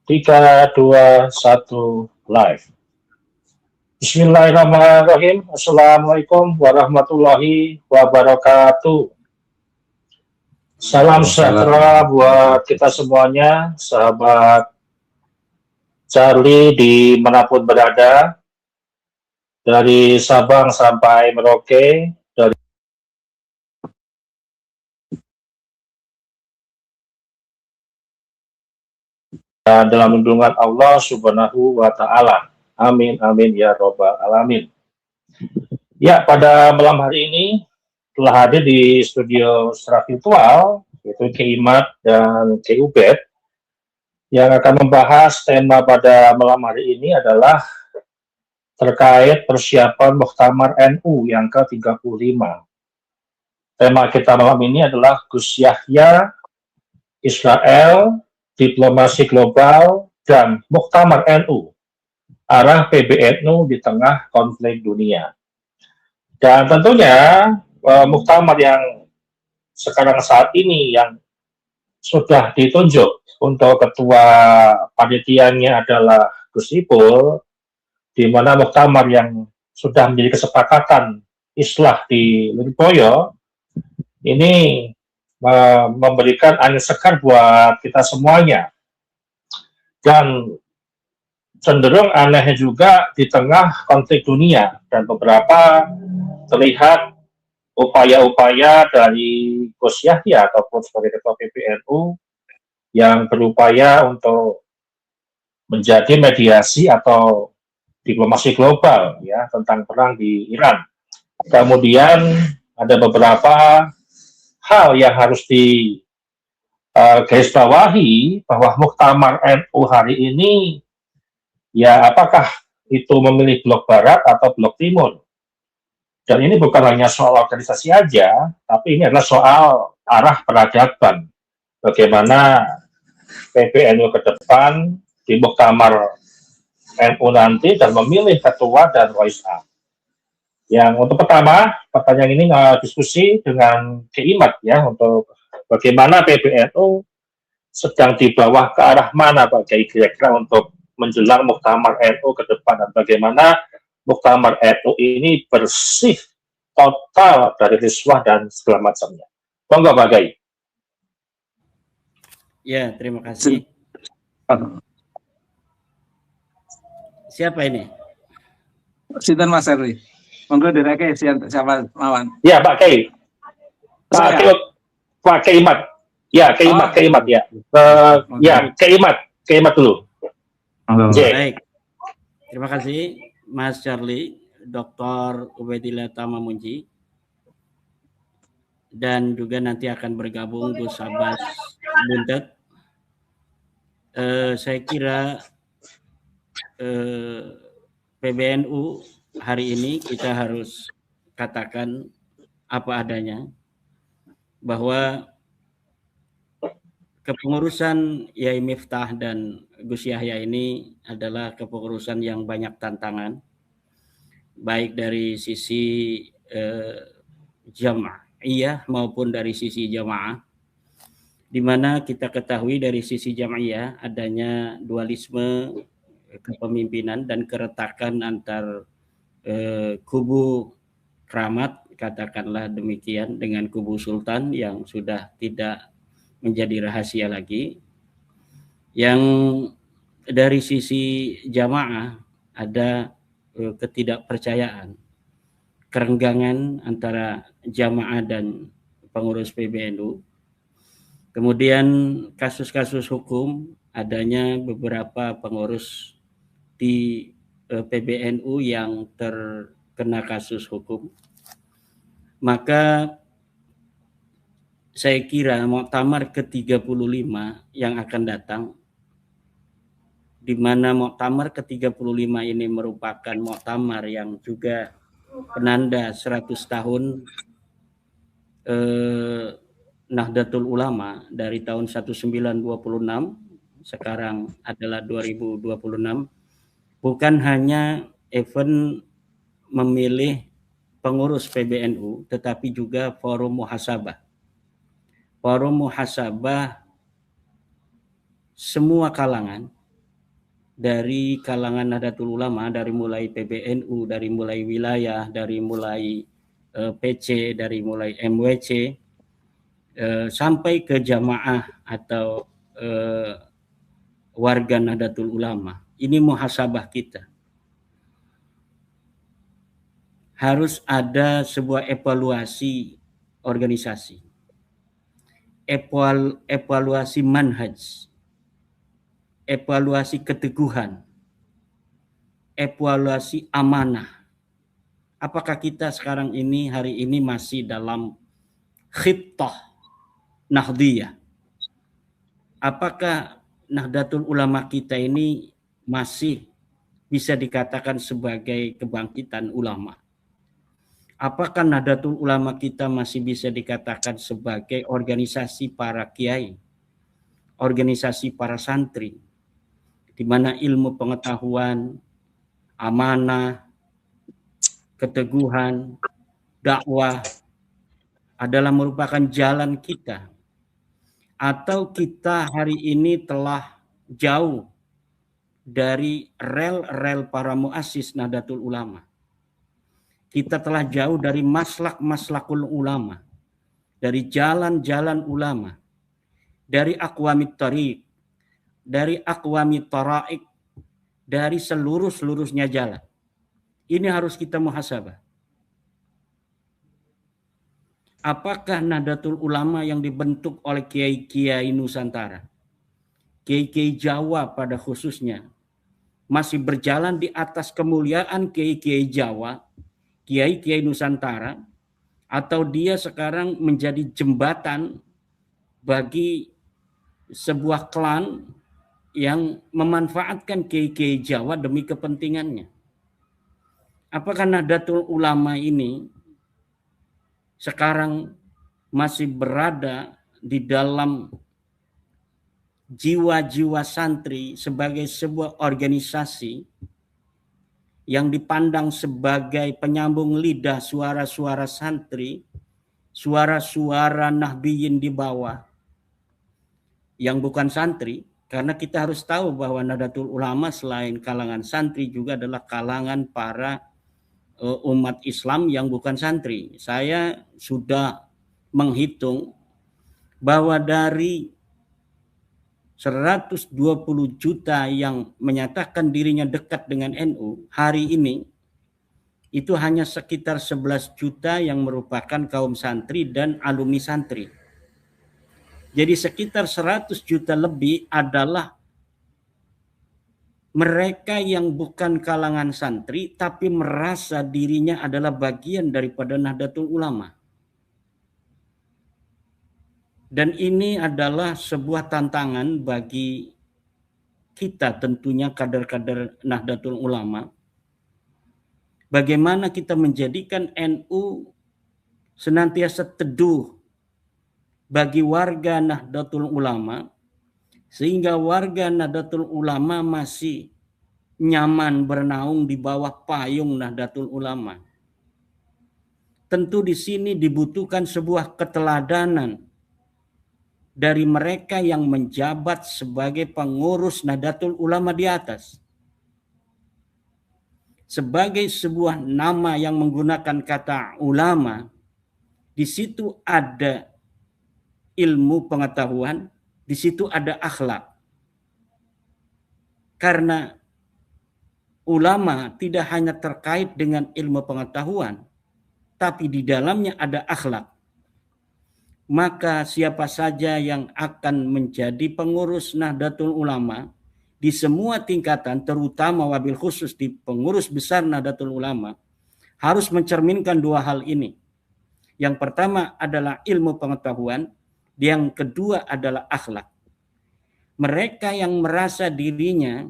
3, 2, 1, live. Bismillahirrahmanirrahim. Assalamualaikum warahmatullahi wabarakatuh. Salam sejahtera buat kita semuanya, sahabat Charlie dimanapun berada, dari Sabang sampai Merauke, dari dalam lindungan Allah Subhanahu wa Ta'ala. Amin, amin, ya Robbal 'Alamin. Ya, pada malam hari ini telah hadir di studio secara virtual, yaitu Keimat dan Keubed, yang akan membahas tema pada malam hari ini adalah terkait persiapan Muktamar NU yang ke-35. Tema kita malam ini adalah Gus Yahya, Israel, diplomasi global, dan Muktamar NU, arah PBNU di tengah konflik dunia. Dan tentunya Muktamar yang sekarang saat ini yang sudah ditunjuk untuk ketua panitianya adalah Gus Ipul, di mana Muktamar yang sudah menjadi kesepakatan Islah di Lirboyo ini memberikan angin segar buat kita semuanya. Dan cenderung anehnya juga di tengah konflik dunia, dan beberapa terlihat upaya-upaya dari Gus Yahya ataupun sebagai ketua PBNU yang berupaya untuk menjadi mediasi atau diplomasi global ya tentang perang di Iran. Kemudian ada beberapa hal yang harus digarisbawahi bahwa Muktamar NU hari ini ya apakah itu memilih blok barat atau blok timur. Dan ini bukan hanya soal organisasi aja, tapi ini adalah soal arah peradaban. Bagaimana PBNU ke depan di Muktamar NU nanti dan memilih ketua dan Rois A. Yang untuk pertama, pertanyaan ini diskusi dengan Keimat ya, untuk bagaimana PBNU sedang di bawah ke arah mana Pak Kiai kira-kira untuk menjelang Muktamar NU ke depan, dan bagaimana Muktamar NU ini bersih total dari riswah dan segala macamnya. Monggo Pak Kiai. Ya, terima kasih. Siapa ini? Sinten Mas Herli. Monggo direke siapa lawan. Ya, Pak Kiai. Pak Keimat. Ya, Keimat ya. Ya, Keimat dulu. Baik. Terima kasih Mas Charlie, Dr. Ubedillah Tamamunji. Dan juga nanti akan bergabung Gus Abbas Buntet. Saya kira PBNU hari ini kita harus katakan apa adanya, bahwa kepengurusan Yai Miftah dan Gus Yahya ini adalah kepengurusan yang banyak tantangan, baik dari sisi jamaah maupun dari sisi jamaah, di mana kita ketahui dari sisi jamaah adanya dualisme kepemimpinan dan keretakan antar kubu keramat, katakanlah demikian, dengan kubu sultan yang sudah tidak menjadi rahasia lagi. Yang dari sisi jamaah ada ketidakpercayaan, kerenggangan antara jamaah dan pengurus PBNU. Kemudian kasus-kasus hukum, adanya beberapa pengurus di PBNU yang terkena kasus hukum. Maka saya kira Muktamar ke-35 yang akan datang, di mana Muktamar ke-35 ini merupakan Muktamar yang juga penanda 100 tahun Nahdlatul Ulama dari tahun 1926, sekarang adalah 2026. Bukan hanya event memilih pengurus PBNU, tetapi juga forum muhasabah. Forum muhasabah semua kalangan, dari kalangan Nahdlatul Ulama, dari mulai PBNU, dari mulai wilayah, dari mulai PC, dari mulai MWC, sampai ke jamaah atau warga Nahdlatul Ulama. Ini muhasabah kita. Harus ada sebuah evaluasi organisasi, evaluasi manhaj, evaluasi keteguhan, evaluasi amanah. Apakah kita sekarang ini, hari ini masih dalam khittah Nahdliyah? Apakah Nahdlatul Ulama kita ini masih bisa dikatakan sebagai kebangkitan ulama? Apakah Nahdlatul Ulama kita masih bisa dikatakan sebagai organisasi para kiai, organisasi para santri, di mana ilmu pengetahuan, amanah, keteguhan, dakwah adalah merupakan jalan kita? Atau kita hari ini telah jauh dari rel-rel para muassis Nahdlatul Ulama? Kita telah jauh dari maslak-maslakul ulama, dari jalan-jalan ulama, dari aqwamit thariq, dari aqwamit thara'iq, dari seluruhnya jalan. Ini harus kita muhasabah. Apakah Nahdlatul Ulama yang dibentuk oleh kiai-kiai Nusantara, kiai-kiai Jawa pada khususnya, masih berjalan di atas kemuliaan kiai-kiai Jawa, kiai-kiai Nusantara, atau dia sekarang menjadi jembatan bagi sebuah klan yang memanfaatkan kiai-kiai Jawa demi kepentingannya? Apakah Nahdlatul Ulama ini sekarang masih berada di dalam jiwa-jiwa santri sebagai sebuah organisasi yang dipandang sebagai penyambung lidah suara-suara santri, suara-suara nahdiyin di bawah yang bukan santri? Karena kita harus tahu bahwa Nahdlatul Ulama selain kalangan santri juga adalah kalangan para umat Islam yang bukan santri. Saya sudah menghitung bahwa dari 120 juta yang menyatakan dirinya dekat dengan NU, hari ini itu hanya sekitar 11 juta yang merupakan kaum santri dan alumni santri. Jadi sekitar 100 juta lebih adalah mereka yang bukan kalangan santri tapi merasa dirinya adalah bagian daripada Nahdlatul Ulama. Dan ini adalah sebuah tantangan bagi kita, tentunya kader-kader Nahdlatul Ulama. Bagaimana kita menjadikan NU senantiasa teduh bagi warga Nahdlatul Ulama, sehingga warga Nahdlatul Ulama masih nyaman bernaung di bawah payung Nahdlatul Ulama. Tentu di sini dibutuhkan sebuah keteladanan dari mereka yang menjabat sebagai pengurus Nahdlatul Ulama di atas. Sebagai sebuah nama yang menggunakan kata ulama, di situ ada ilmu pengetahuan, di situ ada akhlak. Karena ulama tidak hanya terkait dengan ilmu pengetahuan, tapi di dalamnya ada akhlak. Maka siapa saja yang akan menjadi pengurus Nahdlatul Ulama di semua tingkatan, terutama wabil khusus di pengurus besar Nahdlatul Ulama, harus mencerminkan dua hal ini. Yang pertama adalah ilmu pengetahuan, yang kedua adalah akhlak. Mereka yang merasa dirinya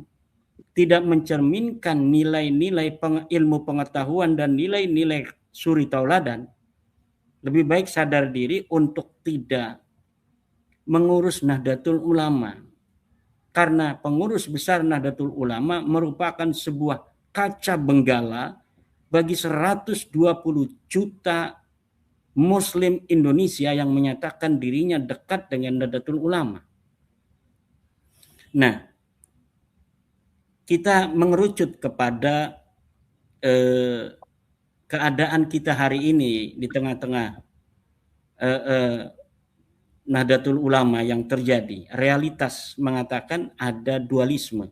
tidak mencerminkan nilai-nilai ilmu pengetahuan dan nilai-nilai suri tauladan, lebih baik sadar diri untuk tidak mengurus Nahdlatul Ulama. Karena pengurus besar Nahdlatul Ulama merupakan sebuah kaca benggala bagi 120 juta Muslim Indonesia yang menyatakan dirinya dekat dengan Nahdlatul Ulama. Nah, kita mengerucut kepada keadaan kita hari ini di tengah-tengah Nahdlatul Ulama yang terjadi. Realitas mengatakan ada dualisme,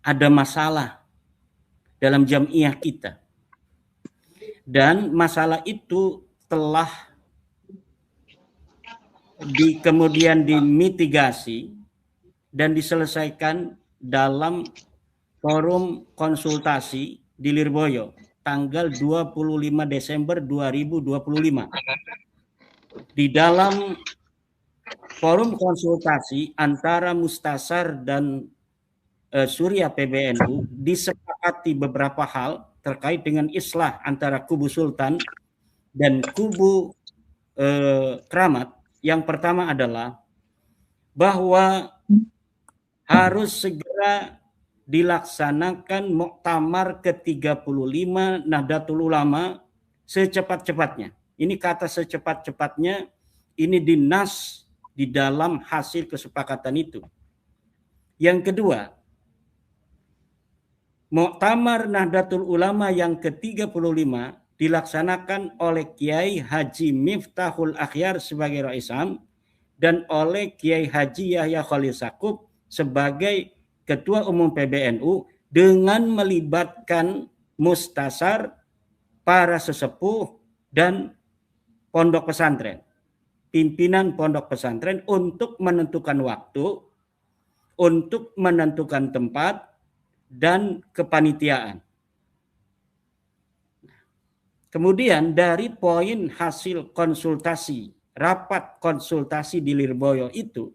ada masalah dalam jamiah kita. Dan masalah itu telah kemudian dimitigasi dan diselesaikan dalam forum konsultasi di Lirboyo tanggal 25 Desember 2025. Di dalam forum konsultasi antara Mustasar dan Surya PBNU disepakati beberapa hal terkait dengan islah antara kubu Sultan dan kubu Keramat. Yang pertama adalah bahwa harus segera dilaksanakan Muktamar ke-35 Nahdlatul Ulama secepat-cepatnya. Ini kata secepat-cepatnya, ini dinas di dalam hasil kesepakatan itu. Yang kedua, Muktamar Nahdlatul Ulama yang ke-35 dilaksanakan oleh Kiai Haji Miftahul Akhyar sebagai Rais Am dan oleh Kiai Haji Yahya Khalil Stakuf sebagai Ketua Umum PBNU dengan melibatkan mustasar, para sesepuh, dan pondok pesantren, pimpinan pondok pesantren untuk menentukan waktu, untuk menentukan tempat, dan kepanitiaan. Kemudian dari poin hasil konsultasi, rapat konsultasi di Lirboyo itu,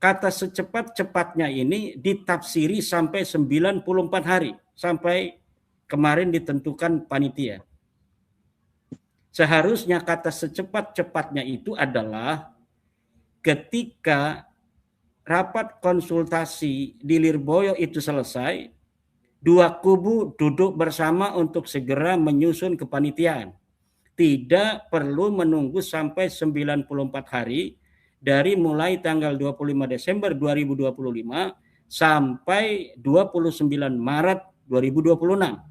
kata secepat-cepatnya ini ditafsiri sampai 94 hari, sampai kemarin ditentukan panitia. Seharusnya kata secepat-cepatnya itu adalah ketika rapat konsultasi di Lirboyo itu selesai, dua kubu duduk bersama untuk segera menyusun kepanitiaan. Tidak perlu menunggu sampai 94 hari dari mulai tanggal 25 Desember 2025 sampai 29 Maret 2026.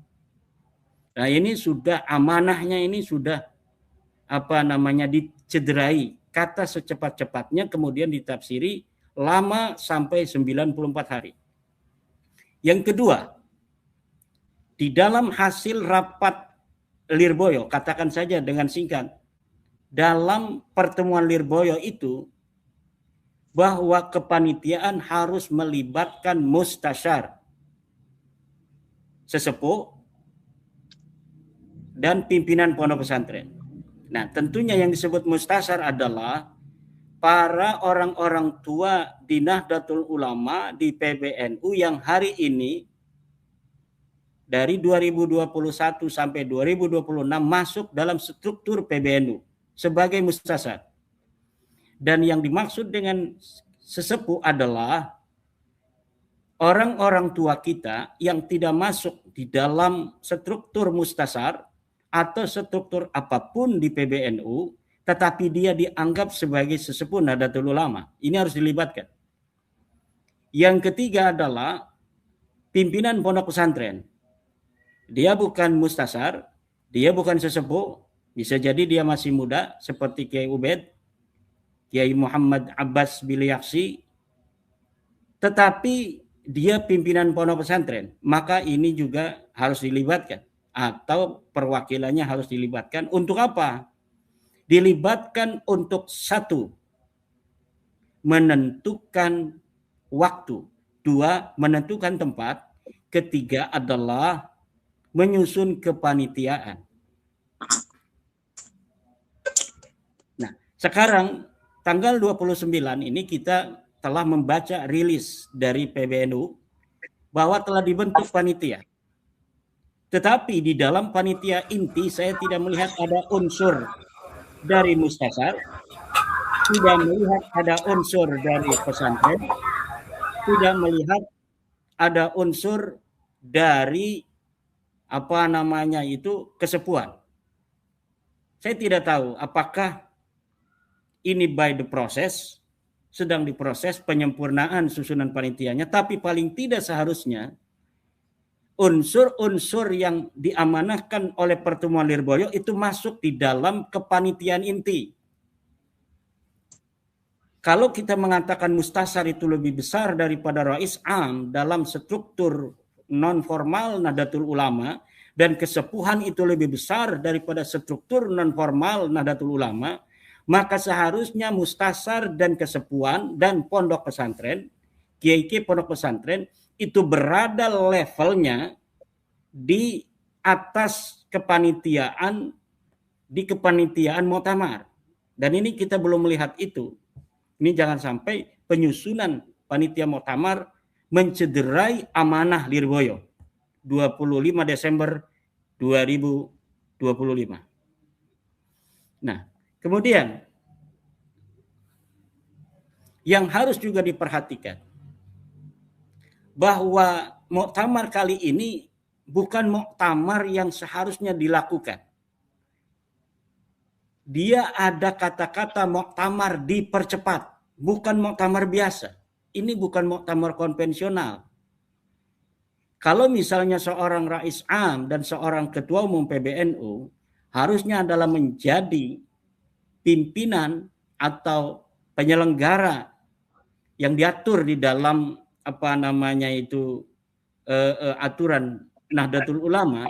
Nah, ini sudah amanahnya, ini sudah dicederai. Kata secepat-cepatnya kemudian ditafsiri lama sampai 94 hari. Yang kedua, di dalam hasil rapat Lirboyo, katakan saja dengan singkat, dalam pertemuan Lirboyo itu bahwa kepanitiaan harus melibatkan mustasyar, sesepuh, dan pimpinan pondok pesantren. Nah, tentunya yang disebut mustasyar adalah para orang-orang tua di Nahdlatul Ulama di PBNU yang hari ini dari 2021 sampai 2026 masuk dalam struktur PBNU sebagai mustasyar. Dan yang dimaksud dengan sesepuh adalah orang-orang tua kita yang tidak masuk di dalam struktur mustasyar atau struktur apapun di PBNU, tetapi dia dianggap sebagai sesepuh Nahdlatul Ulama. Ini harus dilibatkan. Yang ketiga adalah pimpinan pondok pesantren. Dia bukan mustasyar, dia bukan sesepuh, bisa jadi dia masih muda seperti Kiai Ubed, Kiai Muhammad Abbas Biliaksi, tetapi dia pimpinan pondok pesantren, maka ini juga harus dilibatkan atau perwakilannya harus dilibatkan. Untuk apa? Dilibatkan untuk satu, menentukan waktu, dua, menentukan tempat, ketiga adalah menyusun kepanitiaan. Nah, sekarang tanggal 29 ini kita telah membaca rilis dari PBNU bahwa telah dibentuk panitia. Tetapi di dalam panitia inti saya tidak melihat ada unsur dari mustasyar, tidak melihat ada unsur dari pesantren, tidak melihat ada unsur dari kesepuhan. Saya tidak tahu apakah ini by the process sedang diproses penyempurnaan susunan panitianya, tapi paling tidak seharusnya unsur-unsur yang diamanahkan oleh pertemuan Lirboyo itu masuk di dalam kepanitiaan inti. Kalau kita mengatakan mustasar itu lebih besar daripada Rais Am dalam struktur non formal Nahdlatul Ulama, dan kesepuhan itu lebih besar daripada struktur non formal Nahdlatul Ulama, maka seharusnya mustasar dan kesepuhan dan pondok pesantren, kiai-kiai pondok pesantren itu berada levelnya di atas kepanitiaan, di kepanitiaan muktamar. Dan ini kita belum melihat itu. Ini jangan sampai penyusunan panitia muktamar mencederai amanah Lirboyo 25 Desember 2025. Nah, kemudian yang harus juga diperhatikan bahwa muktamar kali ini bukan muktamar yang seharusnya dilakukan. Dia ada kata-kata muktamar dipercepat, bukan muktamar biasa. Ini bukan muktamar konvensional. Kalau misalnya seorang Rais Am dan seorang Ketua Umum PBNU harusnya adalah menjadi pimpinan atau penyelenggara yang diatur di dalam aturan Nahdlatul Ulama,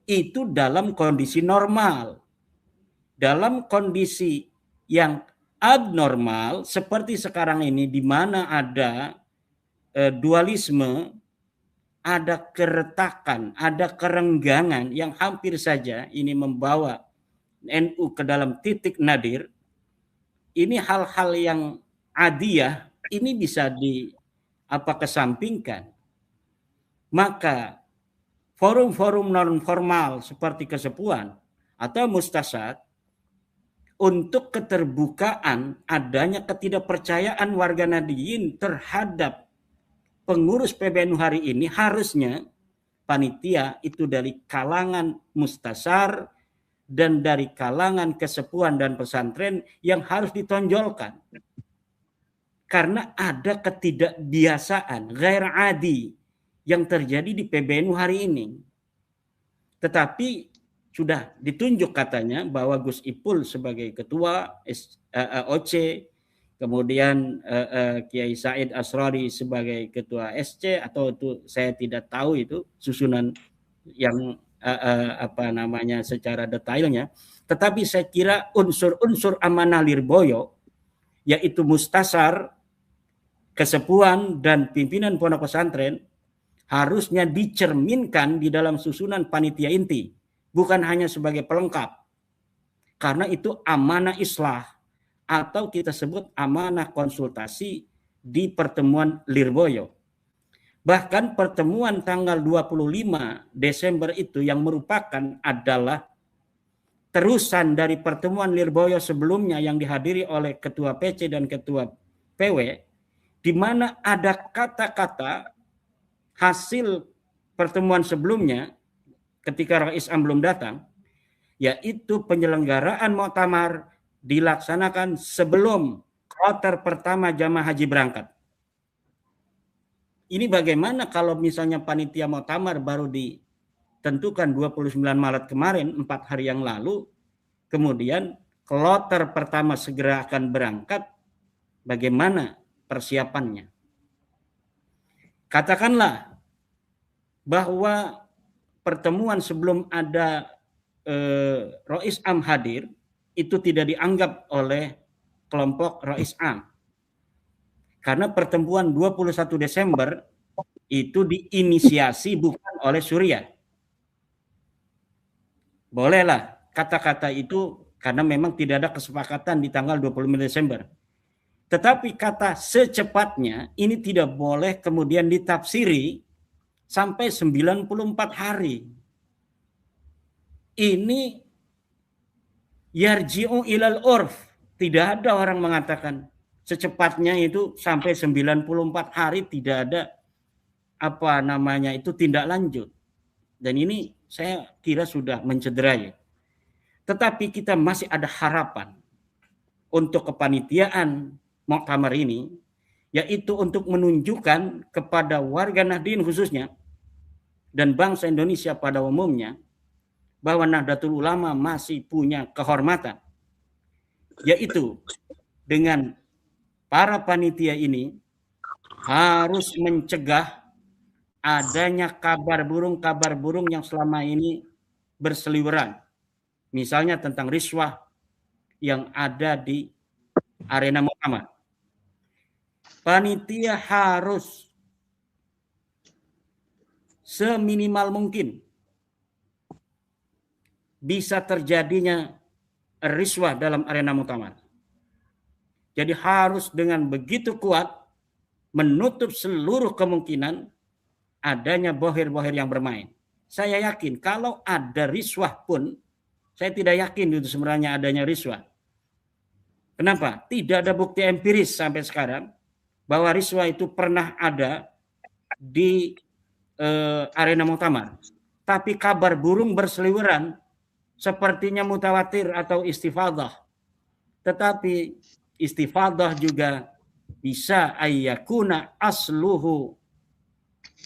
itu dalam kondisi normal. Dalam kondisi yang abnormal seperti sekarang ini, di mana ada dualisme, ada keretakan, ada kerenggangan yang hampir saja ini membawa NU ke dalam titik nadir, ini hal-hal yang adiyah ini bisa kesampingkan. Maka forum-forum non formal seperti kesepuhan atau mustasad, untuk keterbukaan adanya ketidakpercayaan warga Nahdliyin terhadap pengurus PBNU hari ini, harusnya panitia itu dari kalangan mustasar dan dari kalangan kesepuhan dan pesantren yang harus ditonjolkan. Karena ada ketidakbiasaan, ghair adi yang terjadi di PBNU hari ini. Tetapi sudah ditunjuk katanya bahwa Gus Ipul sebagai ketua OC, kemudian Kiai Said Asrori sebagai ketua SC, atau itu saya tidak tahu itu susunan yang secara detailnya. Tetapi saya kira unsur-unsur amanah Lirboyo, yaitu mustasar, kesepuhan, dan pimpinan pondok pesantren, harusnya dicerminkan di dalam susunan panitia inti, bukan hanya sebagai pelengkap. Karena itu amanah islah, atau kita sebut amanah konsultasi di pertemuan Lirboyo. Bahkan pertemuan tanggal 25 Desember itu yang merupakan adalah terusan dari pertemuan Lirboyo sebelumnya yang dihadiri oleh Ketua PC dan Ketua PW, di mana ada kata-kata hasil pertemuan sebelumnya ketika Rais Am belum datang, yaitu penyelenggaraan muktamar dilaksanakan sebelum kloter pertama jamaah haji berangkat. Ini bagaimana kalau misalnya panitia muktamar baru ditentukan 29 Maret kemarin, 4 hari yang lalu, kemudian kloter pertama segera akan berangkat, bagaimana persiapannya? Katakanlah bahwa pertemuan sebelum ada Rais Am hadir itu tidak dianggap oleh kelompok Rais Am. Karena pertemuan 21 Desember itu diinisiasi bukan oleh Suriah. Bolehlah kata-kata itu karena memang tidak ada kesepakatan di tanggal 25 Desember. Tetapi kata secepatnya ini tidak boleh kemudian ditafsiri sampai 94 hari. Ini yarji'u ilal urf. Tidak ada orang mengatakan secepatnya itu sampai 94 hari, tidak ada itu tindak lanjut. Dan ini saya kira sudah mencederai. Tetapi kita masih ada harapan untuk kepanitiaan muktamar ini, yaitu untuk menunjukkan kepada warga Nahdliyin khususnya dan bangsa Indonesia pada umumnya bahwa Nahdlatul Ulama masih punya kehormatan, yaitu dengan para panitia ini harus mencegah adanya kabar burung yang selama ini berseliweran. Misalnya tentang riswah yang ada di arena muktamar. Panitia harus seminimal mungkin bisa terjadinya riswah dalam arena muktamar. Jadi harus dengan begitu kuat menutup seluruh kemungkinan adanya bohir-bohir yang bermain. Saya yakin kalau ada riswah pun, saya tidak yakin itu sebenarnya adanya riswah. Kenapa? Tidak ada bukti empiris sampai sekarang bahwa riswah itu pernah ada di arena muktamar. Tapi kabar burung berseliweran sepertinya mutawatir atau istifadah. Tetapi istifadah juga bisa ayyakuna asluhu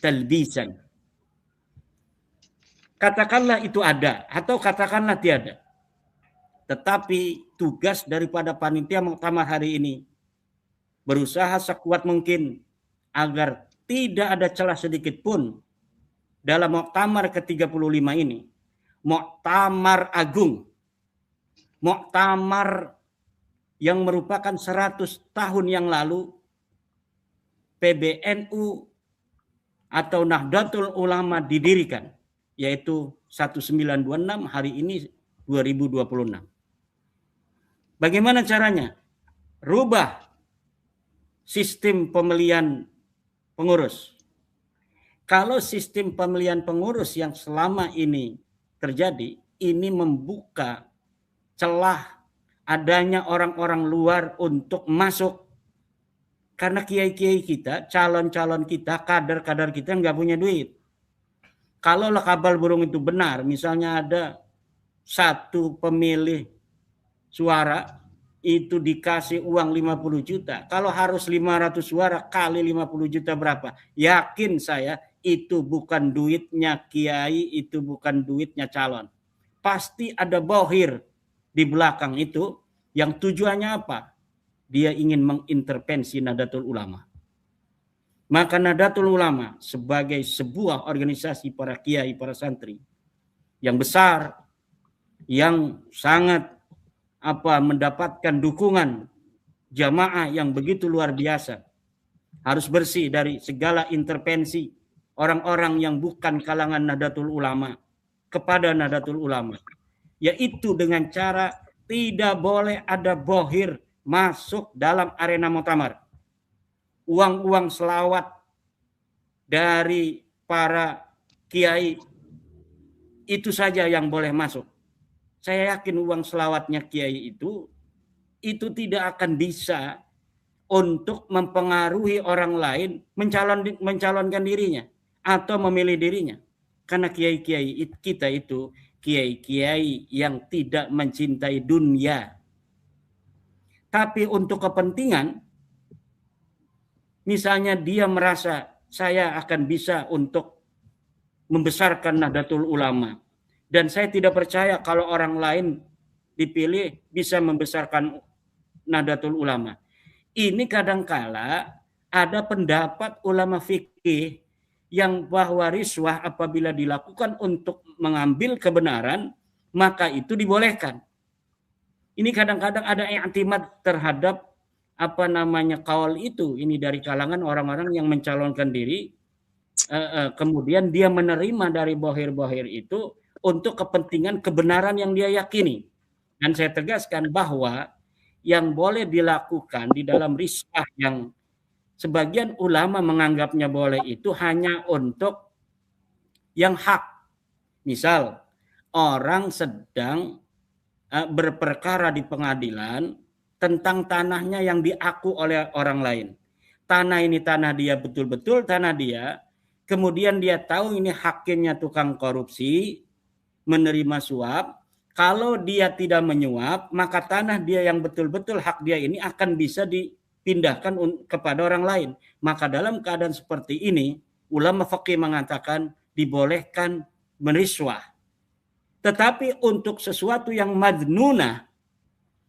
talbisan. Katakanlah itu ada atau katakanlah tiada. Tetapi tugas daripada panitia muktamar hari ini berusaha sekuat mungkin agar tidak ada celah sedikit pun dalam muktamar ke-35 ini. Muktamar agung. Muktamar yang merupakan 100 tahun yang lalu PBNU atau Nahdlatul Ulama didirikan, yaitu 1926, hari ini 2026. Bagaimana caranya? Rubah sistem pemilihan pengurus. Kalau sistem pemilihan pengurus yang selama ini terjadi, ini membuka celah adanya orang-orang luar untuk masuk. Karena kiai-kiai kita, calon-calon kita, kader-kader kita nggak punya duit. Kalau kabar burung itu benar, misalnya ada satu pemilih suara itu dikasih uang 50 juta. Kalau harus 500 suara kali 50 juta berapa? Yakin saya itu bukan duitnya kiai, itu bukan duitnya calon. Pasti ada bohir di belakang itu yang tujuannya apa? Dia ingin mengintervensi Nahdlatul Ulama. Maka Nahdlatul Ulama sebagai sebuah organisasi para kiai, para santri yang besar, yang sangat mendapatkan dukungan jamaah yang begitu luar biasa, harus bersih dari segala intervensi orang-orang yang bukan kalangan Nahdlatul Ulama kepada Nahdlatul Ulama, yaitu dengan cara tidak boleh ada bohir masuk dalam arena muktamar. Uang-uang selawat dari para kiai itu saja yang boleh masuk. Saya yakin uang selawatnya kiai itu tidak akan bisa untuk mempengaruhi orang lain mencalonkan dirinya atau memilih dirinya. Karena kiai-kiai kita itu kiai-kiai yang tidak mencintai dunia. Tapi untuk kepentingan, misalnya dia merasa saya akan bisa untuk membesarkan Nahdlatul Ulama. Dan saya tidak percaya kalau orang lain dipilih bisa membesarkan Nahdlatul Ulama. Ini kadangkala ada pendapat ulama fikih yang bahwa riswah apabila dilakukan untuk mengambil kebenaran, maka itu dibolehkan. Ini kadang-kadang ada i'timad terhadap kaul itu. Ini dari kalangan orang-orang yang mencalonkan diri, kemudian dia menerima dari bohir-bohir itu untuk kepentingan kebenaran yang dia yakini. Dan saya tegaskan bahwa yang boleh dilakukan di dalam riswah yang sebagian ulama menganggapnya boleh itu hanya untuk yang hak. Misal orang sedang berperkara di pengadilan tentang tanahnya yang diaku oleh orang lain. Tanah ini tanah dia betul-betul tanah dia. Kemudian dia tahu ini hakimnya tukang korupsi, menerima suap. Kalau dia tidak menyuap, maka tanah dia yang betul-betul hak dia ini akan bisa dipindahkan kepada orang lain. Maka dalam keadaan seperti ini, ulama fikih mengatakan dibolehkan meriswah. Tetapi untuk sesuatu yang madnunah,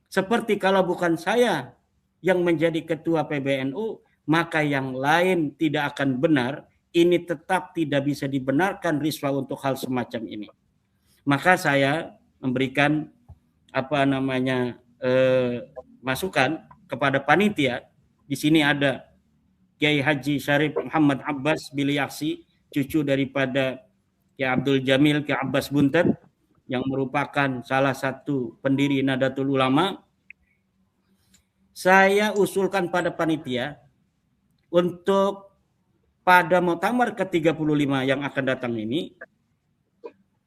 seperti kalau bukan saya yang menjadi ketua PBNU, maka yang lain tidak akan benar. Ini tetap tidak bisa dibenarkan riswah untuk hal semacam ini. Maka saya memberikan masukan kepada panitia. Di sini ada Kiai Haji Syarif Muhammad Abbas Biliaksi, cucu daripada Kiai Abdul Jamil Kiai Abbas Buntet, yang merupakan salah satu pendiri Nahdlatul Ulama. Saya usulkan pada panitia untuk pada Muktamar ke-35 yang akan datang ini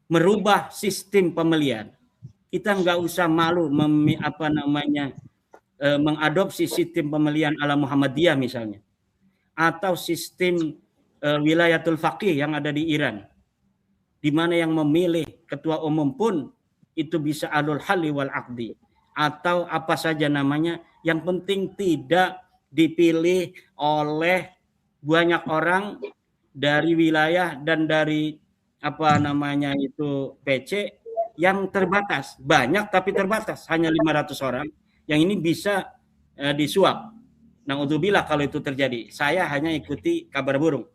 merubah sistem pemilihan. Kita nggak usah malu mengadopsi sistem pemilihan ala Muhammadiyah misalnya, atau sistem wilayatul faqih yang ada di Iran, di mana yang memilih ketua umum pun itu bisa alul halli wal aqdi atau apa saja namanya, yang penting tidak dipilih oleh banyak orang dari wilayah dan dari PC yang terbatas, banyak tapi terbatas, hanya 500 orang yang ini bisa disuap. Na'udzubillah kalau itu terjadi. Saya hanya ikuti kabar burung.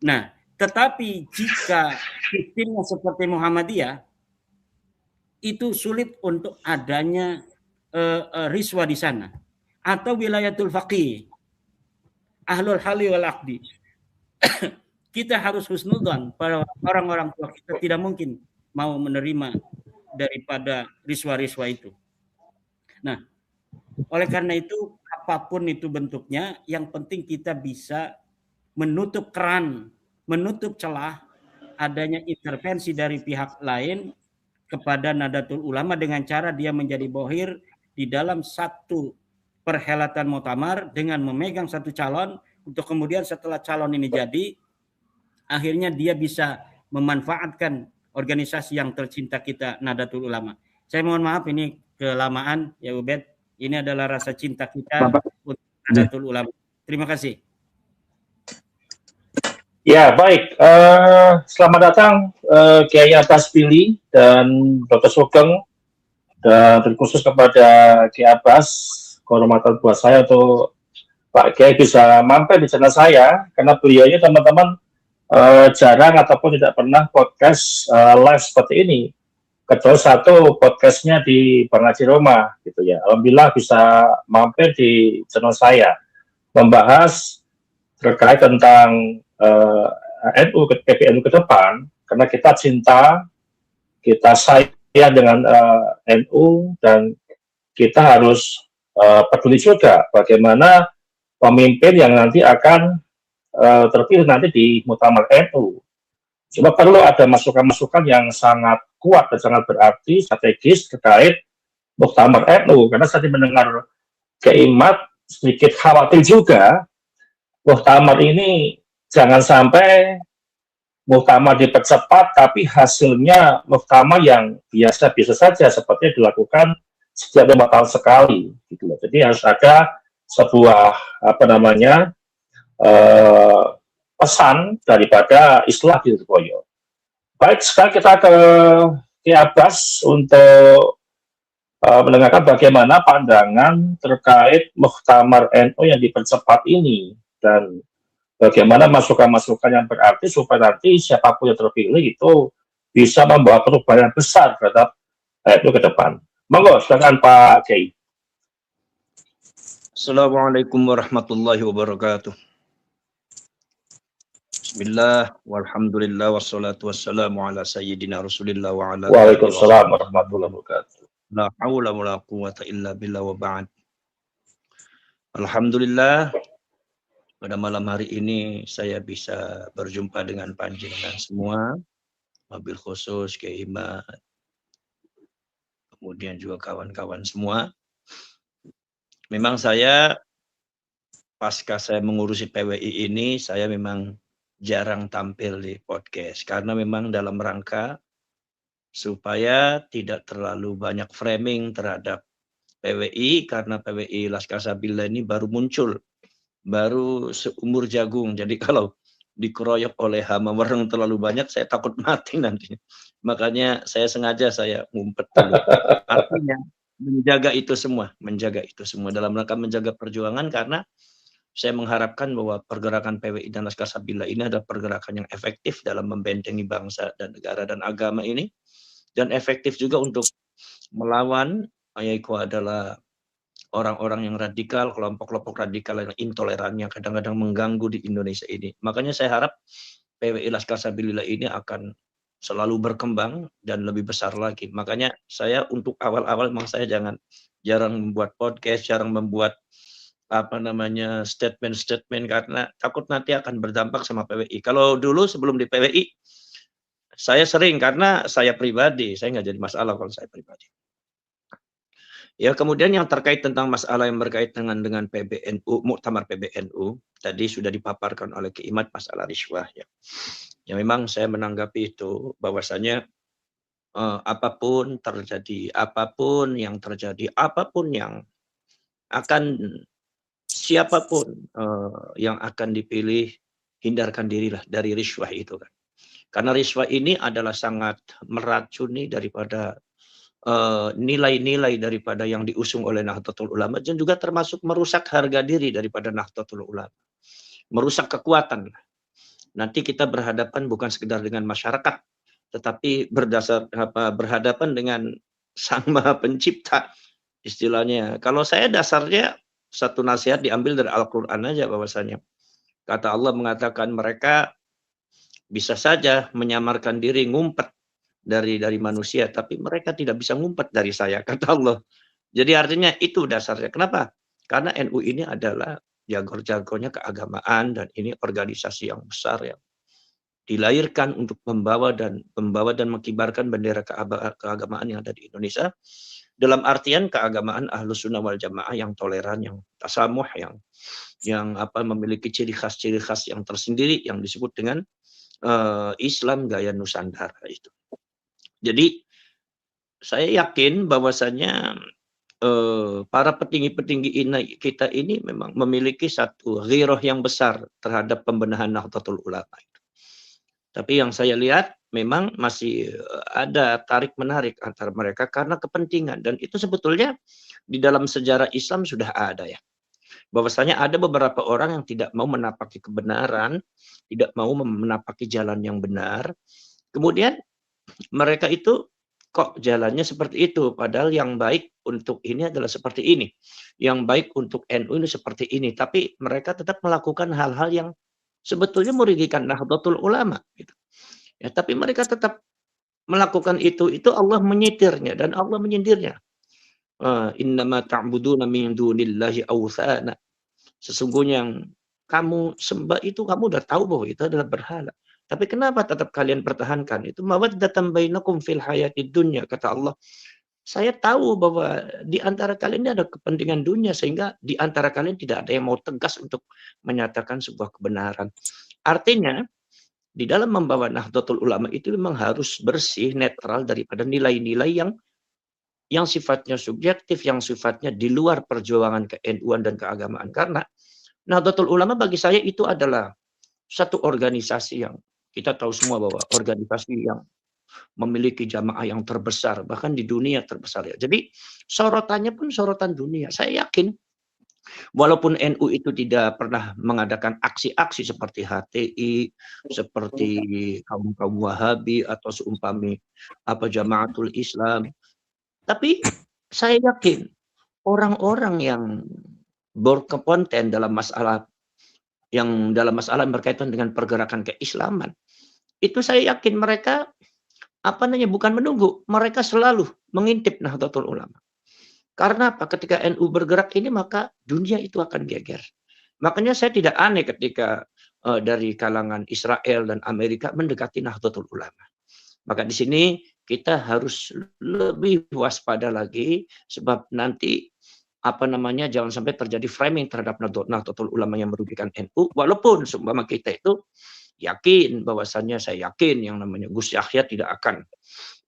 Nah, tetapi jika sistemnya seperti Muhammadiyah, itu sulit untuk adanya riswa di sana. Atau wilayatul faqih, ahlul halli wal aqdi. Kita harus husnudzon pada orang-orang tua kita, tidak mungkin mau menerima daripada riswa-riswa itu. Nah, oleh karena itu apapun itu bentuknya, yang penting kita bisa menutup keran, menutup celah adanya intervensi dari pihak lain kepada Nahdlatul Ulama dengan cara dia menjadi bohir di dalam satu perhelatan muktamar dengan memegang satu calon, untuk kemudian setelah calon ini jadi, akhirnya dia bisa memanfaatkan organisasi yang tercinta kita, Nahdlatul Ulama. Saya mohon maaf ini kelamaan ya Ubed. Ini adalah rasa cinta kita untuk Nahdlatul Ulama. Terima kasih. Ya, baik. Selamat datang Kiai Abbas Bili dan Dr. Sugeng, dan terkhusus kepada Kiai Abbas, kehormatan buat saya untuk Pak Kiai bisa mampir di channel saya, karena beliau ini teman-teman jarang ataupun tidak pernah podcast live seperti ini. Kecuali satu podcastnya di Bang Haji Roma, gitu ya. Alhamdulillah bisa mampir di channel saya, membahas terkait tentang NU PBNU ke depan, karena kita cinta, kita sayang dengan NU, dan kita harus peduli juga bagaimana pemimpin yang nanti akan terpilih nanti di Muktamar NU. Cuma perlu ada masukan-masukan yang sangat kuat dan sangat berarti strategis terkait Muktamar NU, karena saya mendengar Keimat sedikit khawatir juga Muktamar ini jangan sampai muktamar dipercepat, tapi hasilnya muktamar yang biasa-biasa saja seperti dilakukan setiap 5 tahun sekali. Gitu. Jadi harus ada sebuah pesan daripada Islah di Lirboyo. Baik, sekarang kita ke Kiai Abbas untuk mendengarkan bagaimana pandangan terkait muktamar NU yang dipercepat ini, dan bagaimana masukan-masukan yang berarti supaya nanti siapapun yang terpilih itu bisa membawa perubahan besar terhadap NU ke depan. Monggo, silakan Pak Kiai. Assalamualaikum warahmatullahi wabarakatuh. Bismillah, walhamdulillah, wassalatu wassalamu ala sayyidina rasulillah wa ala Waalaikumsalam warahmatullahi wabarakatuh. La hawla wa la quwwata illa billah wa ba'd. Alhamdulillah, pada malam hari ini saya bisa berjumpa dengan panjenengan semua, wabil khusus Kiai Himmat, kemudian juga kawan-kawan semua. Memang saya pasca saya mengurusi PWI ini, saya memang jarang tampil di podcast karena memang dalam rangka supaya tidak terlalu banyak framing terhadap PWI karena PWI Laskar Sabila ini baru muncul, baru seumur jagung. Jadi kalau dikeroyok oleh hama wereng terlalu banyak, saya takut mati nanti. Makanya saya sengaja saya ngumpet dulu. Artinya menjaga itu semua dalam rangka menjaga perjuangan, karena saya mengharapkan bahwa pergerakan PWI dan Laskar Sabila ini adalah pergerakan yang efektif dalam membentengi bangsa dan negara dan agama ini, dan efektif juga untuk melawan yaitu adalah orang-orang yang radikal, kelompok-kelompok radikal yang intoleran yang kadang-kadang mengganggu di Indonesia ini. Makanya saya harap PWI Laskar Sabila ini akan selalu berkembang dan lebih besar lagi. Makanya saya untuk awal-awal memang saya jarang membuat podcast, jarang membuat statement karena takut nanti akan berdampak sama PWI. Kalau dulu sebelum di PWI saya sering, karena saya pribadi, saya nggak jadi masalah kalau saya pribadi. Ya, kemudian yang terkait tentang masalah yang berkaitan dengan PBNU, Muktamar PBNU, tadi sudah dipaparkan oleh Ki Imad masalah riswah ya. Ya memang saya menanggapi itu bahwasanya apapun yang terjadi, apapun yang akan siapapun yang akan dipilih, hindarkan dirilah dari riswah itu kan. Karena riswah ini adalah sangat meracuni daripada nilai-nilai daripada yang diusung oleh Nahdlatul Ulama, dan juga termasuk merusak harga diri daripada Nahdlatul Ulama, merusak kekuatan. Nanti kita berhadapan bukan sekedar dengan masyarakat, tetapi berhadapan dengan Sang Maha Pencipta istilahnya. Kalau saya dasarnya satu nasihat diambil dari Al-Quran aja, bahwasanya kata Allah mengatakan mereka bisa saja menyamarkan diri ngumpet dari manusia, tapi mereka tidak bisa ngumpet dari saya, kata Allah. Jadi artinya itu dasarnya. Kenapa? Karena NU ini adalah jargon-jargonnya keagamaan, dan ini organisasi yang besar yang dilahirkan untuk membawa dan mengibarkan bendera keagamaan yang ada di Indonesia, dalam artian keagamaan Ahlus Sunnah wal Jamaah yang toleran, yang tasamuh, yang memiliki ciri khas yang tersendiri yang disebut dengan Islam gaya Nusantara itu. Jadi saya yakin bahwasanya para petinggi-petinggi kita ini memang memiliki satu ghirah yang besar terhadap pembenahan Nahdlatul Ulama itu. Tapi yang saya lihat memang masih ada tarik-menarik antara mereka karena kepentingan, dan itu sebetulnya di dalam sejarah Islam sudah ada ya. Bahwasanya ada beberapa orang yang tidak mau menapaki kebenaran, tidak mau menapaki jalan yang benar. Kemudian mereka itu kok jalannya seperti itu, padahal yang baik untuk ini adalah seperti ini, yang baik untuk NU ini seperti ini, tapi mereka tetap melakukan hal-hal yang sebetulnya merugikan Nahdlatul Ulama gitu. Ya, tapi mereka tetap melakukan itu Allah menyitirnya dan Allah menyindirnya. Innama ta'buduna min dunillahi awthana. Sesungguhnya yang kamu sembah itu, kamu udah tahu bahwa itu adalah berhala. Tapi kenapa tetap kalian pertahankan itu? Mawaddatan bainakum fil hayatid dunya, kata Allah. Saya tahu bahwa di antara kalian ini ada kepentingan dunia, sehingga di antara kalian tidak ada yang mau tegas untuk menyatakan sebuah kebenaran. Artinya, di dalam membawa Nahdlatul Ulama itu memang harus bersih, netral daripada nilai-nilai yang sifatnya subjektif, yang sifatnya di luar perjuangan ke-NU-an dan keagamaan. Karena Nahdlatul Ulama bagi saya itu adalah satu organisasi yang kita tahu semua bahwa organisasi yang memiliki jamaah yang terbesar, bahkan di dunia terbesar ya. Jadi sorotannya pun sorotan dunia. Saya yakin walaupun NU itu tidak pernah mengadakan aksi-aksi seperti HTI, seperti kaum Wahabi atau seumpami Jamaatul Islam, tapi saya yakin orang-orang yang berkompeten dalam masalah yang berkaitan dengan pergerakan keislaman, itu saya yakin mereka bukan menunggu, mereka selalu mengintip Nahdlatul Ulama. Karena apa? Ketika NU bergerak ini, maka dunia itu akan geger. Makanya saya tidak aneh ketika dari kalangan Israel dan Amerika mendekati Nahdlatul Ulama. Maka di sini kita harus lebih waspada lagi, sebab nanti jangan sampai terjadi framing terhadap Nahdlatul Ulama yang merugikan NU, walaupun seumpama kita itu yakin bahwasannya, saya yakin yang namanya Gus Yahya tidak akan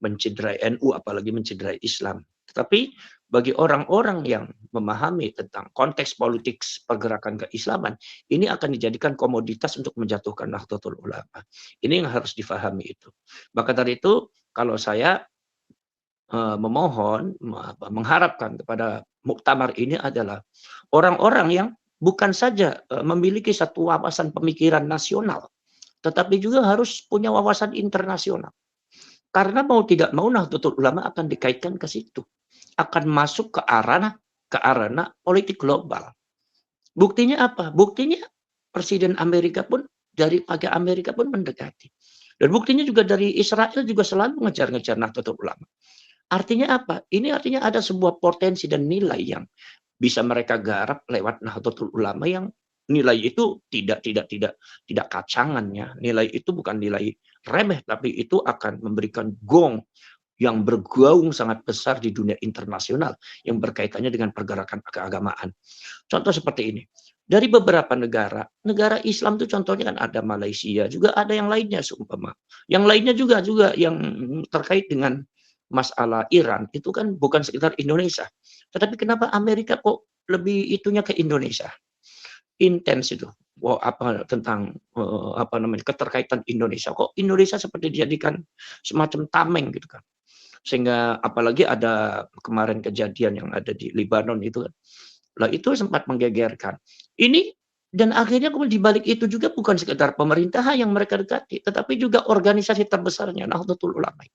mencederai NU apalagi mencederai Islam. Tetapi bagi orang-orang yang memahami tentang konteks politik pergerakan keislaman, ini akan dijadikan komoditas untuk menjatuhkan Nahdlatul Ulama. Ini yang harus difahami itu. Maka dari itu, kalau saya memohon, mengharapkan kepada muktamar ini adalah orang-orang yang bukan saja memiliki satu wawasan pemikiran nasional, tetapi juga harus punya wawasan internasional. Karena mau tidak mau Nahdlatul Ulama akan dikaitkan ke situ. Akan masuk ke arena politik global. Buktinya apa? Buktinya Presiden Amerika pun, dari pagi Amerika pun mendekati. Dan buktinya juga dari Israel juga selalu ngejar-ngejar Nahdlatul Ulama. Artinya apa? Ini artinya ada sebuah potensi dan nilai yang bisa mereka garap lewat Nahdlatul Ulama, yang nilai itu tidak kacangannya. Nilai itu bukan nilai remeh, tapi itu akan memberikan gong yang bergaung sangat besar di dunia internasional yang berkaitannya dengan pergerakan keagamaan. Contoh seperti ini. Dari beberapa negara Islam itu contohnya kan ada Malaysia, juga ada yang lainnya seumpama. Yang lainnya juga yang terkait dengan masalah Iran itu kan bukan sekitar Indonesia. Tetapi kenapa Amerika kok lebih itunya ke Indonesia? Intens itu. Tentang keterkaitan Indonesia. Kok Indonesia seperti dijadikan semacam tameng gitu kan. Sehingga apalagi ada kemarin kejadian yang ada di Lebanon itu kan. Lah itu sempat menggegerkan. Ini dan akhirnya kemudian dibalik itu juga bukan sekedar pemerintahan yang mereka dekati, tetapi juga organisasi terbesarnya Nahdlatul Ulama.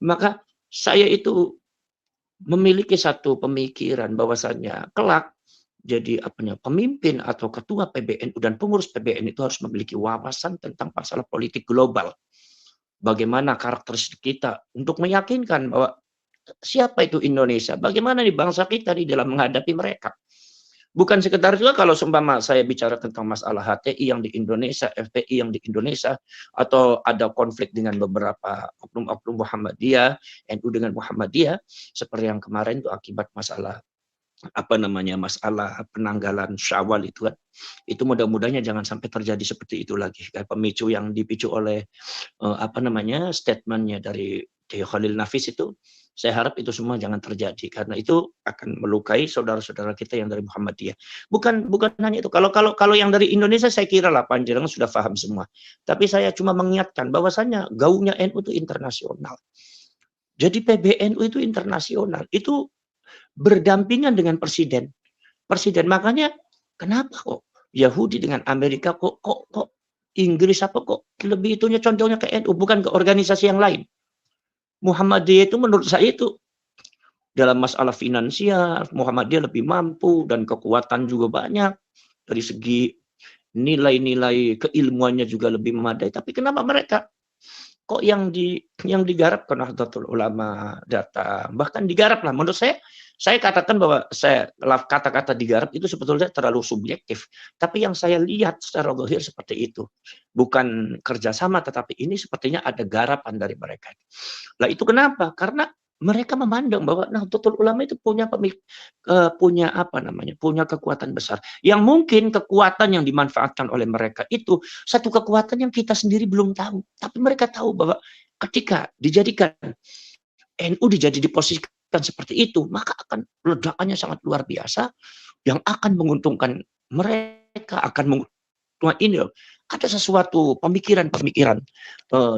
Maka saya itu memiliki satu pemikiran bahwasannya kelak jadi pemimpin atau ketua PBNU dan pengurus PBNU itu harus memiliki wawasan tentang masalah politik global. Bagaimana karakteristik kita untuk meyakinkan bahwa siapa itu Indonesia, bagaimana nih bangsa kita di dalam menghadapi mereka. Bukan sekedar juga kalau seumpama saya bicara tentang masalah HTI yang di Indonesia, FPI yang di Indonesia, atau ada konflik dengan beberapa oknum-oknum Muhammadiyah, NU dengan Muhammadiyah, seperti yang kemarin itu akibat masalah masalah penanggalan Syawal itu kan. Itu mudah-mudahannya jangan sampai terjadi seperti itu lagi. Kayak pemicu yang dipicu oleh statementnya dari Kiai Khalil Nafis itu, saya harap itu semua jangan terjadi karena itu akan melukai saudara-saudara kita yang dari Muhammadiyah. Bukan hanya itu. Kalau yang dari Indonesia saya kira lah panjenengan sudah paham semua. Tapi saya cuma mengingatkan bahwasannya gaungnya NU itu internasional. Jadi PBNU itu internasional. Itu berdampingan dengan presiden. Makanya kenapa kok Yahudi dengan Amerika kok Inggris kok lebih itunya condongnya ke NU bukan ke organisasi yang lain. Muhammadiyah itu menurut saya itu dalam masalah finansial Muhammadiyah lebih mampu dan kekuatan juga banyak, dari segi nilai-nilai keilmuannya juga lebih memadai. Tapi kenapa mereka kok yang digarap ke Nahdlatul Ulama datang, bahkan digarap lah menurut saya katakan bahwa kata-kata digarap itu sebetulnya terlalu subjektif. Tapi yang saya lihat secara zahir seperti itu. Bukan kerjasama, tetapi ini sepertinya ada garapan dari mereka. Lah itu kenapa? Karena mereka memandang bahwa Nahdlatul Ulama itu punya kekuatan besar. Yang mungkin kekuatan yang dimanfaatkan oleh mereka itu satu kekuatan yang kita sendiri belum tahu. Tapi mereka tahu bahwa ketika dijadikan NU diposisikan seperti itu, maka akan ledakannya sangat luar biasa yang akan menguntungkan mereka, akan menguntungkan ini loh. Ada sesuatu pemikiran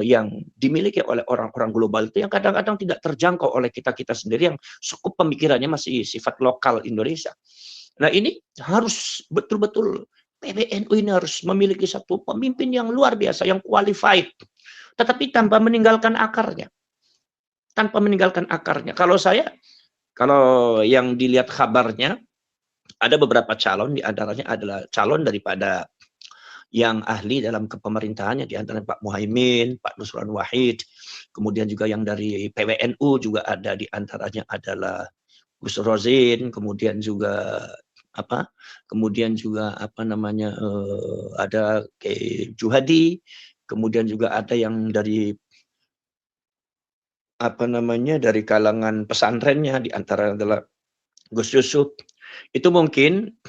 yang dimiliki oleh orang-orang global itu yang kadang-kadang tidak terjangkau oleh kita sendiri yang cukup pemikirannya masih sifat lokal Indonesia. Nah ini harus betul-betul PBNU ini harus memiliki satu pemimpin yang luar biasa, yang qualified, tetapi tanpa meninggalkan akarnya. Kalau yang dilihat kabarnya, ada beberapa calon, di antaranya adalah calon daripada yang ahli dalam kepemerintahannya, di antara Pak Muhaimin, Pak Nusron Wahid, kemudian juga yang dari PWNU juga ada, di antaranya adalah Gus Rozin, kemudian juga ada Kiai Juhadi, kemudian juga ada yang dari dari kalangan pesantrennya, di antara adalah Gus Yusuf. Itu mungkin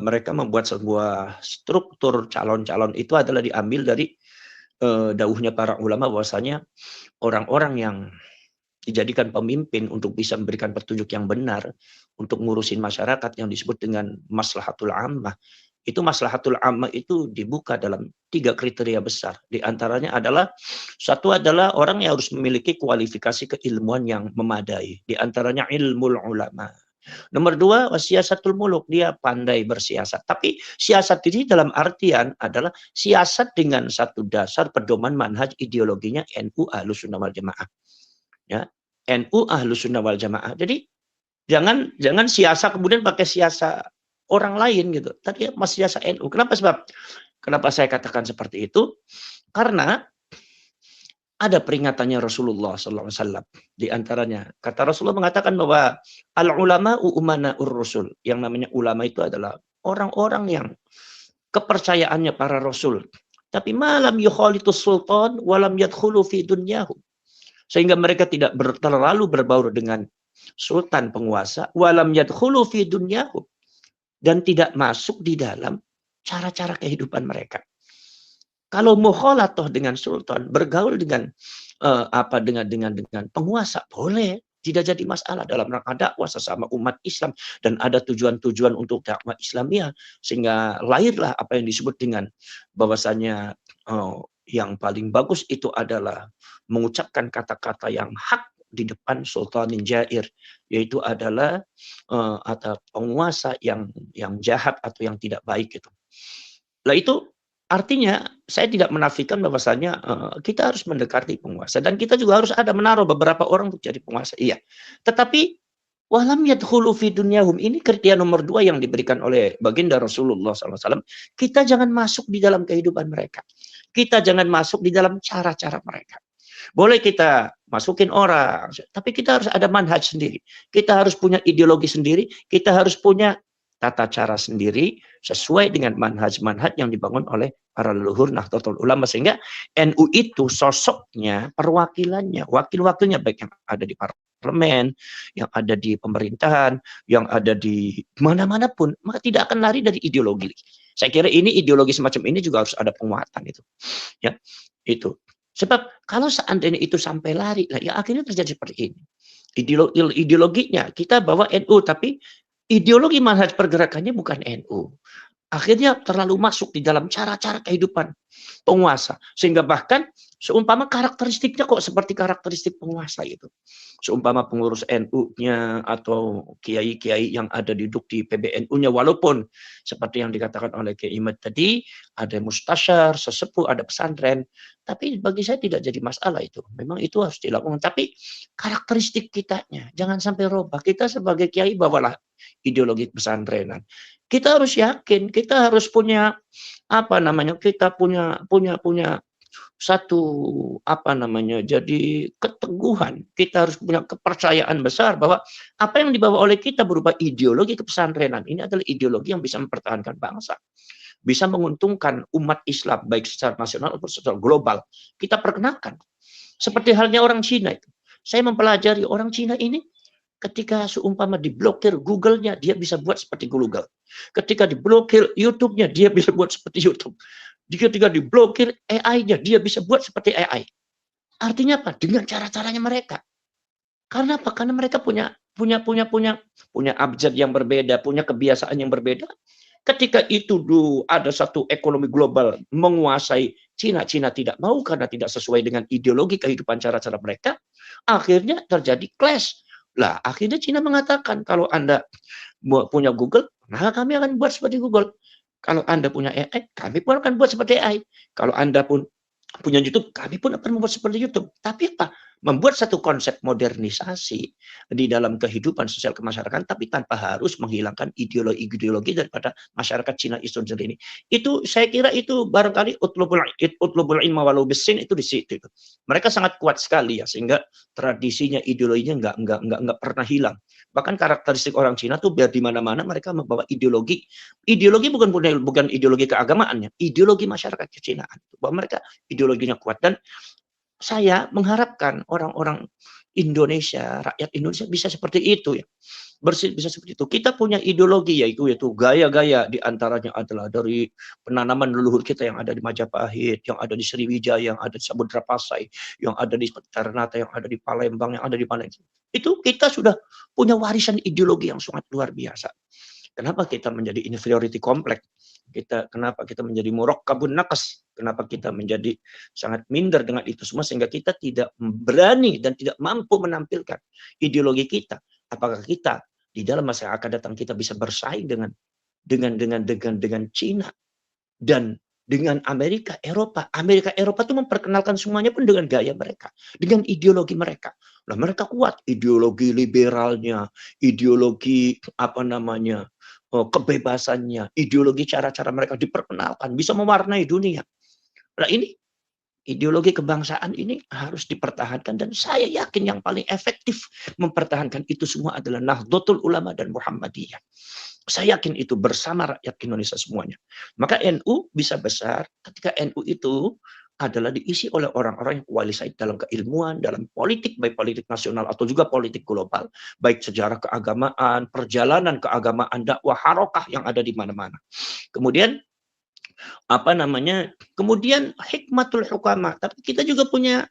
mereka membuat sebuah struktur calon-calon itu adalah diambil dari dauhnya para ulama, bahwasanya orang-orang yang dijadikan pemimpin untuk bisa memberikan petunjuk yang benar untuk ngurusin masyarakat yang disebut dengan maslahatul ammah. Itu maslahatul ammah itu dibuka dalam 3 kriteria besar. Di antaranya adalah, satu adalah orang yang harus memiliki kualifikasi keilmuan yang memadai. Di antaranya ilmul ulama. Nomor 2, wasiasatul muluk, dia pandai bersiasat. Tapi siasat ini dalam artian adalah siasat dengan satu dasar pedoman manhaj ideologinya NU Ahlus Sunnah wal Jamaah. Ya, NU Ahlus Sunnah wal Jamaah. Jadi jangan siasat kemudian pakai siasat orang lain gitu. Tadi masih siasat NU. Kenapa saya katakan seperti itu? Karena ada peringatannya Rasulullah SAW. Di antaranya, kata Rasulullah mengatakan bahwa al-ulama umana'ur rusul. Yang namanya ulama itu adalah orang-orang yang kepercayaannya para rasul. Tapi malam yukhalitus sultan walam yadkhulu fi dunyahu. Sehingga mereka tidak terlalu berbaur dengan sultan penguasa. Walam yadkhulu fi dunyahu. Dan tidak masuk di dalam cara-cara kehidupan mereka. Kalau mukhalatoh dengan sultan, bergaul dengan dengan penguasa, boleh, tidak jadi masalah dalam rangka dakwah sesama umat Islam dan ada tujuan-tujuan untuk dakwah Islamiyah, sehingga lahirlah apa yang disebut dengan bahwasanya yang paling bagus itu adalah mengucapkan kata-kata yang hak di depan sultanin jair, yaitu adalah atau penguasa yang jahat atau yang tidak baik itu. Lah itu artinya, saya tidak menafikan bahwasanya kita harus mendekati penguasa. Dan kita juga harus ada menaruh beberapa orang untuk jadi penguasa. Iya. Tetapi, walam yadkhulu fi dunyahum. Ini kriteria nomor 2 yang diberikan oleh baginda Rasulullah SAW. Kita jangan masuk di dalam kehidupan mereka. Kita jangan masuk di dalam cara-cara mereka. Boleh kita masukin orang, tapi kita harus ada manhaj sendiri. Kita harus punya ideologi sendiri. Kita harus punya tata cara sendiri sesuai dengan manhaj-manhaj yang dibangun oleh para leluhur Nahdlatul Ulama, sehingga NU itu sosoknya, perwakilannya, wakil-wakilnya baik yang ada di parlemen, yang ada di pemerintahan, yang ada di mana-mana pun, maka tidak akan lari dari ideologi. Saya kira ini ideologi semacam ini juga harus ada penguatan itu. Ya, itu. Sebab kalau seandainya itu sampai lari, lah ya akhirnya terjadi seperti ini. Ideologinya kita bawa NU, tapi ideologi manhaj pergerakannya bukan NU. Akhirnya terlalu masuk di dalam cara-cara kehidupan penguasa. Sehingga bahkan seumpama karakteristiknya kok seperti karakteristik penguasa itu. Seumpama pengurus NU-nya atau kiai-kiai yang ada duduk di PBNU-nya. Walaupun seperti yang dikatakan oleh Kiai Imad tadi, ada mustasyar, sesepuh, ada pesantren. Tapi bagi saya tidak jadi masalah itu. Memang itu harus dilakukan. Tapi karakteristik kitanya jangan sampai robah. Kita sebagai kiai bawalah ideologi pesantrenan. Kita harus yakin, kita harus punya kita punya satu jadi keteguhan. Kita harus punya kepercayaan besar bahwa apa yang dibawa oleh kita berupa ideologi kepesantrenan ini adalah ideologi yang bisa mempertahankan bangsa, bisa menguntungkan umat Islam baik secara nasional maupun secara global. Kita perkenalkan seperti halnya orang Cina itu. Saya mempelajari orang Cina ini. Ketika seumpama diblokir Google-nya, dia bisa buat seperti Google. Ketika diblokir YouTube-nya, dia bisa buat seperti YouTube. Ketika diblokir AI-nya, dia bisa buat seperti AI. Artinya apa? Dengan cara-caranya mereka. Karena apa? Karena mereka punya abjad yang berbeda, punya kebiasaan yang berbeda. Ketika itu ada satu ekonomi global menguasai Cina tidak mau karena tidak sesuai dengan ideologi kehidupan cara-cara mereka. Akhirnya terjadi clash. Lah, akhirnya Cina mengatakan, kalau Anda punya Google, maka kami akan buat seperti Google. Kalau Anda punya AI, kami pun akan buat seperti AI. Kalau Anda pun punya YouTube, kami pun akan membuat seperti YouTube. Tapi apa? Membuat satu konsep modernisasi di dalam kehidupan sosial kemasyarakatan, tapi tanpa harus menghilangkan ideologi daripada masyarakat Cina itu sendiri ini. Itu saya kira itu barangkali utlubul ilma walau bisin itu di situ. Mereka sangat kuat sekali ya, sehingga tradisinya, ideologinya nggak pernah hilang. Bahkan karakteristik orang Cina tuh biar di mana-mana mereka membawa ideologi. Ideologi bukan ideologi keagamaannya, ideologi masyarakat kecinaan. Bahwa mereka ideologinya kuat. Dan saya mengharapkan orang-orang Indonesia, rakyat Indonesia bisa seperti itu ya. Bisa seperti itu. Kita punya ideologi yaitu gaya-gaya, di antaranya adalah dari penanaman leluhur kita yang ada di Majapahit, yang ada di Sriwijaya, yang ada di Samudra Pasai, yang ada di Ternate, yang ada di Palembang, yang ada di mana. Itu kita sudah punya warisan ideologi yang sangat luar biasa. Kenapa kita menjadi inferiority complex? Kenapa kita menjadi murakkabun naqas? Kenapa kita menjadi sangat minder dengan itu semua sehingga kita tidak berani dan tidak mampu menampilkan ideologi kita? Apakah kita di dalam masa yang akan datang kita bisa bersaing dengan Cina dan dengan Amerika Eropa itu memperkenalkan semuanya pun dengan gaya mereka, dengan ideologi mereka. Nah, mereka kuat ideologi liberalnya, ideologi kebebasannya, ideologi cara-cara mereka diperkenalkan, bisa mewarnai dunia. Nah, ini ideologi kebangsaan ini harus dipertahankan dan saya yakin yang paling efektif mempertahankan itu semua adalah Nahdlatul Ulama dan Muhammadiyah. Saya yakin itu bersama rakyat Indonesia semuanya. Maka NU bisa besar ketika NU itu adalah diisi oleh orang-orang yang kualifikasi dalam keilmuan, dalam politik, baik politik nasional atau juga politik global, baik sejarah keagamaan, perjalanan keagamaan, dakwah, harokah yang ada di mana-mana. Kemudian kemudian hikmatul hukama, tapi kita juga punya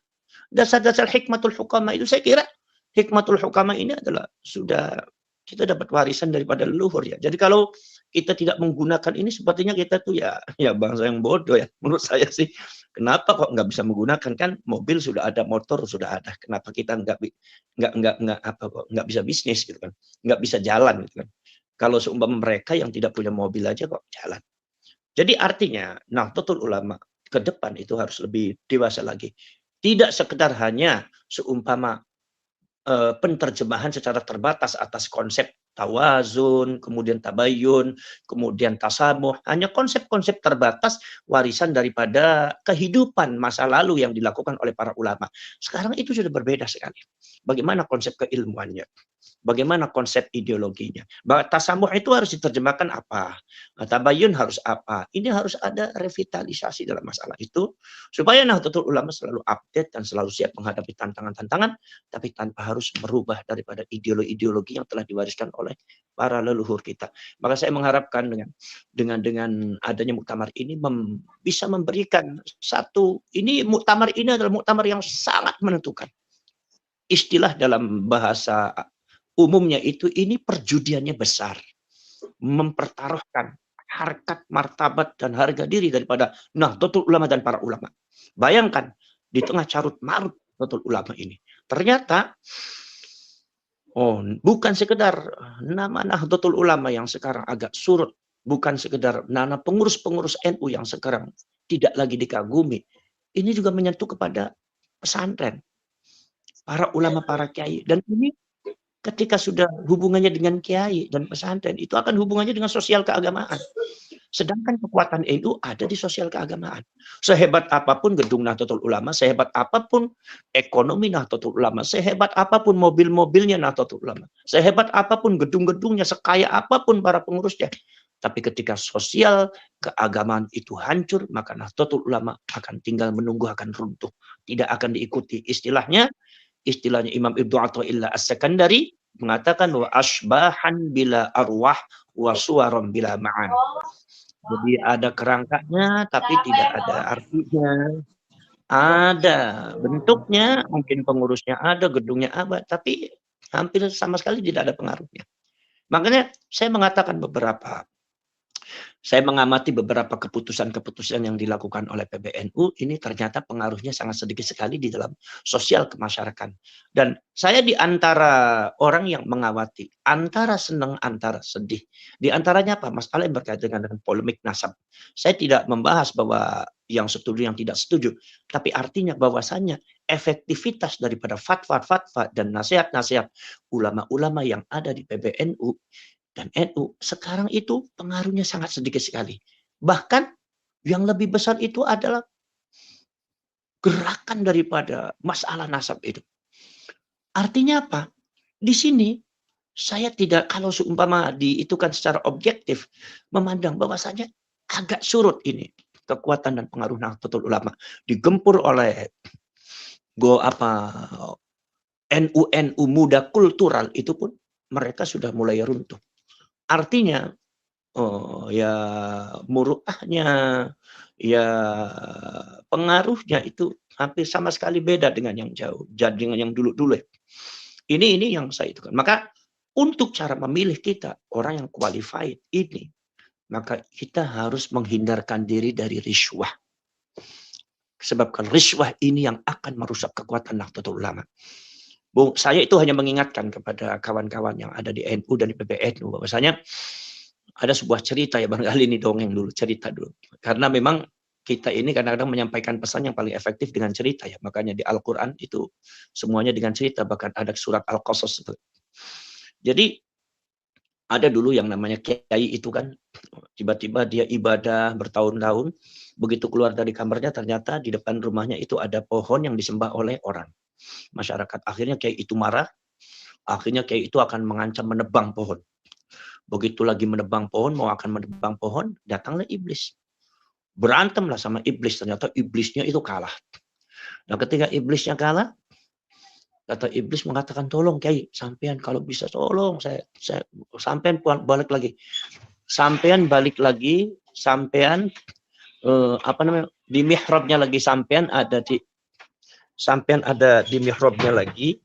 dasar-dasar hikmatul hukama itu. Saya kira hikmatul hukama ini adalah sudah kita dapat warisan daripada leluhur ya. Jadi kalau kita tidak menggunakan ini sepertinya kita tuh ya bangsa yang bodoh ya menurut saya sih. Kenapa kok nggak bisa menggunakan? Kan mobil sudah ada, motor sudah ada, kenapa kita nggak bisa bisnis gitu kan, nggak bisa jalan gitu kan. Kalau seumpama mereka yang tidak punya mobil aja kok jalan. Jadi artinya Nahdlatul Ulama ke depan itu harus lebih dewasa lagi. Tidak sekedar hanya seumpama penerjemahan secara terbatas atas konsep tawazun, kemudian tabayun, kemudian tasamuh. Hanya konsep-konsep terbatas warisan daripada kehidupan masa lalu yang dilakukan oleh para ulama. Sekarang itu sudah berbeda sekali. Bagaimana konsep keilmuannya? Bagaimana konsep ideologinya? Tasamuh itu harus diterjemahkan apa? Tabayun harus apa? Ini harus ada revitalisasi dalam masalah itu supaya Nahdlatul Ulama selalu update dan selalu siap menghadapi tantangan-tantangan, tapi tanpa harus merubah daripada ideologi-ideologi yang telah diwariskan oleh para leluhur kita. Maka saya mengharapkan dengan adanya muktamar ini bisa memberikan muktamar ini adalah muktamar yang sangat menentukan. Istilah dalam bahasa umumnya itu ini perjudiannya besar, mempertaruhkan harkat, martabat dan harga diri daripada Nahdlatul Ulama dan para ulama. Bayangkan di tengah carut marut Nahdlatul Ulama ini, ternyata bukan sekedar nama Nahdlatul Ulama yang sekarang agak surut, bukan sekedar nama pengurus-pengurus NU yang sekarang tidak lagi dikagumi. Ini juga menyentuh kepada pesantren, para ulama, para kiai, dan ini ketika sudah hubungannya dengan kiai dan pesantren, itu akan hubungannya dengan sosial keagamaan. Sedangkan kekuatan NU ada di sosial keagamaan. Sehebat apapun gedung Nahdlatul Ulama, sehebat apapun ekonomi Nahdlatul Ulama, sehebat apapun mobil-mobilnya Nahdlatul Ulama, sehebat apapun gedung-gedungnya, sekaya apapun para pengurusnya. Tapi ketika sosial keagamaan itu hancur, maka Nahdlatul Ulama akan tinggal menunggu, akan runtuh. Tidak akan diikuti. Istilahnya Imam Ibnu Athaillah As-Sakandari mengatakan bahwa asbahan bila arwah wa suwaron bila ma'an. Jadi ada kerangkanya tapi tidak ada artinya. Ada bentuknya, mungkin pengurusnya ada, gedungnya ada, tapi hampir sama sekali tidak ada pengaruhnya. Makanya saya mengamati beberapa keputusan-keputusan yang dilakukan oleh PBNU, ini ternyata pengaruhnya sangat sedikit sekali di dalam sosial kemasyarakatan. Dan saya di antara orang yang mengawati, antara senang, antara sedih. Di antaranya apa? Masalah yang berkaitan dengan polemik nasab. Saya tidak membahas bahwa yang setuju, yang tidak setuju. Tapi artinya bahwasannya efektivitas daripada fatwa-fatwa dan nasihat-nasihat ulama-ulama yang ada di PBNU dan NU sekarang itu pengaruhnya sangat sedikit sekali. Bahkan yang lebih besar itu adalah gerakan daripada masalah nasab itu. Artinya apa? Di sini saya tidak, kalau seumpama diitukan secara objektif, memandang bahwasanya agak surut ini kekuatan dan pengaruh Nahdlatul Ulama, digempur oleh NU muda kultural itu pun mereka sudah mulai runtuh. Artinya ya muruahnya, ya pengaruhnya itu hampir sama sekali beda dengan yang jauh, dengan yang dulu-dulu. Ini yang saya itu kan. Maka untuk cara memilih kita orang yang qualified ini, maka kita harus menghindarkan diri dari riswah. Sebabkan riswah ini yang akan merusak kekuatan Nahdlatul Ulama. Saya itu hanya mengingatkan kepada kawan-kawan yang ada di NU dan di PBNU bahwasanya ada sebuah cerita ya, barangkali ini dongeng dulu, cerita dulu. Karena memang kita ini kadang-kadang menyampaikan pesan yang paling efektif dengan cerita ya. Makanya di Al-Quran itu semuanya dengan cerita, bahkan ada surat Al-Qasas itu. Jadi ada dulu yang namanya kiai itu kan, tiba-tiba dia ibadah bertahun-tahun, begitu keluar dari kamarnya ternyata di depan rumahnya itu ada pohon yang disembah oleh orang. Masyarakat akhirnya kiai itu marah, akhirnya kiai itu akan mengancam menebang pohon. Begitu lagi menebang pohon, mau akan menebang pohon, datanglah iblis. Berantemlah sama iblis, ternyata iblisnya itu kalah. Nah ketika iblisnya kalah, kata iblis mengatakan, tolong kiai, sampean kalau bisa tolong saya sampean balik lagi. Sampean balik lagi, sampean di mihrabnya lagi, sampean ada di mihrabnya lagi.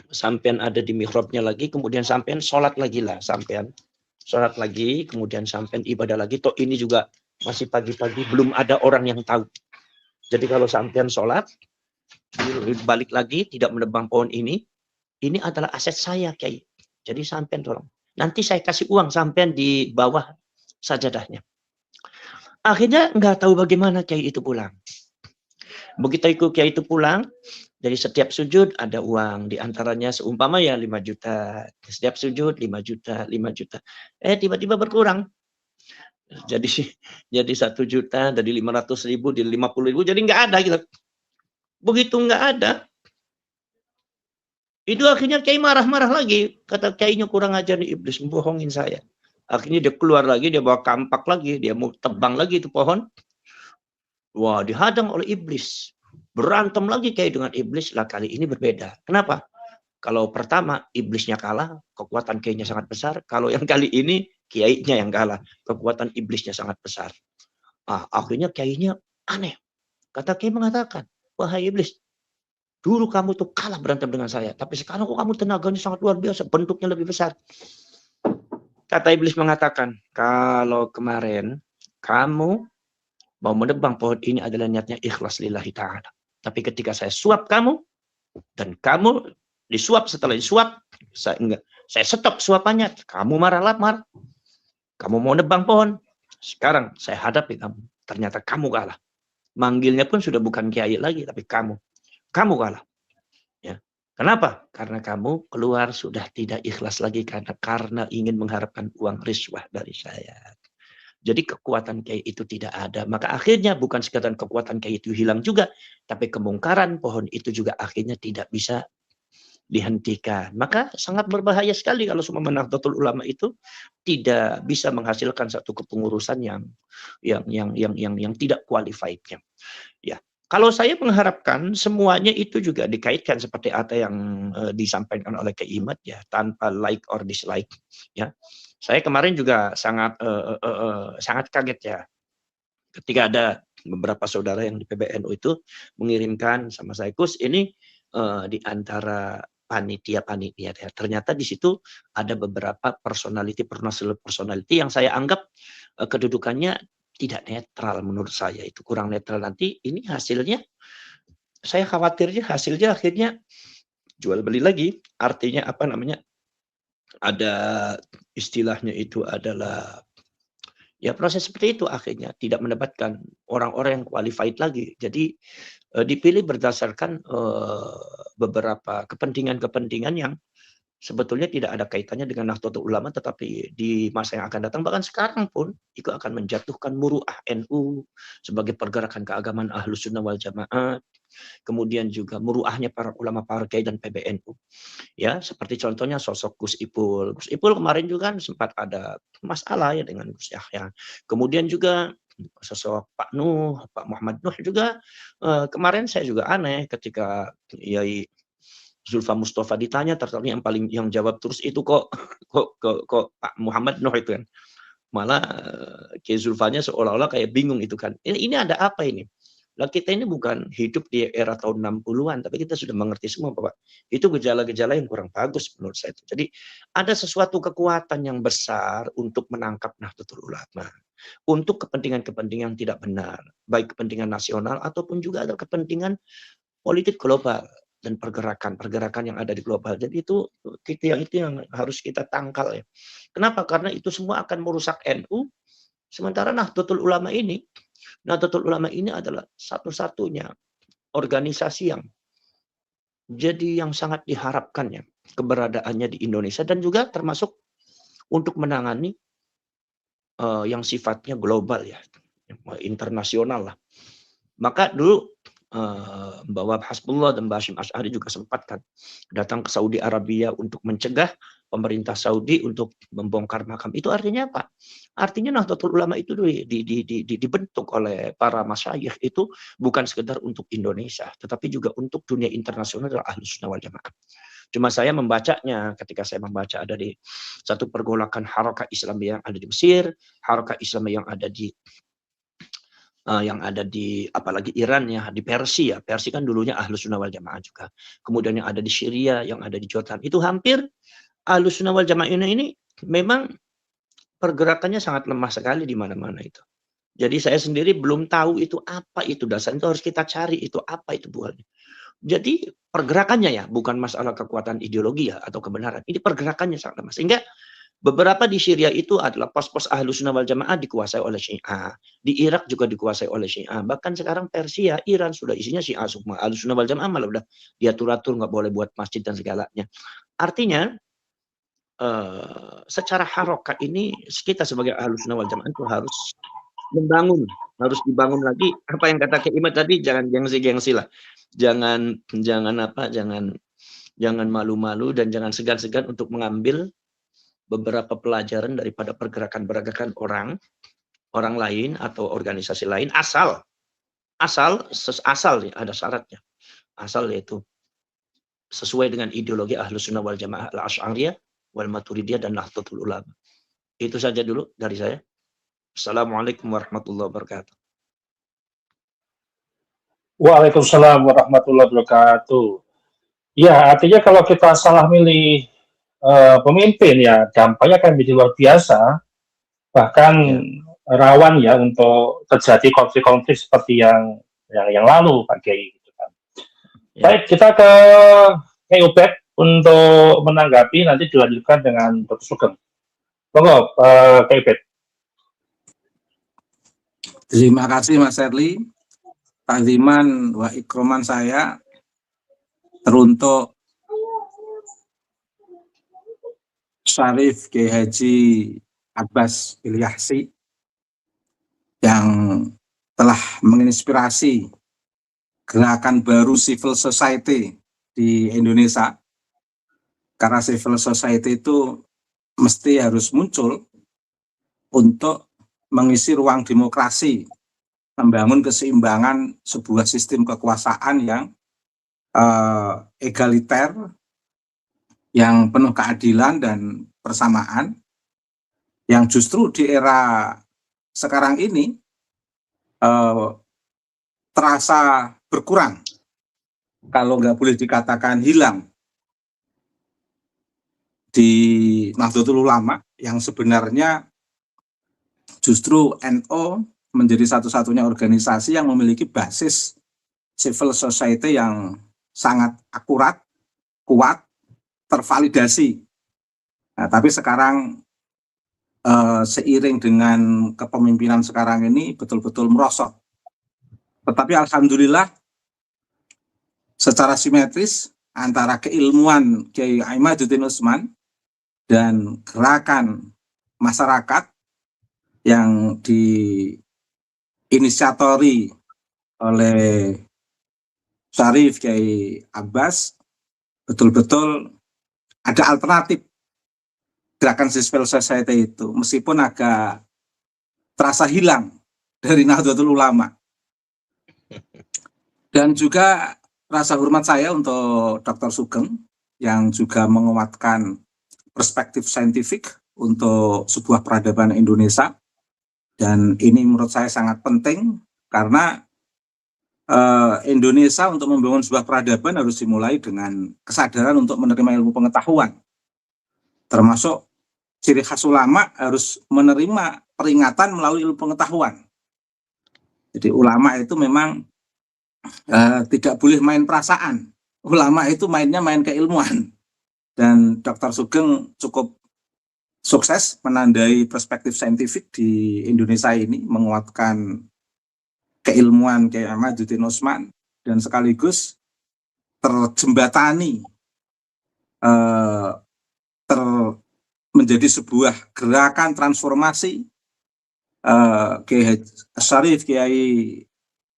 Sampean ada di mihrabnya lagi, kemudian sampean sholat lagi lah, sampean sholat lagi, kemudian sampean ibadah lagi. Toh ini juga masih pagi-pagi, belum ada orang yang tahu. Jadi kalau sampean sholat, balik lagi, tidak menebang pohon ini adalah aset saya, kiai. Jadi sampean tolong. Nanti saya kasih uang sampean di bawah sajadahnya. Akhirnya nggak tahu bagaimana kiai itu pulang. Begitu kiai itu pulang, dari setiap sujud ada uang, di antaranya seumpama ya 5 juta. Setiap sujud 5 juta, 5 juta. Tiba-tiba berkurang. Jadi 1 juta dari 500.000 di 50.000 jadi nggak ada gitu. Begitu nggak ada, itu akhirnya kiai marah-marah lagi. Kata kiainya kurang ajar nih iblis, membohongin saya. Akhirnya dia keluar lagi, dia bawa kampak lagi, dia mau tebang lagi itu pohon. Wah, dihadang oleh iblis. Berantem lagi kiai dengan iblis, lah kali ini berbeda. Kenapa? Kalau pertama iblisnya kalah, kekuatan kiainya sangat besar. Kalau yang kali ini kiainya yang kalah, kekuatan iblisnya sangat besar. Akhirnya kiainya aneh. Kata kiai mengatakan, wahai iblis, dulu kamu tuh kalah berantem dengan saya, tapi sekarang kok kamu tenaganya sangat luar biasa, bentuknya lebih besar. Kata iblis mengatakan, kalau kemarin kamu mau menebang pohon ini adalah niatnya ikhlas lillahi ta'ala. Tapi ketika saya suap kamu, dan kamu disuap, setelah disuap, saya stop suapannya, kamu marah. Kamu mau nebang pohon, sekarang saya hadapi kamu, ternyata kamu kalah. Manggilnya pun sudah bukan kiai lagi, tapi kamu kalah. Ya. Kenapa? Karena kamu keluar sudah tidak ikhlas lagi karena ingin mengharapkan uang riswah dari saya. Jadi kekuatan kiai itu tidak ada. Maka akhirnya bukan sekadar kekuatan kiai itu hilang juga, tapi kemungkaran pohon itu juga akhirnya tidak bisa dihentikan. Maka sangat berbahaya sekali kalau semua Nahdlatul Ulama itu tidak bisa menghasilkan satu kepengurusan yang tidak qualified-nya. Ya. Kalau saya mengharapkan semuanya itu juga dikaitkan seperti apa yang disampaikan oleh Kiai Imad ya, tanpa like or dislike ya. Saya kemarin juga sangat kaget ya ketika ada beberapa saudara yang di PBNU itu mengirimkan sama saya, Gus, ini di antara panitia ya. Ternyata di situ ada beberapa personality yang saya anggap kedudukannya tidak netral. Menurut saya itu kurang netral. Nanti ini hasilnya, saya khawatirnya hasilnya akhirnya jual beli lagi. Artinya apa namanya, ada istilahnya itu adalah ya proses seperti itu, akhirnya tidak mendapatkan orang-orang yang qualified lagi. Jadi dipilih berdasarkan beberapa kepentingan-kepentingan yang sebetulnya tidak ada kaitannya dengan Nahdlatul Ulama, tetapi di masa yang akan datang, bahkan sekarang pun itu akan menjatuhkan muruah NU sebagai pergerakan keagamaan Ahlus Sunnah wal Jamaah, kemudian juga muruahnya para ulama, para kiai dan PBNU. Ya, seperti contohnya sosok Gus Ipul. Gus Ipul kemarin juga kan sempat ada masalah ya dengan Gus Yahya. Kemudian juga sosok Pak Nuh, Pak Muhammad Nuh juga. Kemarin saya juga aneh ketika Yai Zulfa Mustafa ditanya, ternyata yang jawab terus itu kok Pak Muhammad Nuh itu kan. Malah Kiai Zulfanya seolah-olah kayak bingung itu kan. Ini ada apa ini? Lah kita ini bukan hidup di era tahun 60-an, tapi kita sudah mengerti semua Bapak. Itu gejala-gejala yang kurang bagus menurut saya. Jadi ada sesuatu kekuatan yang besar untuk menangkap Nahdlatul Ulama. Untuk kepentingan-kepentingan yang tidak benar. Baik kepentingan nasional ataupun juga ada kepentingan politik global dan pergerakan yang ada di global. Jadi itu yang harus kita tangkal ya. Kenapa? Karena itu semua akan merusak NU. Sementara Nahdlatul Ulama ini adalah satu-satunya organisasi yang sangat diharapkan ya keberadaannya di Indonesia dan juga termasuk untuk menangani yang sifatnya global ya, internasional lah. Maka dulu Mbak Wahab Hasbullah dan Mbak Hashim Asy'ari juga sempat kan datang ke Saudi Arabia untuk mencegah pemerintah Saudi untuk membongkar makam. Itu artinya apa? Artinya Nahdlatul Ulama itu dibentuk oleh para masyayikh itu bukan sekedar untuk Indonesia, tetapi juga untuk dunia internasional adalah Ahlus Sunnah wal Jamaah. Cuma saya membacanya, ketika saya membaca ada di satu pergolakan Harakah Islam yang ada di Mesir, Harakah Islam yang ada di apalagi Iran ya, di Persia. Persia kan dulunya Ahlus Sunnah wal Jamaah juga. Kemudian yang ada di Syria, yang ada di Jordan. Itu hampir Ahlus Sunnah wal Jamaah ini memang pergerakannya sangat lemah sekali di mana-mana itu. Jadi saya sendiri belum tahu itu apa itu dasar, itu harus kita cari itu apa itu buahnya. Jadi pergerakannya ya, bukan masalah kekuatan ideologi ya atau kebenaran. Ini pergerakannya sangat lemah. Sehingga beberapa di Syria itu adalah pos-pos Ahlus Sunnah wal Jamaah dikuasai oleh Syiah. Di Irak juga dikuasai oleh Syiah. Bahkan sekarang Persia, Iran sudah isinya Syiah semua. Ahlus Sunnah wal Jamaah malah udah diatur-atur, nggak boleh buat masjid dan segalanya. Artinya secara harokat ini kita sebagai Ahlus Sunnah wal Jamaah itu harus dibangun lagi. Apa yang kata Kiai Imad tadi, jangan gengsi-gengsi lah. Jangan malu-malu dan jangan segan-segan untuk mengambil beberapa pelajaran daripada pergerakan orang lain atau organisasi lain asal ya, ada syaratnya. Asal yaitu sesuai dengan ideologi Ahlus Sunnah wal Jamaah Al-Asy'ariyah wal Maturidiyah dan Nahdlatul Ulama. Itu saja dulu dari saya. Assalamualaikum warahmatullahi wabarakatuh. Waalaikumsalam warahmatullahi wabarakatuh. Ya, artinya kalau kita salah milih pemimpin ya dampaknya akan menjadi luar biasa, bahkan rawan ya untuk terjadi konflik-konflik seperti yang lalu Pak Kiai gitu kan. Ya. Baik, kita ke Kiai Ubed untuk menanggapi, nanti dilanjutkan dengan Dr. Sugeng. Monggo Kiai Ubed. Terima kasih Mas Herli. Takziman wa ikroman saya teruntuk Syarif Kiai Haji Abbas Ilyasi yang telah menginspirasi gerakan baru civil society di Indonesia. Karena civil society itu mesti harus muncul untuk mengisi ruang demokrasi, membangun keseimbangan sebuah sistem kekuasaan yang egaliter, yang penuh keadilan dan persamaan, yang justru di era sekarang ini terasa berkurang, kalau nggak boleh dikatakan hilang, di Nahdlatul Ulama yang sebenarnya justru NU menjadi satu-satunya organisasi yang memiliki basis civil society yang sangat akurat, kuat, tervalidasi. Nah, tapi sekarang seiring dengan kepemimpinan sekarang ini betul-betul merosot. Tetapi alhamdulillah secara simetris antara keilmuan Kiai Imaduddin Utsman dan gerakan masyarakat yang diinisiatori oleh Syarif Kiai Abbas, betul-betul ada alternatif gerakan civil society itu, meskipun agak terasa hilang dari Nahdlatul Ulama. Dan juga rasa hormat saya untuk Dr. Sugeng yang juga menguatkan perspektif saintifik untuk sebuah peradaban Indonesia. Dan ini menurut saya sangat penting karena Indonesia untuk membangun sebuah peradaban harus dimulai dengan kesadaran untuk menerima ilmu pengetahuan. Termasuk ciri khas ulama harus menerima peringatan melalui ilmu pengetahuan. Jadi ulama itu memang tidak boleh main perasaan. Ulama itu mainnya main keilmuan. Dan Dr. Sugeng cukup sukses menandai perspektif saintifik di Indonesia ini, menguatkan keilmuan Kiai Ahmaduddin Utsman dan sekaligus terjembatani menjadi sebuah gerakan transformasi Kiai Syarif, Kiai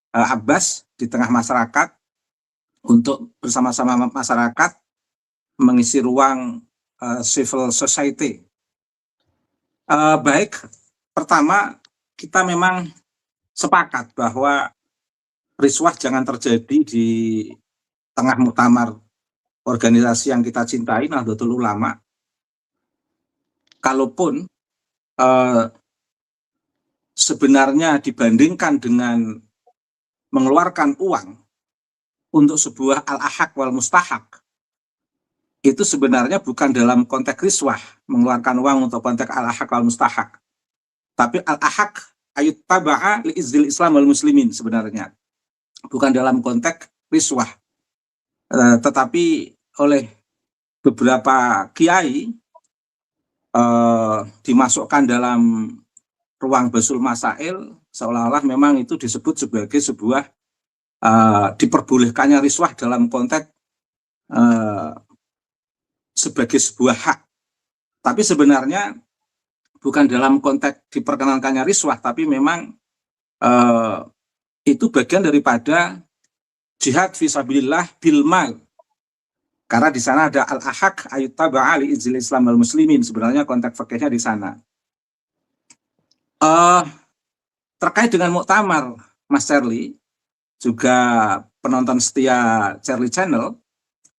Abbas di tengah masyarakat untuk bersama-sama masyarakat mengisi ruang civil society. Baik, pertama kita memang sepakat bahwa riswah jangan terjadi di tengah muktamar organisasi yang kita cintai, Nahdlatul Ulama. Kalaupun sebenarnya dibandingkan dengan mengeluarkan uang untuk sebuah al-ahaq wal mustahak, itu sebenarnya bukan dalam konteks riswah, mengeluarkan uang untuk konteks al-ahaq wal mustahak, tapi al-ahaq ayat taba'a li izil Islam wal muslimin sebenarnya, bukan dalam konteks riswah. Tetapi oleh beberapa kiai dimasukkan dalam ruang basul masail, seolah-olah memang itu disebut sebagai sebuah diperbolehkannya riswah dalam konteks sebagai sebuah hak. Tapi sebenarnya bukan dalam konteks diperkenankannya riswah, tapi memang itu bagian daripada jihad fisabilillah bil mal. Karena di sana ada al-ahaq ayat taba'a li izil Islam wal muslimin, sebenarnya konteks fikihnya di sana. Terkait dengan muktamar, Mas Charlie, juga penonton setia Charlie Channel,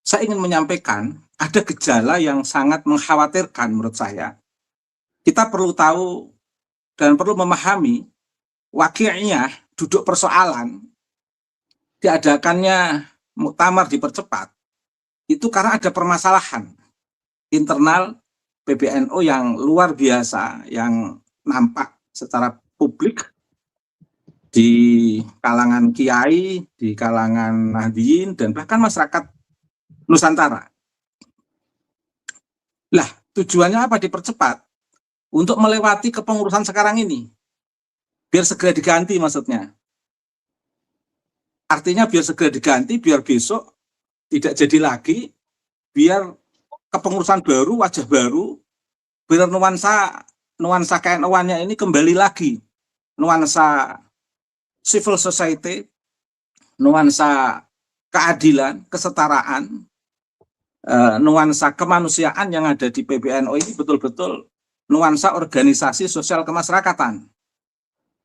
saya ingin menyampaikan ada gejala yang sangat mengkhawatirkan menurut saya. Kita perlu tahu dan perlu memahami waqi'iyah duduk persoalan diadakannya muktamar dipercepat itu karena ada permasalahan internal PBNU yang luar biasa yang nampak secara publik di kalangan kiai, di kalangan nahdliyin, dan bahkan masyarakat Nusantara. Lah, tujuannya apa dipercepat? Untuk melewati kepengurusan sekarang ini. Biar segera diganti maksudnya. Artinya biar segera diganti, biar besok tidak jadi lagi, biar kepengurusan baru, wajah baru, biar nuansa KNU-nya ini kembali lagi. Nuansa civil society, nuansa keadilan, kesetaraan, nuansa kemanusiaan yang ada di PBNU ini betul-betul nuansa organisasi sosial kemasyarakatan,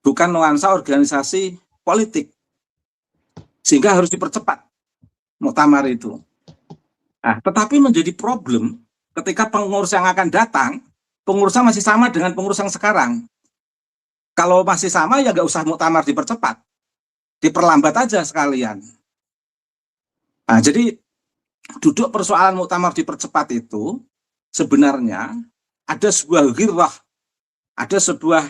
bukan nuansa organisasi politik. Sehingga harus dipercepat muktamar itu. Nah, tetapi menjadi problem ketika pengurus yang akan datang, pengurusnya masih sama dengan pengurus yang sekarang. Kalau masih sama ya nggak usah muktamar dipercepat, diperlambat aja sekalian. Nah, jadi duduk persoalan muktamar dipercepat itu sebenarnya ada sebuah ghirrah, ada sebuah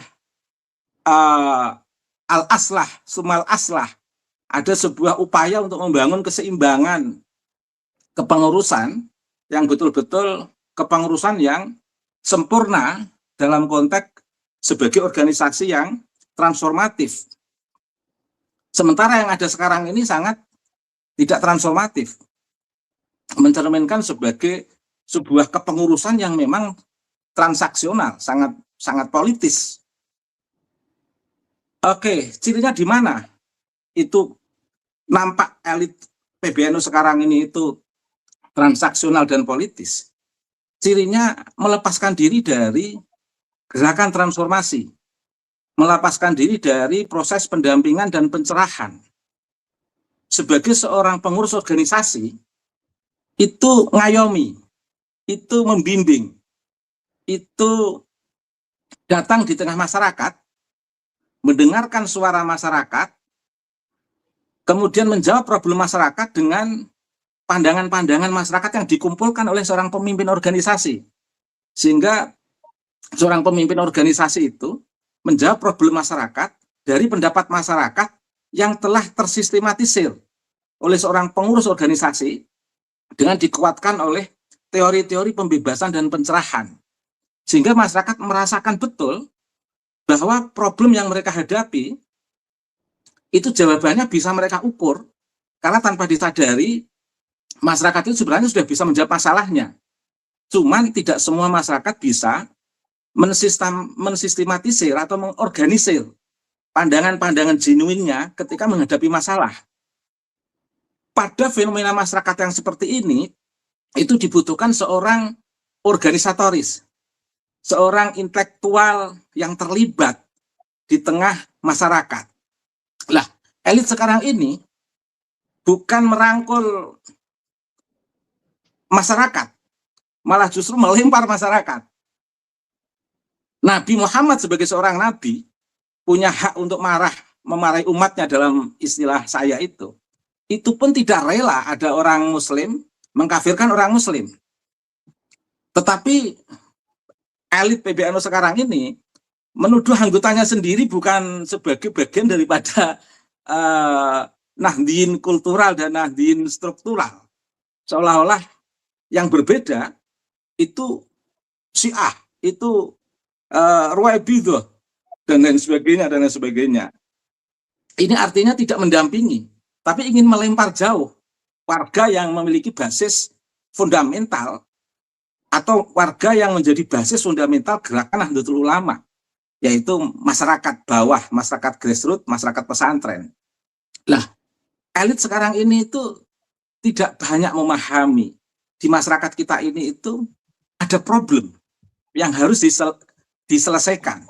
al-aslah, sumal aslah, ada sebuah upaya untuk membangun keseimbangan kepengurusan yang betul-betul kepengurusan yang sempurna dalam konteks sebagai organisasi yang transformatif. Sementara yang ada sekarang ini sangat tidak transformatif, mencerminkan sebagai sebuah kepengurusan yang memang transaksional, sangat politis. Oke, cirinya di mana? Itu nampak elit PBNU sekarang ini itu transaksional dan politis. Cirinya melepaskan diri dari gerakan transformasi. melepaskan diri dari proses pendampingan dan pencerahan. Sebagai seorang pengurus organisasi, itu ngayomi, itu membimbing, itu datang di tengah masyarakat, mendengarkan suara masyarakat, kemudian menjawab problem masyarakat dengan pandangan-pandangan masyarakat yang dikumpulkan oleh seorang pemimpin organisasi. Sehingga seorang pemimpin organisasi itu menjawab problem masyarakat dari pendapat masyarakat yang telah tersistematisir oleh seorang pengurus organisasi dengan dikuatkan oleh teori-teori pembebasan dan pencerahan. Sehingga masyarakat merasakan betul bahwa problem yang mereka hadapi itu jawabannya bisa mereka ukur, karena tanpa disadari masyarakat itu sebenarnya sudah bisa menjawab masalahnya. Cuman tidak semua masyarakat bisa mensistematisir atau mengorganisir pandangan-pandangan genuinnya ketika menghadapi masalah. Pada fenomena masyarakat yang seperti ini, itu dibutuhkan seorang organisatoris, seorang intelektual yang terlibat di tengah masyarakat. Lah, elit sekarang ini bukan merangkul masyarakat, malah justru melempar masyarakat. Nabi Muhammad sebagai seorang nabi punya hak untuk memarahi umatnya dalam istilah saya itu. Itu pun tidak rela ada orang muslim mengkafirkan orang muslim. Tetapi elit PBNU sekarang ini menuduh anggotanya sendiri bukan sebagai bagian daripada nahdien kultural dan nahdien struktural. Seolah-olah yang berbeda itu Syiah, itu Ruwaibidah, dan lain sebagainya, dan lain sebagainya. Ini artinya tidak mendampingi, tapi ingin melempar jauh warga yang memiliki basis fundamental atau warga yang menjadi basis fundamental gerakan Nahdlatul Ulama, yaitu masyarakat bawah, masyarakat grassroots, masyarakat pesantren. Lah, elit sekarang ini itu tidak banyak memahami di masyarakat kita ini itu ada problem yang harus diselesaikan.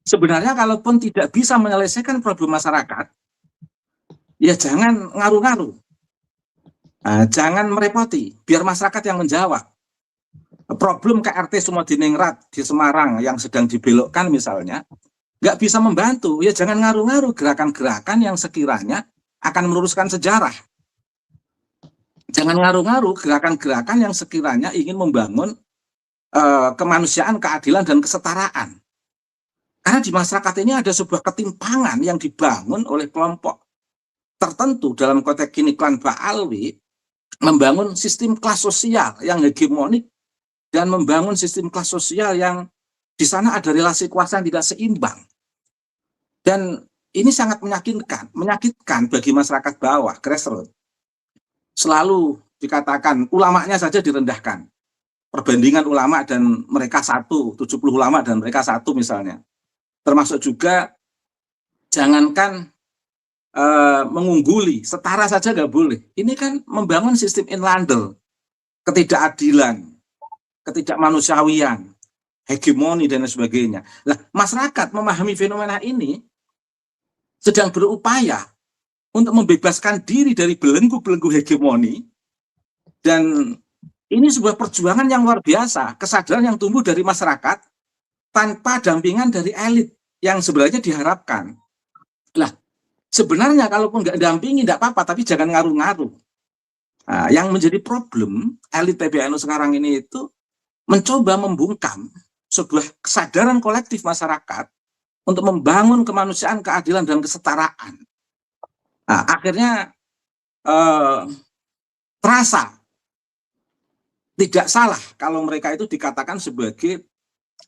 Sebenarnya kalaupun tidak bisa menyelesaikan problem masyarakat, ya jangan ngaruh-ngaruh. Nah, jangan merepoti, biar masyarakat yang menjawab. Problem KRT Sumodiningrat di Semarang yang sedang dibelokkan misalnya, nggak bisa membantu, ya jangan ngaruh-ngaruh gerakan-gerakan yang sekiranya akan meluruskan sejarah. Jangan ngaruh-ngaruh gerakan-gerakan yang sekiranya ingin membangun kemanusiaan, keadilan, dan kesetaraan. Karena di masyarakat ini ada sebuah ketimpangan yang dibangun oleh kelompok tertentu, dalam konteks ini klan Ba'alwi, membangun sistem kelas sosial yang hegemonik dan membangun sistem kelas sosial yang di sana ada relasi kuasa yang tidak seimbang. Dan ini sangat menyakitkan bagi masyarakat bawah, grassroots. Selalu dikatakan ulamanya saja direndahkan. Perbandingan ulama dan mereka 70 ulama dan mereka 1 misalnya. Termasuk juga jangankan mengungguli, setara saja nggak boleh. Ini kan membangun sistem inlander, ketidakadilan, ketidakmanusiawian, hegemoni, dan sebagainya. Nah, masyarakat memahami fenomena ini sedang berupaya untuk membebaskan diri dari belenggu-belenggu hegemoni, dan ini sebuah perjuangan yang luar biasa, kesadaran yang tumbuh dari masyarakat tanpa dampingan dari elit yang sebenarnya diharapkan. Lah, sebenarnya kalaupun nggak dampingi nggak apa-apa, tapi jangan ngaruh-ngaruh. Nah, yang menjadi problem elit PBNU sekarang ini itu mencoba membungkam sebuah kesadaran kolektif masyarakat untuk membangun kemanusiaan, keadilan, dan kesetaraan. Nah, akhirnya terasa tidak salah kalau mereka itu dikatakan sebagai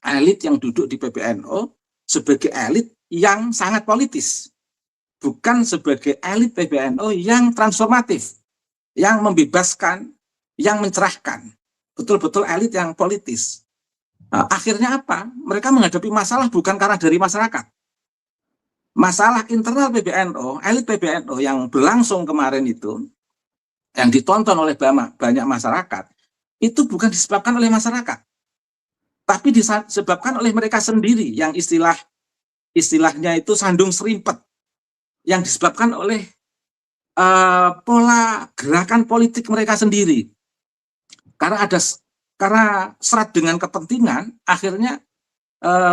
elit yang duduk di PBNU, sebagai elit yang sangat politis, bukan sebagai elit PBNU yang transformatif, yang membebaskan, yang mencerahkan, betul-betul elit yang politis. Nah, akhirnya apa? Mereka menghadapi masalah bukan karena dari masyarakat. Masalah internal PBNU, elit PBNU yang berlangsung kemarin itu, yang ditonton oleh banyak masyarakat, itu bukan disebabkan oleh masyarakat, tapi disebabkan oleh mereka sendiri, yang istilah istilahnya itu sandung serimpet yang disebabkan oleh pola gerakan politik mereka sendiri. Karena serat dengan kepentingan, akhirnya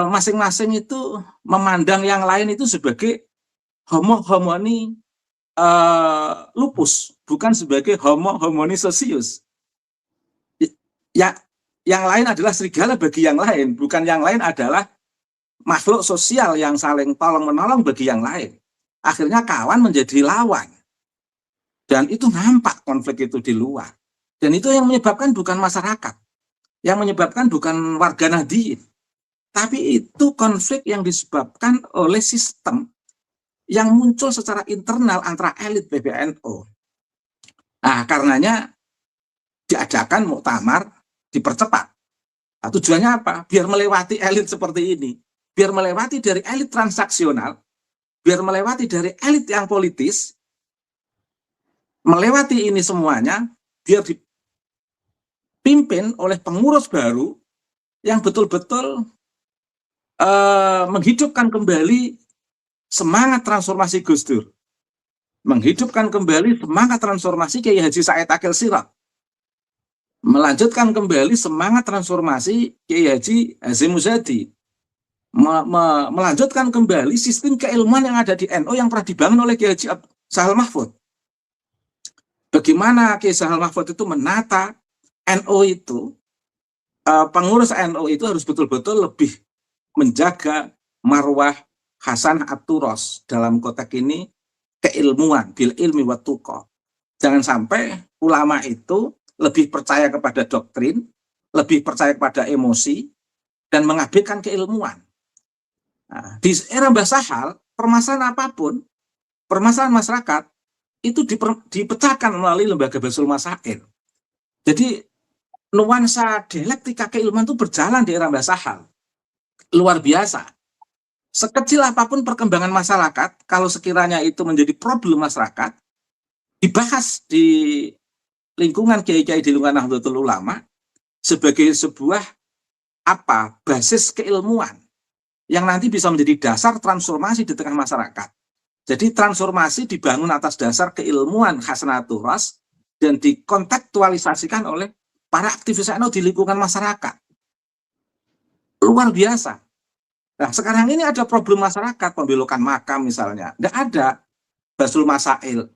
masing-masing itu memandang yang lain itu sebagai homo homini lupus, bukan sebagai homo homini socius. Ya, yang lain adalah serigala bagi yang lain, bukan yang lain adalah makhluk sosial yang saling tolong-menolong bagi yang lain. Akhirnya kawan menjadi lawan. Dan itu nampak konflik itu di luar. Dan itu yang menyebabkan bukan masyarakat. Yang menyebabkan bukan warga Nahdien. Tapi itu konflik yang disebabkan oleh sistem yang muncul secara internal antara elit PBNU. Nah, karenanya diadakan muktamar dipercepat. Nah, tujuannya apa? Biar melewati elit seperti ini. Biar melewati dari elit transaksional, biar melewati dari elit yang politis, melewati ini semuanya, biar dipimpin oleh pengurus baru yang betul-betul menghidupkan kembali semangat transformasi Gus Dur, menghidupkan kembali semangat transformasi Kiai Haji Said Akil Sirot, melanjutkan kembali semangat transformasi Kiai Haji Hasyim Muzadi, melanjutkan kembali sistem keilmuan yang ada di NU yang pernah dibangun oleh Kiai Haji Sahal Mahfud. Bagaimana Kiai Sahal Mahfud itu menata NU itu, pengurus NU itu harus betul-betul lebih menjaga marwah Hasan At-Turos, dalam konteks ini keilmuan, bil ilmi wa tuqa. Jangan sampai ulama itu lebih percaya kepada doktrin, lebih percaya kepada emosi, dan mengabaikan keilmuan. Nah, di era Mbah Sahal, permasalahan apapun, permasalahan masyarakat, itu dipecahkan melalui lembaga Basul Masail. Jadi, nuansa dialektika keilmuan itu berjalan di era Mbah Sahal. Luar biasa. Sekecil apapun perkembangan masyarakat, kalau sekiranya itu menjadi problem masyarakat, dibahas di lingkungan kiai-kiai di lingkungan Nahdlatul Ulama sebagai sebuah basis keilmuan yang nanti bisa menjadi dasar transformasi di tengah masyarakat. Jadi transformasi dibangun atas dasar keilmuan Hasan At-Turos dan dikontekstualisasikan oleh para aktivis NU di lingkungan masyarakat. Luar biasa. Nah, sekarang ini ada problem masyarakat, pembelokan makam misalnya. Tidak ada Basul Masail.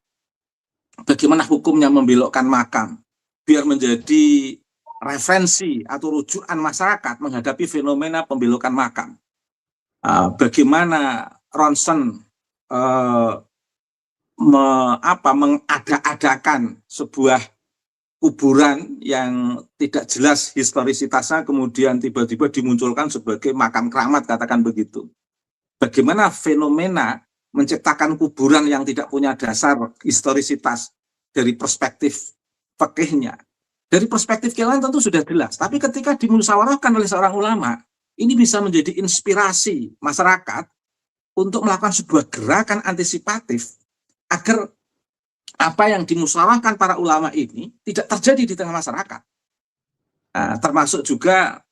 Bagaimana hukumnya membelokkan makam? Biar menjadi referensi atau rujukan masyarakat menghadapi fenomena pembelokan makam. Bagaimana Ronson mengada-adakan sebuah kuburan yang tidak jelas historisitasnya kemudian tiba-tiba dimunculkan sebagai makam keramat, katakan begitu. Bagaimana fenomena menciptakan kuburan yang tidak punya dasar historisitas dari perspektif fikihnya. Dari perspektif keilmuan tentu sudah jelas, tapi ketika dimusyawarahkan oleh seorang ulama, ini bisa menjadi inspirasi masyarakat untuk melakukan sebuah gerakan antisipatif agar apa yang dimusyawarahkan para ulama ini tidak terjadi di tengah masyarakat. Nah, termasuk juga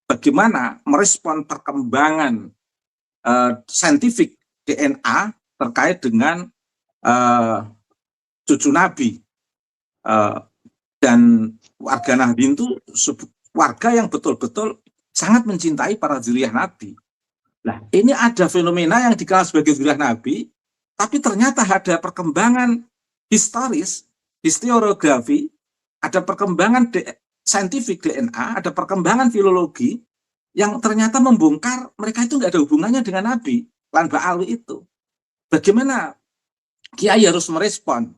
bagaimana merespon perkembangan saintifik DNA terkait dengan cucu Nabi. Dan warga Nahdien itu warga yang betul-betul sangat mencintai para dzurriyyah Nabi. Nah, ini ada fenomena yang dikenal sebagai dzurriyyah Nabi, tapi ternyata ada perkembangan historis, historiografi, ada perkembangan saintifik DNA, ada perkembangan filologi yang ternyata membongkar mereka itu nggak ada hubungannya dengan Nabi, lan Ba'alwi itu. Bagaimana Kiai harus merespon?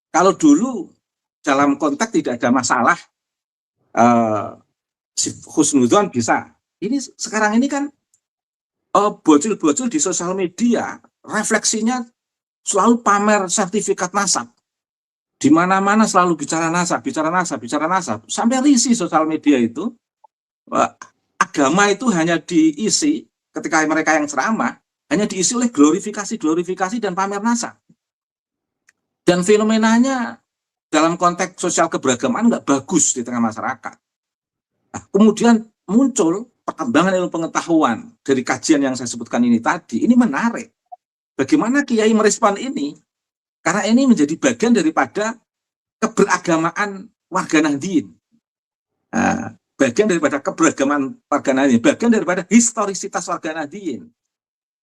Kalau dulu dalam konteks tidak ada masalah, husnudzon bisa. Ini sekarang ini kan bocil-bocil di sosial media, refleksinya selalu pamer sertifikat nasab. Di mana-mana selalu bicara nasab. Sampai risih sosial media itu. Agama itu hanya diisi ketika mereka yang ceramah, hanya diisi oleh glorifikasi dan pamer nasab. Dan fenomenanya dalam konteks sosial keberagaman nggak bagus di tengah masyarakat. Nah, kemudian muncul perkembangan ilmu pengetahuan dari kajian yang saya sebutkan ini tadi, ini menarik. Bagaimana Kiai merespon ini? Karena ini menjadi bagian daripada keberagamaan warga Nahdien. Nah, bagian daripada keberagaman warga Nahdien, bagian daripada historisitas warga Nahdien.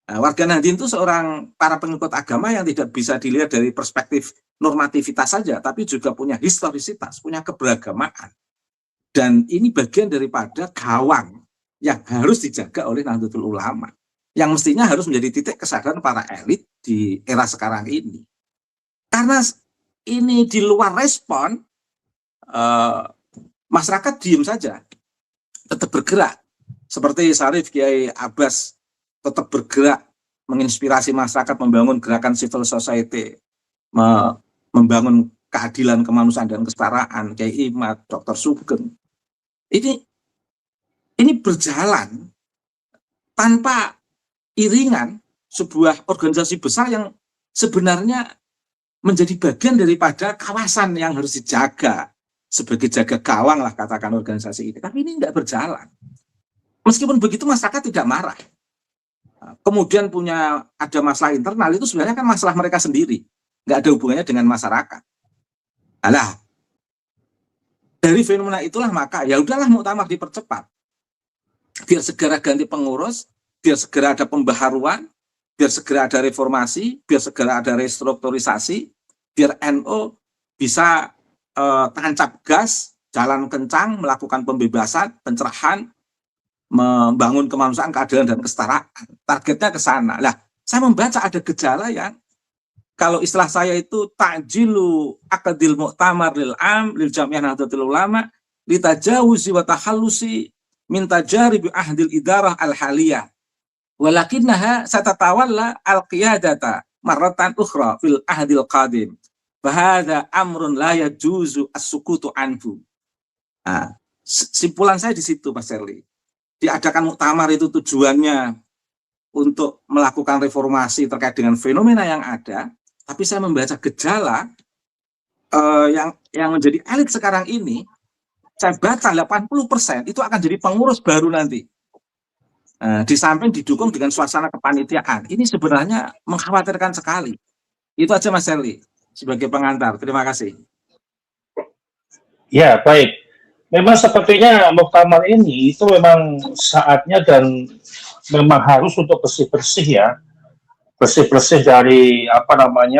Nah, warga Nahdien itu seorang para pengikut agama yang tidak bisa dilihat dari perspektif normativitas saja, tapi juga punya historisitas, punya keberagamaan. Dan ini bagian daripada gawang yang harus dijaga oleh Nahdlatul Ulama, yang mestinya harus menjadi titik kesadaran para elit di era sekarang ini. Karena ini di luar respon, masyarakat diem saja, tetap bergerak. Seperti Syarif Kiai Abbas tetap bergerak, menginspirasi masyarakat membangun gerakan civil society, membangun keadilan, kemanusiaan, dan kesetaraan, Kiai Imad, Dr. Sugeng. Ini berjalan tanpa iringan sebuah organisasi besar yang sebenarnya menjadi bagian daripada kawasan yang harus dijaga, sebagai jaga gawang lah katakan organisasi ini. Tapi ini tidak berjalan. Meskipun begitu masyarakat tidak marah. Kemudian ada masalah internal, itu sebenarnya kan masalah mereka sendiri, nggak ada hubungannya dengan masyarakat. Alah, dari fenomena itulah maka ya udahlah muktamar dipercepat, biar segera ganti pengurus, biar segera ada pembaharuan, biar segera ada reformasi, biar segera ada restrukturisasi, biar NU bisa tancap gas, jalan kencang, melakukan pembebasan, pencerahan, membangun kemanusiaan, keadilan, dan kesetaraan. Targetnya ke sana. Lah, saya membaca ada gejala yang kalau istilah saya itu ta'jilu aqdil mu'tamar lil am lil Jami'ah Nahdlatul Ulama li tajawuzi wa tahallusi min tajaribi ahdil idarah al-haliyah walakinnaha satatawalla al-qiyadata marratan ukhra fil ahdil qadim. Bahada amrun la yajuzu as-sukutu anhu. Nah, simpulan saya di situ, Mas Serli. Diadakan muktamar itu tujuannya untuk melakukan reformasi terkait dengan fenomena yang ada, tapi saya membaca gejala yang menjadi elit sekarang ini, saya baca 80% itu akan jadi pengurus baru nanti. Di samping didukung dengan suasana kepanitiaan. Ini sebenarnya mengkhawatirkan sekali. Itu aja Mas Serli, sebagai pengantar. Terima kasih. Ya, baik. Memang sepertinya muktamar ini itu memang saatnya dan memang harus untuk bersih-bersih ya. Bersih-bersih dari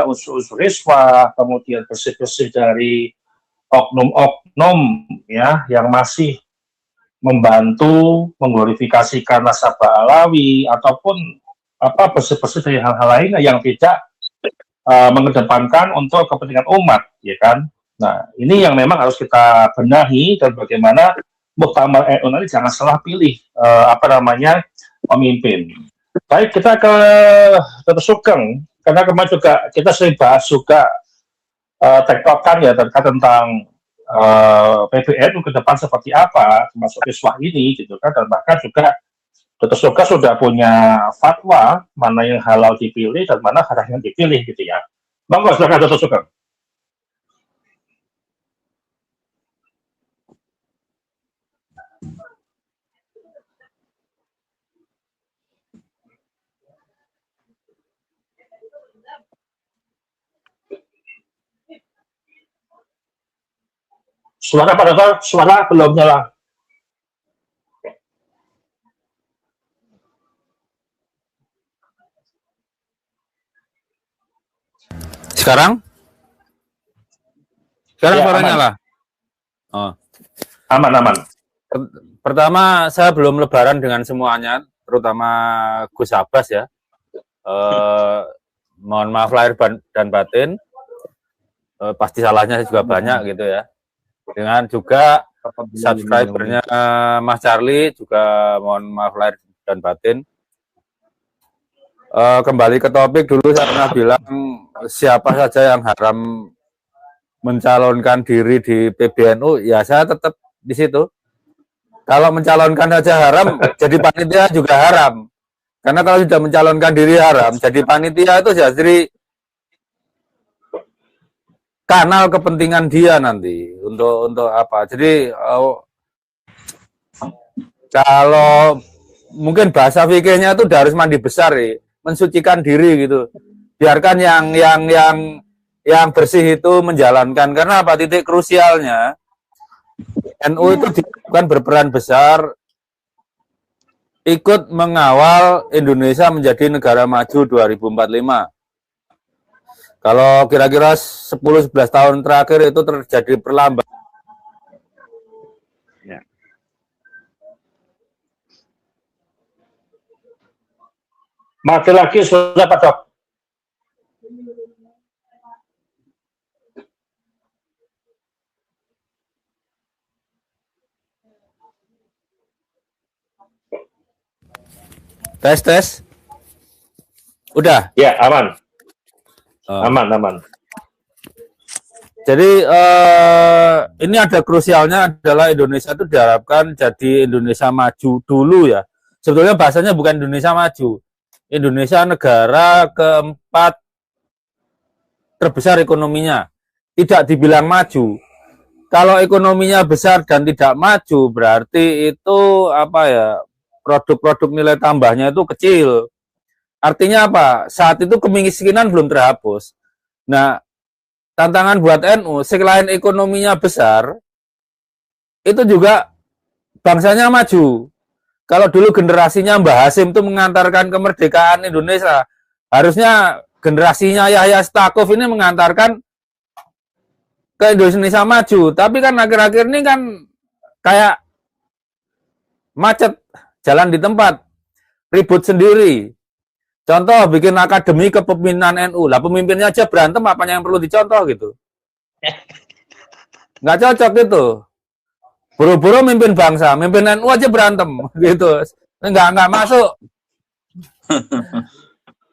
unsur-unsur riswah, kemudian bersih-bersih dari oknum-oknum ya yang masih membantu mengglorifikasikan nasabah Alawi ataupun bersih-bersih dari hal-hal lainnya yang tidak mengedepankan untuk kepentingan umat, ya kan? Nah, ini yang memang harus kita benahi dan bagaimana muktamar NU nanti jangan salah pilih pemimpin. Baik, kita ke Dr. Sugeng, karena kemarin juga kita sering bahas juga tektokan ya tentang PBNU ke depan seperti apa, termasuk riswah ini gitu kan, dan bahkan juga Dr. Sugeng sudah punya fatwa mana yang halal dipilih dan mana haram yang dipilih gitu ya. Monggo silakan Dr. Sugeng. Suara Pak Dokter, suara belum nyala. Sekarang Ya, suara aman. nyala. Oh. Aman. Pertama, saya belum lebaran dengan semuanya, terutama Gus Abbas ya. Mohon maaf lahir dan batin. Pasti salahnya juga banyak gitu ya. Dengan juga subscribernya Mas Charlie juga mohon maaf lahir dan batin. Kembali ke topik dulu, saya pernah bilang siapa saja yang haram mencalonkan diri di PBNU, ya saya tetap di situ. Kalau mencalonkan saja haram, jadi panitia juga haram. Karena kalau sudah mencalonkan diri haram, jadi panitia itu jadi kanal kepentingan dia nanti untuk apa. Jadi Kalau mungkin bahasa fikihnya itu udah harus mandi besar ya, mensucikan diri gitu. Biarkan yang bersih itu menjalankan. Karena apa? Titik krusialnya NU itu bukan berperan besar ikut mengawal Indonesia menjadi negara maju 2045. Kalau kira-kira 10-11 tahun terakhir itu terjadi perlambatan. Ya. Mati lagi sudah Pak Dok. Tes. Udah? Ya, aman. Aman. Jadi ini ada krusialnya adalah Indonesia itu diharapkan jadi Indonesia maju dulu ya. Sebetulnya bahasanya bukan Indonesia maju. Indonesia negara keempat terbesar ekonominya. Tidak dibilang maju. Kalau ekonominya besar dan tidak maju berarti itu apa ya? Produk-produk nilai tambahnya itu kecil. Artinya apa? Saat itu kemiskinan belum terhapus. Nah, tantangan buat NU, selain ekonominya besar, itu juga bangsanya maju. Kalau dulu generasinya Mbah Hasim itu mengantarkan kemerdekaan Indonesia, harusnya generasinya Yahya Stakuf ini mengantarkan ke Indonesia maju. Tapi kan akhir-akhir ini kan kayak macet, jalan di tempat, ribut sendiri. Contoh bikin akademi kepemimpinan NU. Lah pemimpinnya aja berantem, apanya yang perlu dicontoh gitu. Nggak cocok gitu. Buru-buru mimpin bangsa, mimpin NU aja berantem gitu. Nggak masuk.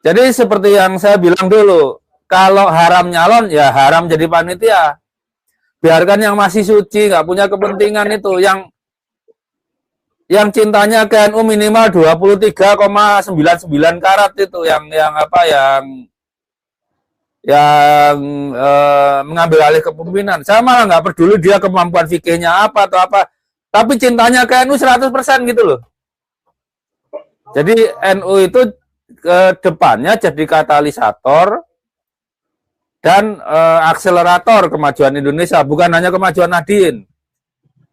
Jadi seperti yang saya bilang dulu, kalau haram nyalon ya haram jadi panitia. Biarkan yang masih suci, nggak punya kepentingan itu, yang cintanya ke NU minimal 23,99 karat itu yang mengambil alih kepemimpinan. Saya malah nggak peduli dia kemampuan fikihnya apa atau apa, tapi cintanya ke NU 100% gitu loh. Jadi NU itu ke depannya jadi katalisator dan akselerator kemajuan Indonesia, bukan hanya kemajuan Nahdien.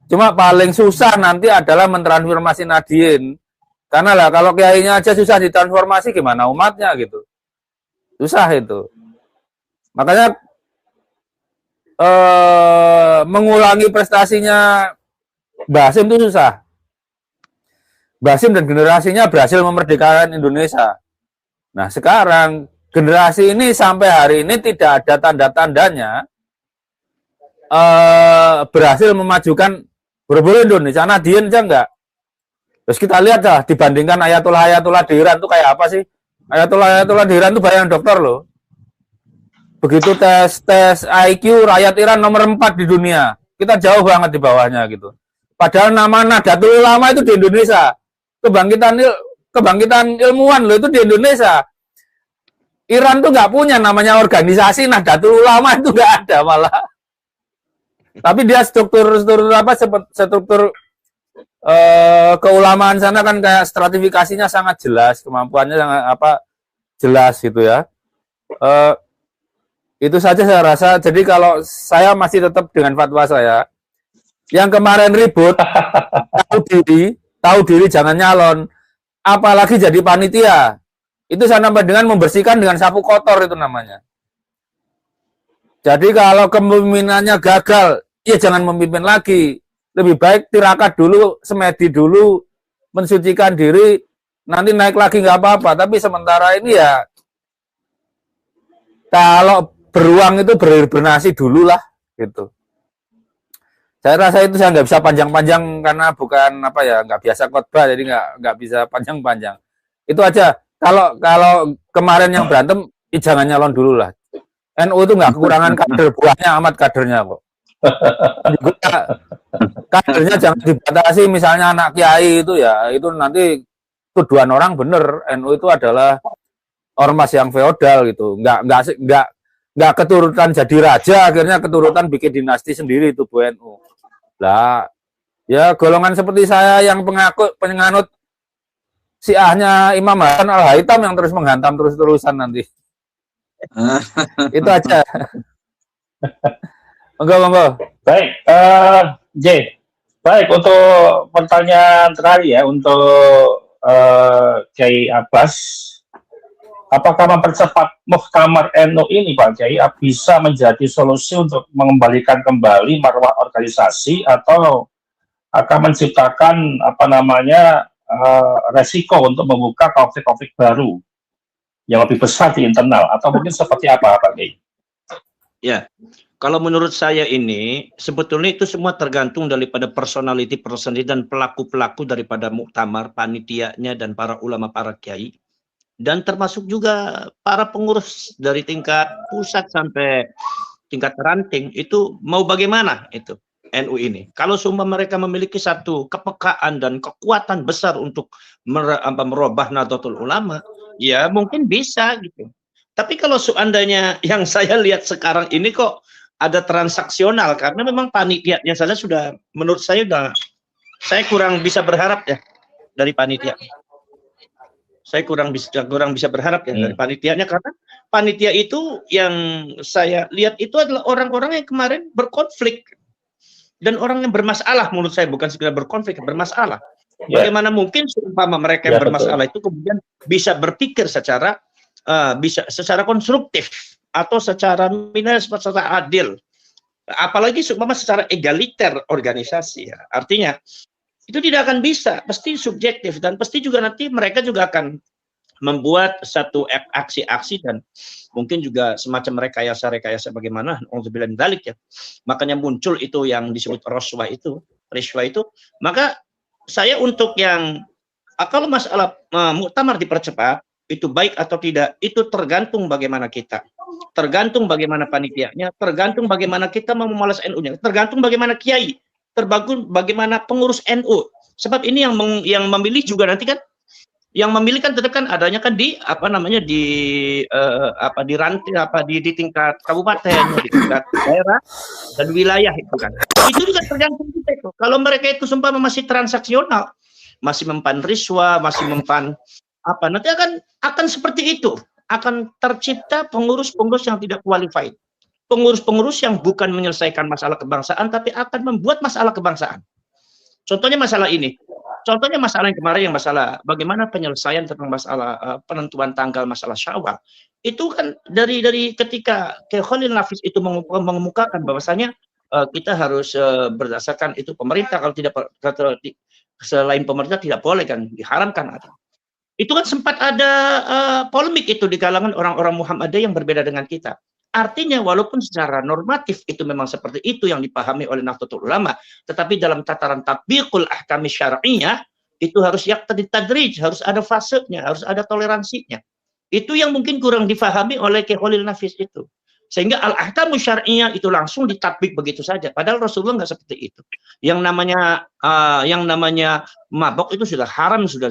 Cuma paling susah nanti adalah mentransformasi Nahdien. Karena lah kalau kiainya aja susah ditransformasi, gimana umatnya gitu. Susah itu. Makanya mengulangi prestasinya Mbah Hasim itu susah. Mbah Hasim dan generasinya berhasil memerdekakan Indonesia. Nah sekarang generasi ini sampai hari ini tidak ada tanda-tandanya berhasil memajukan buru-buru Indonesia. Nahdien aja enggak. Terus kita lihat dah, dibandingkan Ayatullah di Iran itu kayak apa sih? Ayatullah di Iran itu bayang dokter loh. Begitu tes IQ rakyat Iran nomor 4 di dunia. Kita jauh banget di bawahnya gitu. Padahal nama Nahdlatul Ulama itu di Indonesia. Kebangkitan ilmuwan loh itu di Indonesia. Iran tuh nggak punya namanya organisasi Nahdlatul Ulama, itu nggak ada malah. Tapi dia struktur keulamaan sana kan kayak stratifikasinya sangat jelas, kemampuannya sangat jelas gitu ya. Itu saja saya rasa. Jadi kalau saya masih tetap dengan fatwa saya, yang kemarin ribut tahu diri jangan nyalon, apalagi jadi panitia. Itu saya nambah dengan membersihkan dengan sapu kotor itu namanya. Jadi kalau kepemimpinannya gagal, ya jangan memimpin lagi. Lebih baik tirakat dulu, semedi dulu, mensucikan diri, nanti naik lagi nggak apa-apa. Tapi sementara ini ya, kalau beruang itu berbernasi dulu lah, gitu. Saya rasa itu saya nggak bisa panjang-panjang karena bukan nggak biasa khotbah, jadi nggak bisa panjang-panjang. Itu aja. Kalau kemarin yang berantem, jangan nyalon dulu lah. NU itu nggak kekurangan kader, buahnya amat kadernya kok. Juga kadernya jangan dibatasi, misalnya anak kiai itu ya, itu nanti tuduhan orang bener, NU itu adalah ormas yang feodal gitu, nggak keturutan jadi raja, akhirnya keturutan bikin dinasti sendiri itu Bu NU. Lah Ya golongan seperti saya yang penganut Syiahnya Imam Hasan Al-Haytham yang terus menghantam terus-terusan nanti. Itu aja. Monggo. Baik, J. Baik, untuk pertanyaan terakhir ya, untuk Kiai Abbas, apakah mempercepat Muktamar NU ini, Pak Kiai, bisa menjadi solusi untuk mengembalikan kembali marwah organisasi atau akan menciptakan resiko untuk membuka konflik-konflik baru yang lebih besar di internal, atau mungkin seperti apa, Pak Kiai? Ya, kalau menurut saya ini sebetulnya itu semua tergantung daripada personality dan pelaku-pelaku daripada muktamar, panitianya dan para ulama, para kiai, dan termasuk juga para pengurus dari tingkat pusat sampai tingkat ranting. Itu mau bagaimana itu NU ini? Kalau semua mereka memiliki satu kepekaan dan kekuatan besar untuk merubah Nahdlatul Ulama, ya mungkin bisa gitu. Tapi kalau seandainya yang saya lihat sekarang ini kok ada transaksional, karena memang panitianya saja sudah, menurut saya kurang bisa berharap ya dari panitia. Saya kurang bisa berharap ya dari panitianya, karena panitia itu yang saya lihat itu adalah orang-orang yang kemarin berkonflik dan orang yang bermasalah. Menurut saya bukan sekedar berkonflik, bermasalah. Bagaimana mungkin seumpama mereka yang bermasalah itu kemudian bisa berpikir secara konstruktif atau secara adil, apalagi seumpama secara egaliter organisasi ya. Artinya itu tidak akan bisa, pasti subjektif, dan pasti juga nanti mereka juga akan membuat satu aksi-aksi dan mungkin juga semacam rekayasa bagaimana untuk dalik ya. Makanya muncul itu yang disebut riswah itu. Maka saya untuk yang kalau masalah muktamar dipercepat itu baik atau tidak, itu tergantung bagaimana kita, tergantung bagaimana panitianya, tergantung bagaimana kita mau memalas NU-nya, tergantung bagaimana kiai, tergantung bagaimana pengurus NU. Sebab ini yang memilih juga nanti kan, yang memilih kan tetap kan adanya kan di di tingkat kabupaten, di tingkat daerah dan wilayah itu kan. Itu juga tergantung kita itu. Kalau mereka itu sumpah masih transaksional, masih mempan riswa, masih mempan nanti akan seperti itu, akan tercipta pengurus-pengurus yang tidak qualified, pengurus-pengurus yang bukan menyelesaikan masalah kebangsaan tapi akan membuat masalah kebangsaan. Contohnya masalah ini, contohnya masalah yang kemarin, yang masalah bagaimana penyelesaian tentang masalah penentuan tanggal masalah Syawal, itu kan dari ketika Khalil Nafis itu mengemukakan bahwasanya kita harus berdasarkan itu pemerintah, kalau tidak selain pemerintah tidak boleh kan, diharamkan atau itu kan sempat ada polemik itu di kalangan orang-orang Muhammadiyah yang berbeda dengan kita. Artinya walaupun secara normatif itu memang seperti itu yang dipahami oleh Nahdlatul Ulama, tetapi dalam tataran tatbiqul ahkami syar'iyyah itu harus tadrij, harus ada fasenya, harus ada toleransinya. Itu yang mungkin kurang difahami oleh Khalil Nafis itu. Sehingga al-ahkamu syar'iyyah itu langsung ditatbik begitu saja. Padahal Rasulullah nggak seperti itu. Yang namanya mabok itu sudah haram, sejak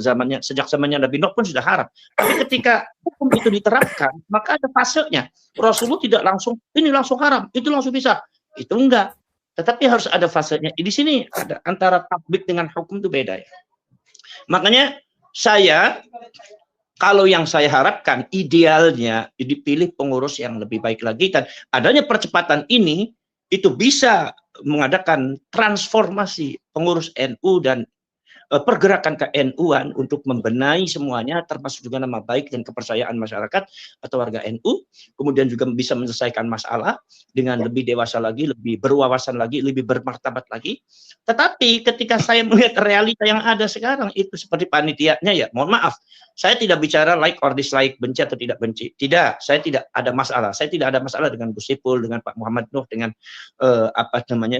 zamannya Nabi Nuh pun sudah haram. Tapi ketika hukum itu diterapkan, maka ada fasenya. Rasulullah tidak langsung ini langsung haram, itu langsung bisa. Itu enggak. Tetapi harus ada fasenya. Di sini ada antara tatbik dengan hukum itu beda ya. Makanya kalau yang saya harapkan idealnya dipilih pengurus yang lebih baik lagi, dan adanya percepatan ini itu bisa mengadakan transformasi pengurus NU dan pergerakan ke-NU-an untuk membenahi semuanya, termasuk juga nama baik dan kepercayaan masyarakat atau warga NU, kemudian juga bisa menyelesaikan masalah dengan lebih dewasa lagi, lebih berwawasan lagi, lebih bermartabat lagi. Tetapi ketika saya melihat realita yang ada sekarang itu seperti panitianya ya, mohon maaf, saya tidak bicara like or dislike, benci atau tidak benci. Tidak, saya tidak ada masalah. Saya tidak ada masalah dengan Gus Ipul, dengan Pak Muhammad Nuh, dengan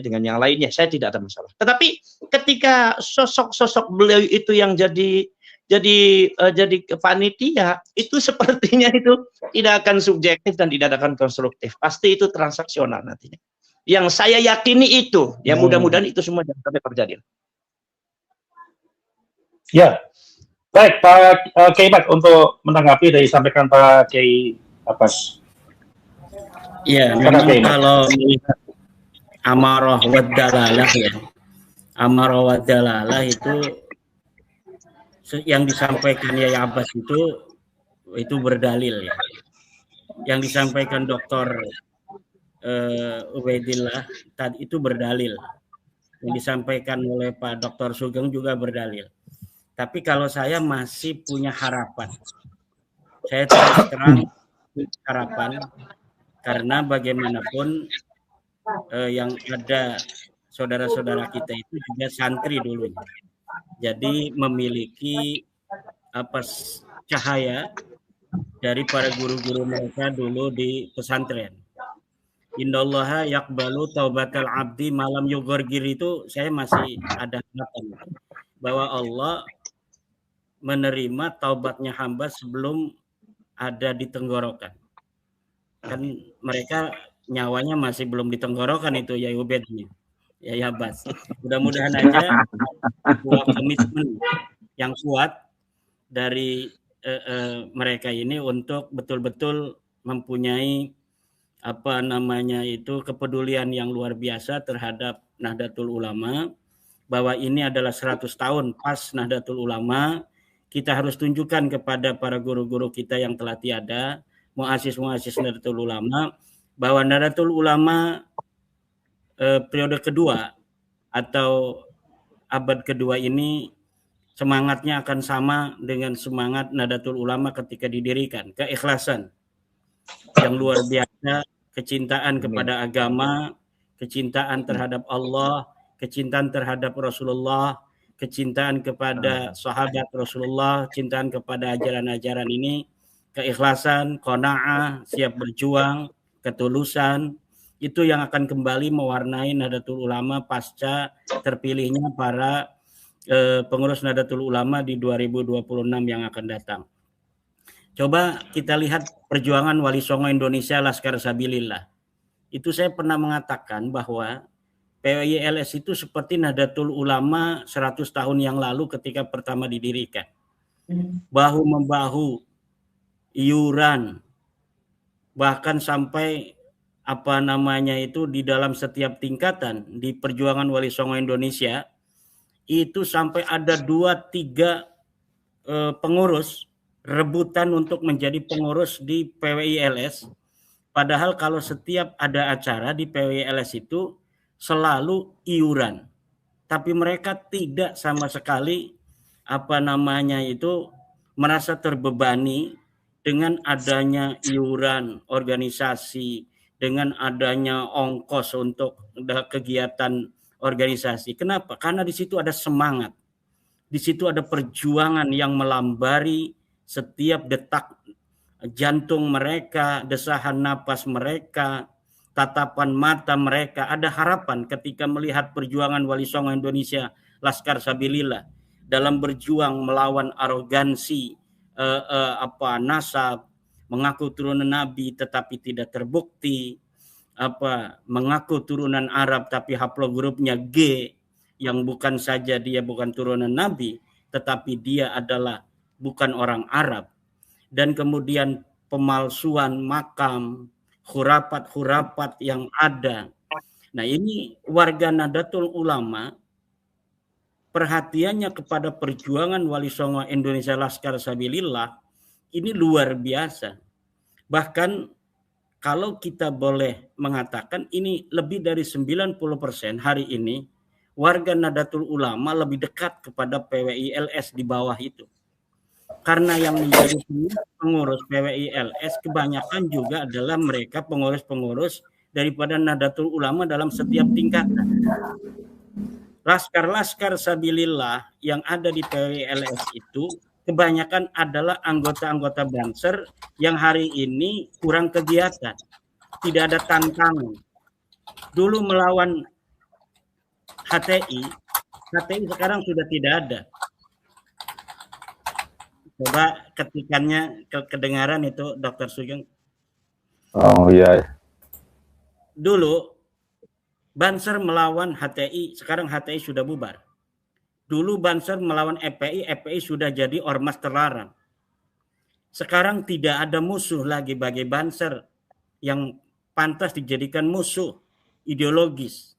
dengan yang lainnya. Saya tidak ada masalah. Tetapi ketika sosok beliau itu yang jadi panitia, itu sepertinya itu tidak akan subjektif dan tidak akan konstruktif. Pasti itu transaksional nantinya. Yang saya yakini itu, ya mudah-mudahan itu semua jangan sampai terjadi. Ya, baik Pak Kiai Mat, untuk menanggapi dari sampaikan Pak Kiai Abbas. Ya, memang kalau melihat amarah wa dalalah ya, Amara wa dalalah itu yang disampaikan Yai Abbas itu berdalil ya. Yang disampaikan Dr. Ubaidillah tadi itu berdalil. Yang disampaikan oleh Pak Dr. Sugeng juga berdalil. Tapi kalau saya masih punya harapan. Saya terus terang harapan karena bagaimanapun yang ada saudara-saudara kita itu juga santri dulunya. Jadi memiliki cahaya dari para guru-guru mereka dulu di pesantren. Innallaha yaqbalu taubatal abdi malam yughargir itu saya masih ada harapan bahwa Allah menerima taubatnya hamba sebelum ada di tenggorokan. Kan mereka nyawanya masih belum di tenggorokan itu ya Ubed nih. Ya Abbas. Mudah-mudahan aja sebuah komitmen yang kuat dari mereka ini untuk betul-betul mempunyai kepedulian yang luar biasa terhadap Nahdlatul Ulama, bahwa ini adalah 100 tahun pas Nahdlatul Ulama. Kita harus tunjukkan kepada para guru-guru kita yang telah tiada, muassis-muassis Nahdlatul Ulama, bahwa Nahdlatul Ulama periode kedua atau abad kedua ini semangatnya akan sama dengan semangat Nahdlatul Ulama ketika didirikan. Keikhlasan yang luar biasa, kecintaan kepada agama, kecintaan terhadap Allah, kecintaan terhadap Rasulullah, kecintaan kepada sahabat Rasulullah, kecintaan kepada ajaran-ajaran ini, keikhlasan, qanaah, siap berjuang, ketulusan, itu yang akan kembali mewarnai Nahdlatul Ulama pasca terpilihnya para pengurus Nahdlatul Ulama di 2026 yang akan datang. Coba kita lihat perjuangan Wali Songo Indonesia Laskar Sabilillah. Itu saya pernah mengatakan bahwa PWI-LS itu seperti Nahdlatul Ulama 100 tahun yang lalu ketika pertama didirikan. Bahu-membahu, iuran, bahkan sampai di dalam setiap tingkatan di perjuangan Wali Songo Indonesia itu sampai ada 2-3 pengurus rebutan untuk menjadi pengurus di PWI-LS. Padahal kalau setiap ada acara di PWI-LS itu selalu iuran. Tapi mereka tidak sama sekali merasa terbebani dengan adanya iuran organisasi, dengan adanya ongkos untuk kegiatan organisasi. Kenapa? Karena di situ ada semangat. Di situ ada perjuangan yang melambari setiap detak jantung mereka, desahan napas mereka, tatapan mata mereka. Ada harapan ketika melihat perjuangan Wali Songo Indonesia Laskar Sabilillah dalam berjuang melawan arogansi nasab, mengaku turunan Nabi tetapi tidak terbukti, mengaku turunan Arab tapi haplogrupnya G, yang bukan saja dia bukan turunan Nabi tetapi dia adalah bukan orang Arab, dan kemudian pemalsuan makam, khurafat-khurafat yang ada. Nah, ini warga Nahdlatul Ulama perhatiannya kepada perjuangan Wali Songo Indonesia Laskar Sabilillah ini luar biasa. Bahkan kalau kita boleh mengatakan ini lebih dari 90% hari ini warga Nahdlatul Ulama lebih dekat kepada PWI-LS di bawah itu. Karena yang menjadi pengurus PWI-LS kebanyakan juga adalah mereka pengurus-pengurus daripada Nahdlatul Ulama dalam setiap tingkatan. Laskar-laskar Sabilillah yang ada di PWI-LS itu kebanyakan adalah anggota-anggota Banser yang hari ini kurang kegiatan, tidak ada tantangan. Dulu melawan HTI sekarang sudah tidak ada. Coba ketikannya kedengaran itu Dr. Sugeng. Oh iya. Dulu Banser melawan HTI, sekarang HTI sudah bubar. Dulu Banser melawan EPI sudah jadi ormas terlarang. Sekarang tidak ada musuh lagi bagi Banser yang pantas dijadikan musuh ideologis.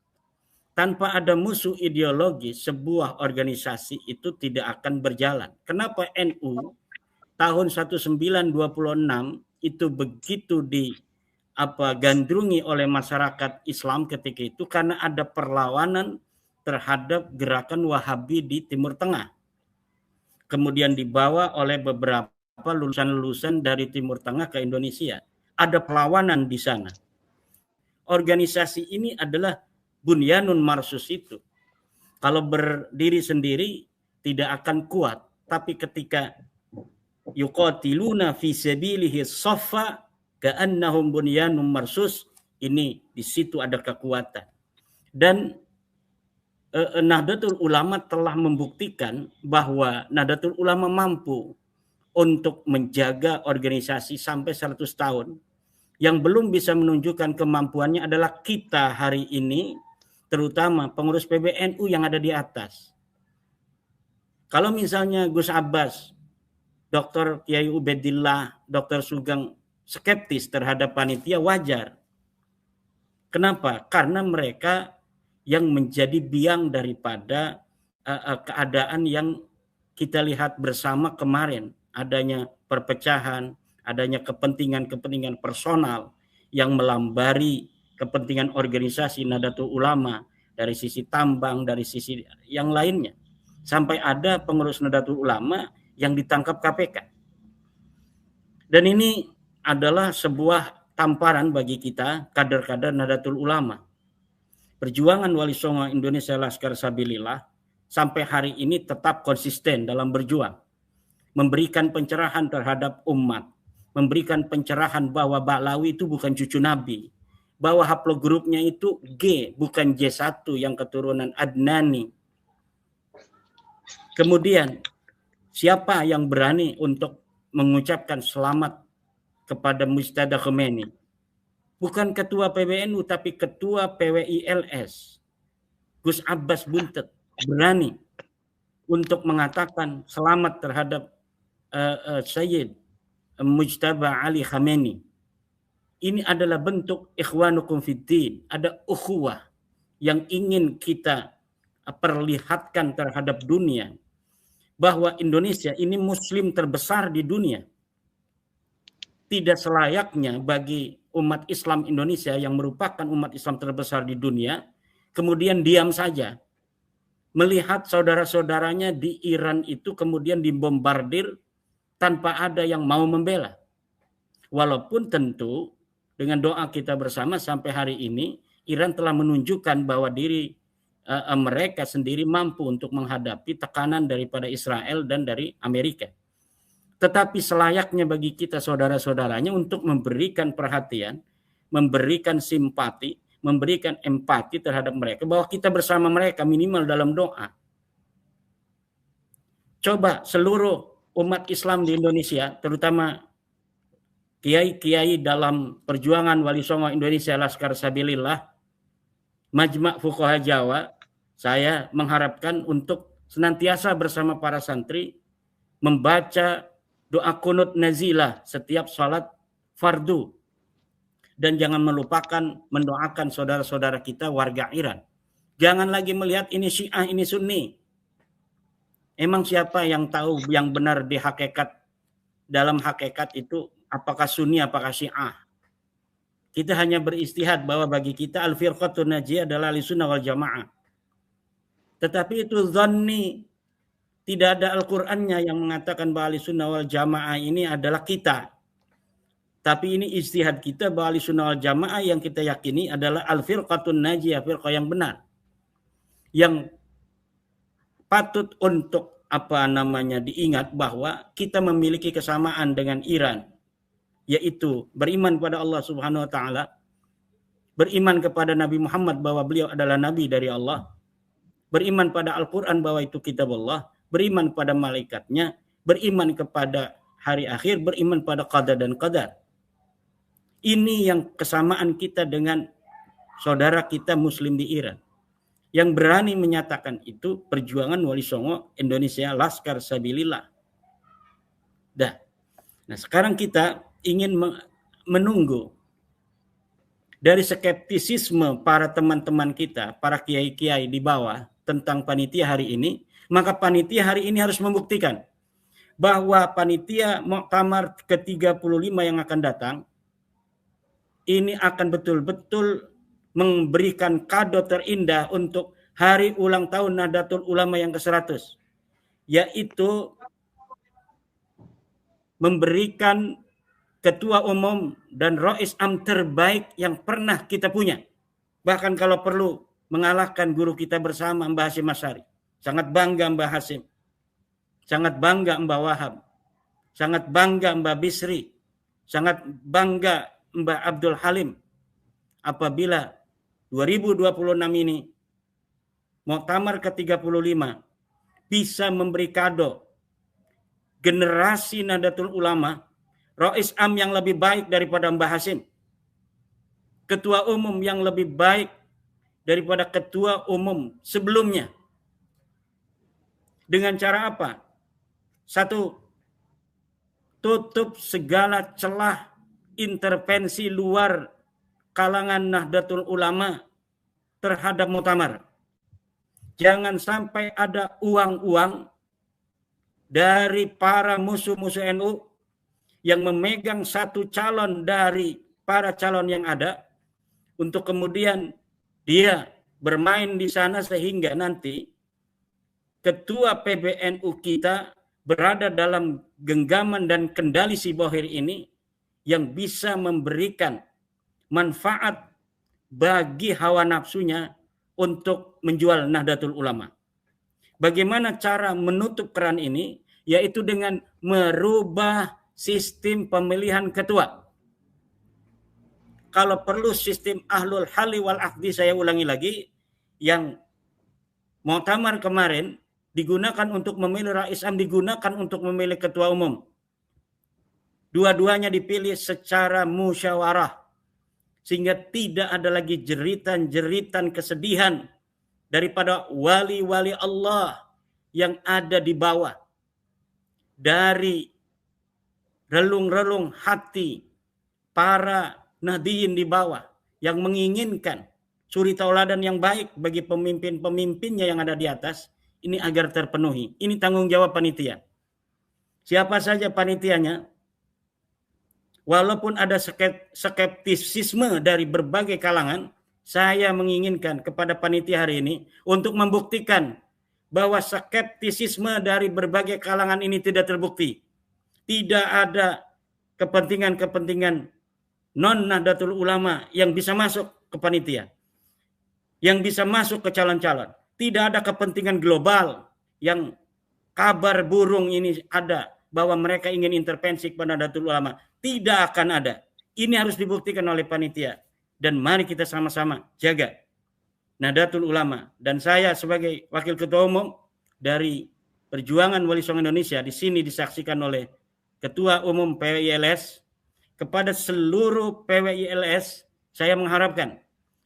Tanpa ada musuh ideologi, sebuah organisasi itu tidak akan berjalan. Kenapa NU tahun 1926 itu begitu gandrungi oleh masyarakat Islam ketika itu? Karena ada perlawanan terhadap gerakan Wahabi di Timur Tengah. Kemudian dibawa oleh beberapa lulusan-lulusan dari Timur Tengah ke Indonesia. Ada perlawanan di sana. Organisasi ini adalah bunyanun marsus itu. Kalau berdiri sendiri tidak akan kuat. Tapi ketika yuqatiluna fi sabilihi saffa ka'annahum bunyanun marsus, ini di situ ada kekuatan. Dan Nahdlatul Ulama telah membuktikan bahwa Nahdlatul Ulama mampu untuk menjaga organisasi sampai 100 tahun. Yang belum bisa menunjukkan kemampuannya adalah kita hari ini, terutama pengurus PBNU yang ada di atas. Kalau misalnya Gus Abbas, Dr. Kiai Ubedillah, Dr. Sugeng skeptis terhadap panitia, wajar. Kenapa? Karena mereka yang menjadi biang daripada keadaan yang kita lihat bersama kemarin. Adanya perpecahan, adanya kepentingan-kepentingan personal yang melambari kepentingan organisasi Nahdlatul Ulama dari sisi tambang, dari sisi yang lainnya. Sampai ada pengurus Nahdlatul Ulama yang ditangkap KPK. Dan ini adalah sebuah tamparan bagi kita, kader-kader Nahdlatul Ulama. Perjuangan Wali Songo Indonesia Laskar Sabilillah sampai hari ini tetap konsisten dalam berjuang. Memberikan pencerahan terhadap umat. Memberikan pencerahan bahwa Ba'lawi itu bukan cucu Nabi. Bahwa haplogrupnya itu G, bukan J1 yang keturunan Adnani. Kemudian, siapa yang berani untuk mengucapkan selamat kepada Mujtaba Khomeini? Bukan ketua PBNU, tapi ketua PWI-LS. Gus Abbas Buntet berani untuk mengatakan selamat terhadap Sayyid Mujtaba Ali Khamenei. Ini adalah bentuk ikhwanukum fiddin. Ada ukhuwah yang ingin kita perlihatkan terhadap dunia. Bahwa Indonesia ini muslim terbesar di dunia. Tidak selayaknya bagi umat Islam Indonesia yang merupakan umat Islam terbesar di dunia, kemudian diam saja. Melihat saudara-saudaranya di Iran itu kemudian dibombardir tanpa ada yang mau membela. Walaupun tentu dengan doa kita bersama sampai hari ini, Iran telah menunjukkan bahwa diri mereka sendiri mampu untuk menghadapi tekanan daripada Israel dan dari Amerika. Tetapi selayaknya bagi kita saudara-saudaranya untuk memberikan perhatian, memberikan simpati, memberikan empati terhadap mereka, bahwa kita bersama mereka minimal dalam doa. Coba seluruh umat Islam di Indonesia, terutama kiai-kiai dalam perjuangan Wali Songo Indonesia Laskar Sabilillah, Majma' Fuqaha Jawa, saya mengharapkan untuk senantiasa bersama para santri membaca doa kunut nazilah setiap salat fardu. Dan jangan melupakan mendoakan saudara-saudara kita warga Iran. Jangan lagi melihat ini Syiah, ini Sunni. Emang siapa yang tahu yang benar di hakikat, dalam hakikat itu apakah Sunni, apakah Syiah? Kita hanya beristihad bahwa bagi kita al-firqatun najiyah adalah Ahlussunnah wal Jamaah. Tetapi itu zanni. Tidak ada Al-Qur'annya yang mengatakan bahwa Ahlussunnah wal Jamaah ini adalah kita. Tapi ini istihad kita bahwa Ahlussunnah wal Jamaah yang kita yakini adalah al-firqatun najiyah, firqah yang benar. Yang patut untuk diingat bahwa kita memiliki kesamaan dengan Iran, yaitu beriman pada Allah Subhanahu wa taala, beriman kepada Nabi Muhammad bahwa beliau adalah nabi dari Allah, beriman pada Al-Qur'an bahwa itu kitab Allah, beriman pada malaikatnya, beriman kepada hari akhir, beriman pada qada dan qadar. Ini yang kesamaan kita dengan saudara kita muslim di Iran. Yang berani menyatakan itu perjuangan Wali Songo Indonesia Laskar Sabilillah. Nah, sekarang kita ingin menunggu dari skeptisisme para teman-teman kita, para kiai-kiai di bawah tentang panitia hari ini, maka panitia hari ini harus membuktikan bahwa panitia Muktamar ke-35 yang akan datang ini akan betul-betul memberikan kado terindah untuk hari ulang tahun Nahdlatul Ulama yang ke-100, yaitu memberikan ketua umum dan Rais Am terbaik yang pernah kita punya. Bahkan kalau perlu mengalahkan guru kita bersama Mbah Hasyim Asy'ari. Sangat bangga Mbah Hasyim. Sangat bangga Mbah Wahab. Sangat bangga Mbah Bisri. Sangat bangga Mbah Abdul Halim. Apabila 2026 ini Muktamar ke-35 bisa memberi kado generasi Nahdlatul Ulama, Rais Am yang lebih baik daripada Mbah Hasyim, ketua umum yang lebih baik daripada ketua umum sebelumnya. Dengan cara apa? Satu, tutup segala celah intervensi luar kalangan Nahdlatul Ulama terhadap Muktamar. Jangan sampai ada uang-uang dari para musuh-musuh NU yang memegang satu calon dari para calon yang ada untuk kemudian dia bermain di sana sehingga nanti ketua PBNU kita berada dalam genggaman dan kendali si bohir ini yang bisa memberikan manfaat bagi hawa nafsunya untuk menjual Nahdlatul Ulama. Bagaimana cara menutup keran ini? Yaitu dengan merubah sistem pemilihan ketua. Kalau perlu sistem ahlul hali wal aqdi, saya ulangi lagi, yang Muktamar kemarin digunakan untuk memilih Rais Am, digunakan untuk memilih ketua umum. Dua-duanya dipilih secara musyawarah. Sehingga tidak ada lagi jeritan-jeritan kesedihan daripada wali-wali Allah yang ada di bawah. Dari relung-relung hati para nahdiyin di bawah yang menginginkan suri tauladan yang baik bagi pemimpin-pemimpinnya yang ada di atas, ini agar terpenuhi. Ini tanggung jawab panitia. Siapa saja panitianya, walaupun ada skeptisisme dari berbagai kalangan, saya menginginkan kepada panitia hari ini untuk membuktikan bahwa skeptisisme dari berbagai kalangan ini tidak terbukti. Tidak ada kepentingan-kepentingan non-Nahdlatul Ulama yang bisa masuk ke panitia, yang bisa masuk ke calon-calon. Tidak ada kepentingan global yang kabar burung ini ada bahwa mereka ingin intervensi kepada Nahdlatul Ulama. Tidak akan ada. Ini harus dibuktikan oleh panitia. Dan mari kita sama-sama jaga Nahdlatul Ulama. Dan saya sebagai wakil ketua umum dari Perjuangan Wali Songo Indonesia di sini disaksikan oleh Ketua Umum PWILS. Kepada seluruh PWILS saya mengharapkan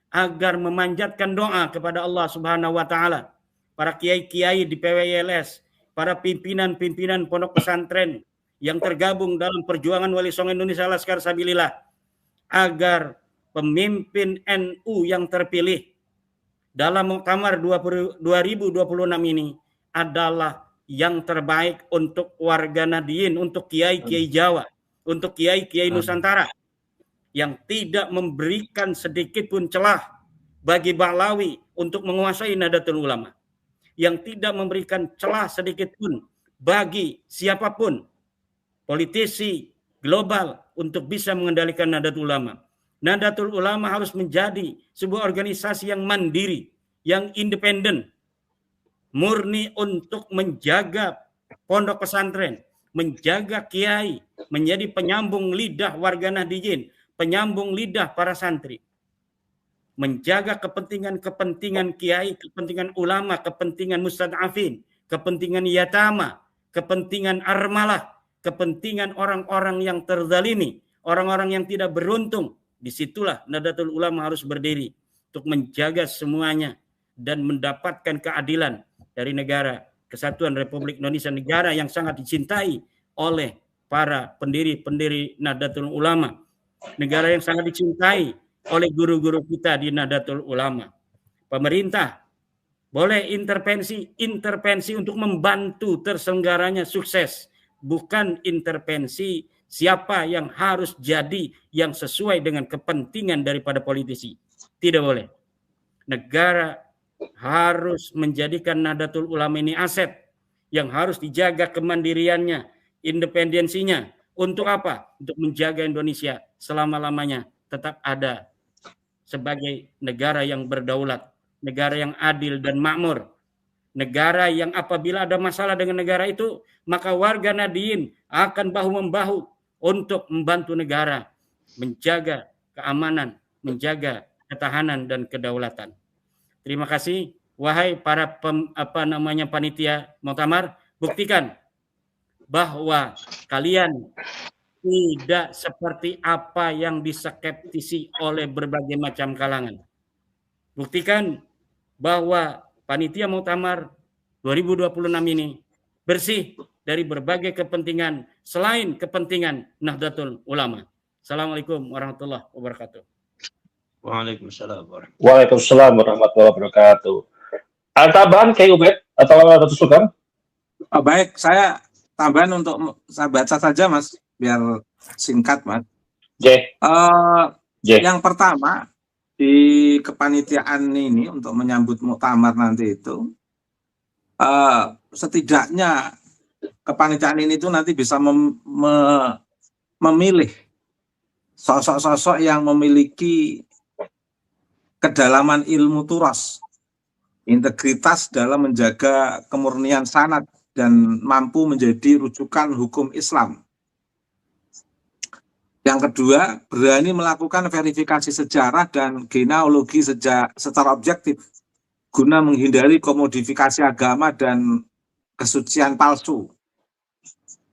agar memanjatkan doa kepada Allah Subhanahu wa taala, para kiai-kiai di PWILS, para pimpinan-pimpinan pondok pesantren yang tergabung dalam Perjuangan Wali Songo Indonesia Laskar Sabilillah, agar pemimpin NU yang terpilih dalam Muktamar 2026 ini adalah yang terbaik untuk warga Nahdiyin, untuk kiai-kiai Jawa, untuk kiai-kiai Nusantara, yang tidak memberikan sedikit pun celah bagi Bahlawi untuk menguasai Nahdlatul Ulama, yang tidak memberikan celah sedikit pun bagi siapapun politisi global untuk bisa mengendalikan Nahdlatul Ulama. Nahdlatul Ulama harus menjadi sebuah organisasi yang mandiri, yang independen, murni untuk menjaga pondok pesantren, menjaga kiai, menjadi penyambung lidah warga Nahdiyin, penyambung lidah para santri, menjaga kepentingan-kepentingan kiai, kepentingan ulama, kepentingan mustad'afin, kepentingan yatama, kepentingan armalah, kepentingan orang-orang yang terzalimi, orang-orang yang tidak beruntung. Disitulah Nahdlatul Ulama harus berdiri untuk menjaga semuanya dan mendapatkan keadilan dari negara Kesatuan Republik Indonesia, negara yang sangat dicintai oleh para pendiri-pendiri Nahdlatul Ulama, negara yang sangat dicintai oleh guru-guru kita di Nahdlatul Ulama. Pemerintah boleh intervensi untuk membantu terselenggaranya sukses, bukan intervensi siapa yang harus jadi yang sesuai dengan kepentingan daripada politisi. Tidak boleh. Negara harus menjadikan Nahdlatul Ulama ini aset yang harus dijaga kemandiriannya, independensinya. Untuk apa? Untuk menjaga Indonesia selama-lamanya tetap ada sebagai negara yang berdaulat, negara yang adil dan makmur, negara yang apabila ada masalah dengan negara itu, maka warga Nahdien akan bahu-membahu untuk membantu negara menjaga keamanan, menjaga ketahanan dan kedaulatan. Terima kasih, wahai para panitia muktamar, buktikan bahwa kalian tidak seperti apa yang diskeptisi oleh berbagai macam kalangan. Buktikan bahwa panitia muktamar 2026 ini bersih dari berbagai kepentingan selain kepentingan Nahdlatul Ulama. Assalamualaikum warahmatullahi wabarakatuh. Waalaikumsalam. Waalaikumsalam warahmatullahi wabarakatuh. Ada tambahan kayak Ubed atau Dr. Sugeng? Baik, saya tambahan untuk saya baca saja Mas, biar singkat Mas. Yang pertama, di kepanitiaan ini untuk menyambut muktamar nanti itu, setidaknya kepanitiaan ini itu nanti bisa memilih sosok-sosok yang memiliki kedalaman ilmu turas, integritas dalam menjaga kemurnian sanad dan mampu menjadi rujukan hukum Islam. Yang kedua, berani melakukan verifikasi sejarah dan genealogi secara objektif guna menghindari komodifikasi agama dan kesucian palsu.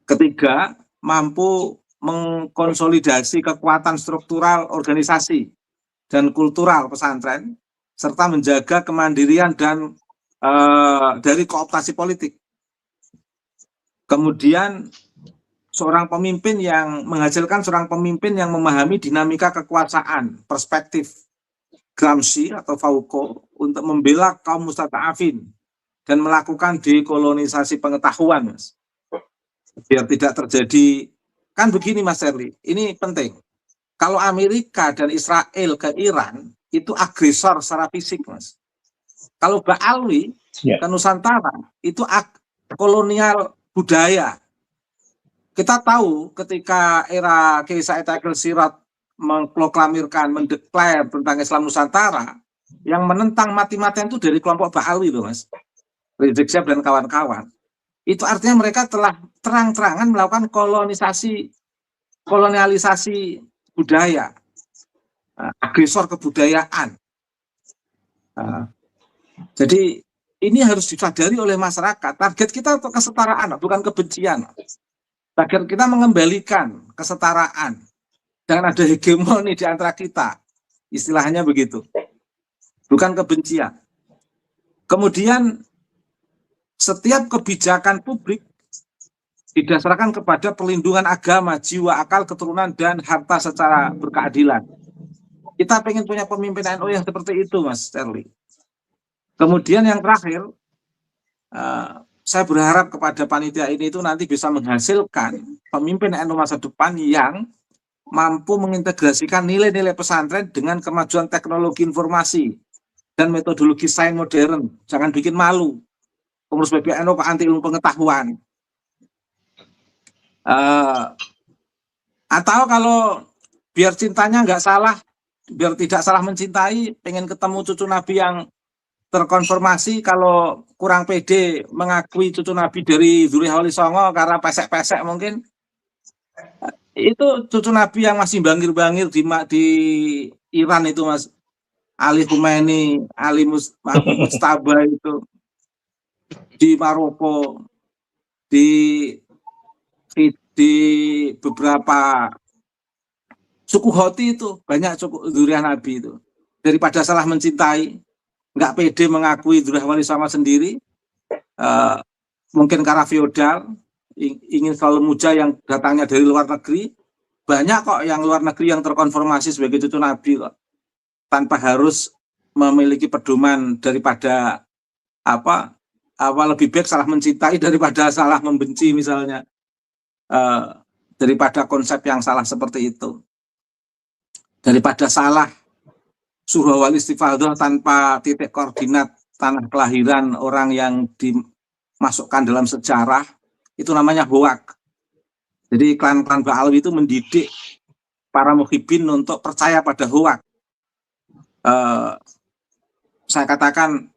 Ketiga, mampu mengkonsolidasi kekuatan struktural organisasi dan kultural pesantren serta menjaga kemandirian dan dari kooptasi politik. Kemudian seorang pemimpin yang menghasilkan seorang pemimpin yang memahami dinamika kekuasaan, perspektif Gramsci atau Foucault untuk membela kaum mustada'afin dan melakukan dekolonisasi pengetahuan, Mas. Biar tidak terjadi, kan begini Mas Serli, ini penting. Kalau Amerika dan Israel ke Iran, itu agresor secara fisik, Mas. Kalau Ba'alwi ke Nusantara, itu kolonial budaya. Kita tahu ketika era Kiai Said Akil Sirot mengproklamirkan, mendeklar tentang Islam Nusantara, yang menentang mati-matian itu dari kelompok Ba'alwi itu, Mas. Rizik Syihab dan kawan-kawan. Itu artinya mereka telah terang-terangan melakukan kolonialisasi budaya, agresor kebudayaan. Jadi ini harus disadari oleh masyarakat. Target kita untuk kesetaraan, bukan kebencian. Agar kita mengembalikan kesetaraan, jangan ada hegemoni di antara kita, istilahnya begitu, bukan kebencian. Kemudian setiap kebijakan publik didasarkan kepada perlindungan agama, jiwa, akal, keturunan, dan harta secara berkeadilan. Kita pengen punya pemimpin NU yang seperti itu, Mas Sterling. Kemudian yang terakhir, saya berharap kepada panitia ini itu nanti bisa menghasilkan pemimpin NU masa depan yang mampu mengintegrasikan nilai-nilai pesantren dengan kemajuan teknologi informasi dan metodologi sains modern. Jangan bikin malu. Pengurus PBNU anti ilmu pengetahuan. Atau kalau biar cintanya nggak salah, biar tidak salah mencintai, pengen ketemu cucu Nabi yang terkonfirmasi, kalau kurang pede mengakui cucu Nabi dari Zuriyah Wali Songo karena pesek-pesek mungkin, itu cucu Nabi yang masih bangir-bangir di Iran itu, Mas, Ali Khomeini, Ali Mustaba itu, di Maroko, di beberapa suku Houthi itu banyak suku Zuriyah Nabi itu. Daripada salah mencintai, nggak pede mengakui Zuriyah Wali Songo sendiri, mungkin karena feodal, ingin selalu muja yang datangnya dari luar negeri. Banyak kok yang luar negeri yang terkonfirmasi sebagai cucu Nabi kok. tanpa harus memiliki pedoman daripada apa lebih baik salah mencintai daripada salah membenci misalnya, daripada konsep yang salah seperti itu, daripada salah surah wal istifadhah tanpa titik koordinat tanah kelahiran orang yang dimasukkan dalam sejarah, itu namanya hoak. Jadi klan-klan Ba'alawi itu mendidik para muhibin untuk percaya pada hoak. Saya katakan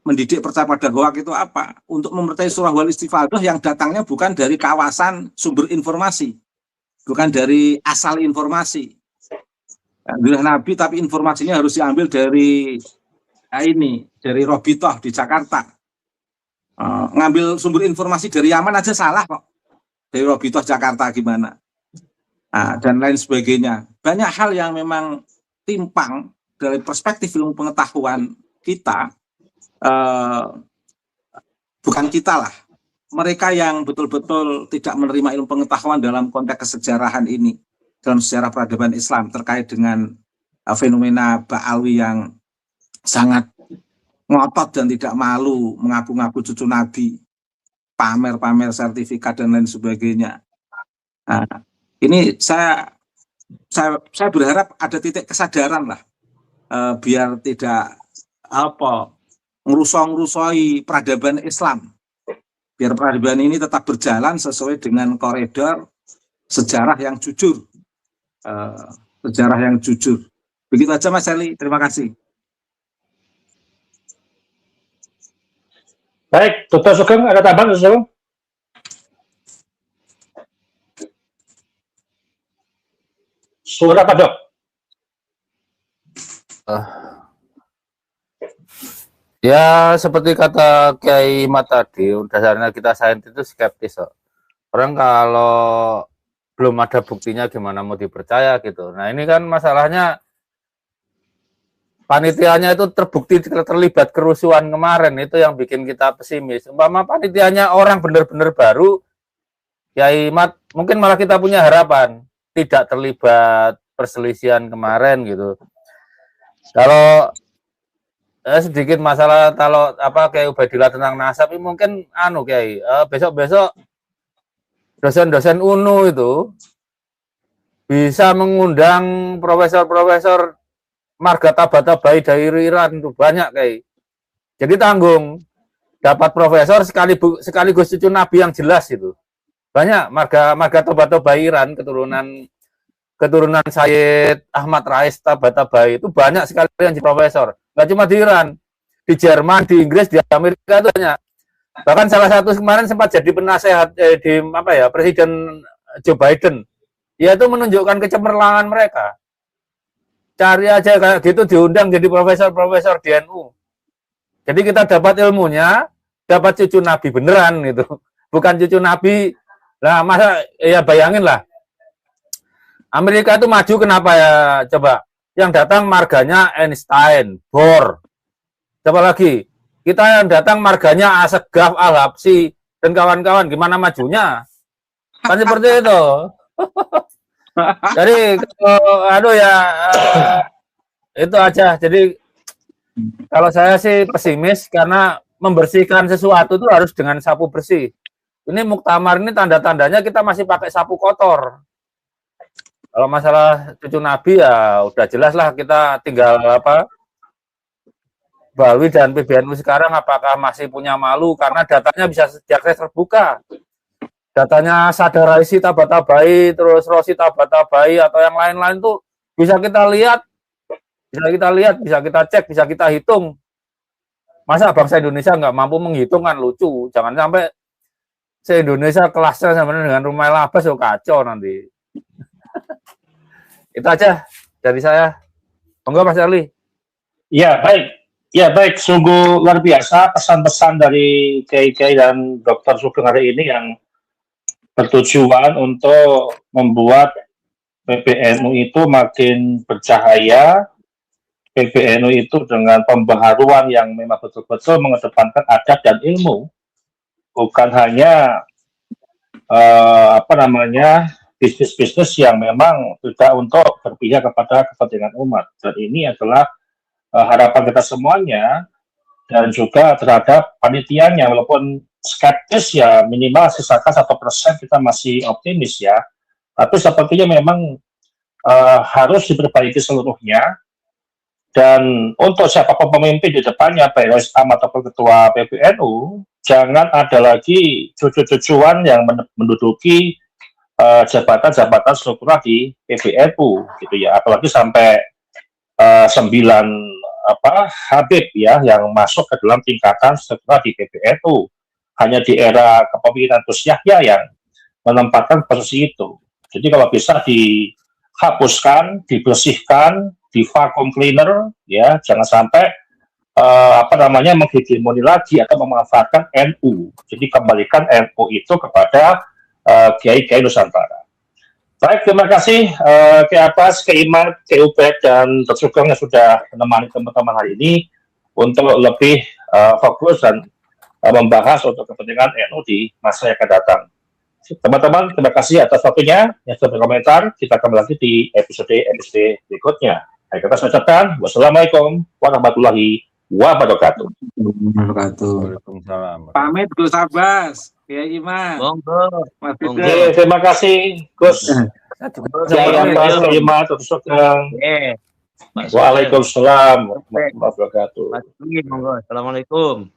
mendidik percaya pada hoak itu apa? Untuk mempercayai surah wal istifadhah yang datangnya bukan dari kawasan sumber informasi, bukan dari asal informasi. Alhamdulillah Nabi, tapi informasinya harus diambil dari dari Robitoh di Jakarta. Ngambil sumber informasi dari Yaman aja salah kok. Dari Robitoh Jakarta gimana? Dan lain sebagainya. Banyak hal yang memang timpang dari perspektif ilmu pengetahuan kita. Bukan kita lah. Mereka yang betul-betul tidak menerima ilmu pengetahuan dalam konteks kesejarahan ini, dalam sejarah peradaban Islam terkait dengan fenomena Ba'alawi yang sangat ngotot dan tidak malu mengaku-ngaku cucu Nabi, pamer-pamer sertifikat dan lain sebagainya. Ini saya berharap ada titik kesadaran lah, biar tidak ngerusoi peradaban Islam, biar peradaban ini tetap berjalan sesuai dengan koridor sejarah yang jujur. Sejarah yang jujur. Begitu aja Mas Eli, terima kasih. Baik, Dr. Sugeng, ada tambahan, Dr. Sugeng? Suara apa, Dok? Ya seperti kata Kiai Mat tadi, dasarnya kita sains itu skeptis kok. Orang kalau belum ada buktinya gimana mau dipercaya gitu. Nah ini kan masalahnya panitianya itu terbukti terlibat kerusuhan kemarin, itu yang bikin kita pesimis. Umpama panitianya orang benar-benar baru, Kiai Mat, mungkin malah kita punya harapan tidak terlibat perselisihan kemarin gitu. Kalau sedikit masalah kalau kayak Ubaidillah tentang nasab ini mungkin Kiai, besok-besok dosen-dosen UNU itu bisa mengundang profesor-profesor margatabata bayi dari Iran itu banyak Kiai. Jadi tanggung dapat profesor sekaligus cucu Nabi yang jelas itu. Banyak margatabata bayi Iran keturunan Sayyid Ahmad Rais Tabatabai itu banyak sekali yang jadi profesor. Nggak cuma di Iran, di Jerman, di Inggris, di Amerika itu banyak. Bahkan salah satu kemarin sempat jadi penasehat Presiden Joe Biden. Ya itu menunjukkan kecemerlangan mereka. Cari aja kayak gitu diundang jadi profesor-profesor di NU. Jadi kita dapat ilmunya, dapat cucu Nabi beneran gitu. Bukan cucu Nabi. Lah masa ya bayangin lah. Amerika itu maju kenapa ya coba? Yang datang marganya Einstein, Bohr. Coba lagi. Kita yang datang marganya Asegaf, Al-Habsyi, dan kawan-kawan, gimana majunya? Kan seperti itu. Jadi, itu aja. Jadi, kalau saya sih pesimis, karena membersihkan sesuatu itu harus dengan sapu bersih. Ini muktamar ini tanda-tandanya kita masih pakai sapu kotor. Kalau masalah cucu Nabi ya udah jelas lah, kita tinggal Ba'alawi dan PBNU sekarang apakah masih punya malu karena datanya bisa diakses terbuka. Datanya Sadar Raisi Tabatabai, terus Rosi Tabatabai atau yang lain-lain tuh bisa kita lihat, bisa kita cek, bisa kita hitung. Masa bangsa Indonesia nggak mampu menghitung kan lucu. Jangan sampai se-Indonesia kelasnya sama dengan Rumah Labas so kacau nanti. Itu aja dari saya. Monggo Mas Ali. Ya, baik. Ya baik, sungguh luar biasa pesan-pesan dari Kiai dan Dr. Sugeng hari ini yang bertujuan untuk membuat PBNU itu makin bercahaya, PBNU itu dengan pembaharuan yang memang betul-betul mengedepankan adab dan ilmu, bukan hanya bisnis-bisnis yang memang tidak untuk berpihak kepada kepentingan umat. Dan ini adalah harapan kita semuanya dan juga terhadap panitianya, walaupun skeptis ya minimal sisakan 1% kita masih optimis ya. Tapi sepertinya memang harus diperbaiki seluruhnya. Dan untuk siapapun pemimpin di depannya, baik Islam ataupun ketua PBNU, jangan ada lagi cucu-cucuan yang menduduki jabatan-jabatan struktural di PBNU, gitu ya. Apalagi sampai 9 Habib ya yang masuk ke dalam tingkatan struktural di PBNU. Hanya di era kepemimpinan Gus Yahya yang menempatkan posisi itu. Jadi kalau bisa dihapuskan, dibersihkan, di vacuum cleaner, ya jangan sampai menghegemoni lagi atau memanfaatkan NU. Jadi kembalikan NU itu kepada kiai-kiai Nusantara. Baik, terima kasih Kiai Abbas, Kiai Iman, Kiai Ubed, dan Dr. Sugeng yang sudah menemani teman-teman hari ini untuk lebih fokus dan membahas untuk kepentingan NU di masa yang akan datang. Teman-teman, terima kasih atas waktunya yang sudah berkomentar. Kita kembali lagi di episode berikutnya. Kita ucapkan wassalamualaikum warahmatullahi wabarakatuh. Waalaikumsalam. Pamit Gus Abbas, Kiai Iman. Monggo. Mas Monggo. Fidel. Terima kasih Gus. Kiai Abbas, Kiai Iman, Dr. Sugeng. Waalaikumsalam warahmatullahi wabarakatuh. Monggo. Assalamualaikum.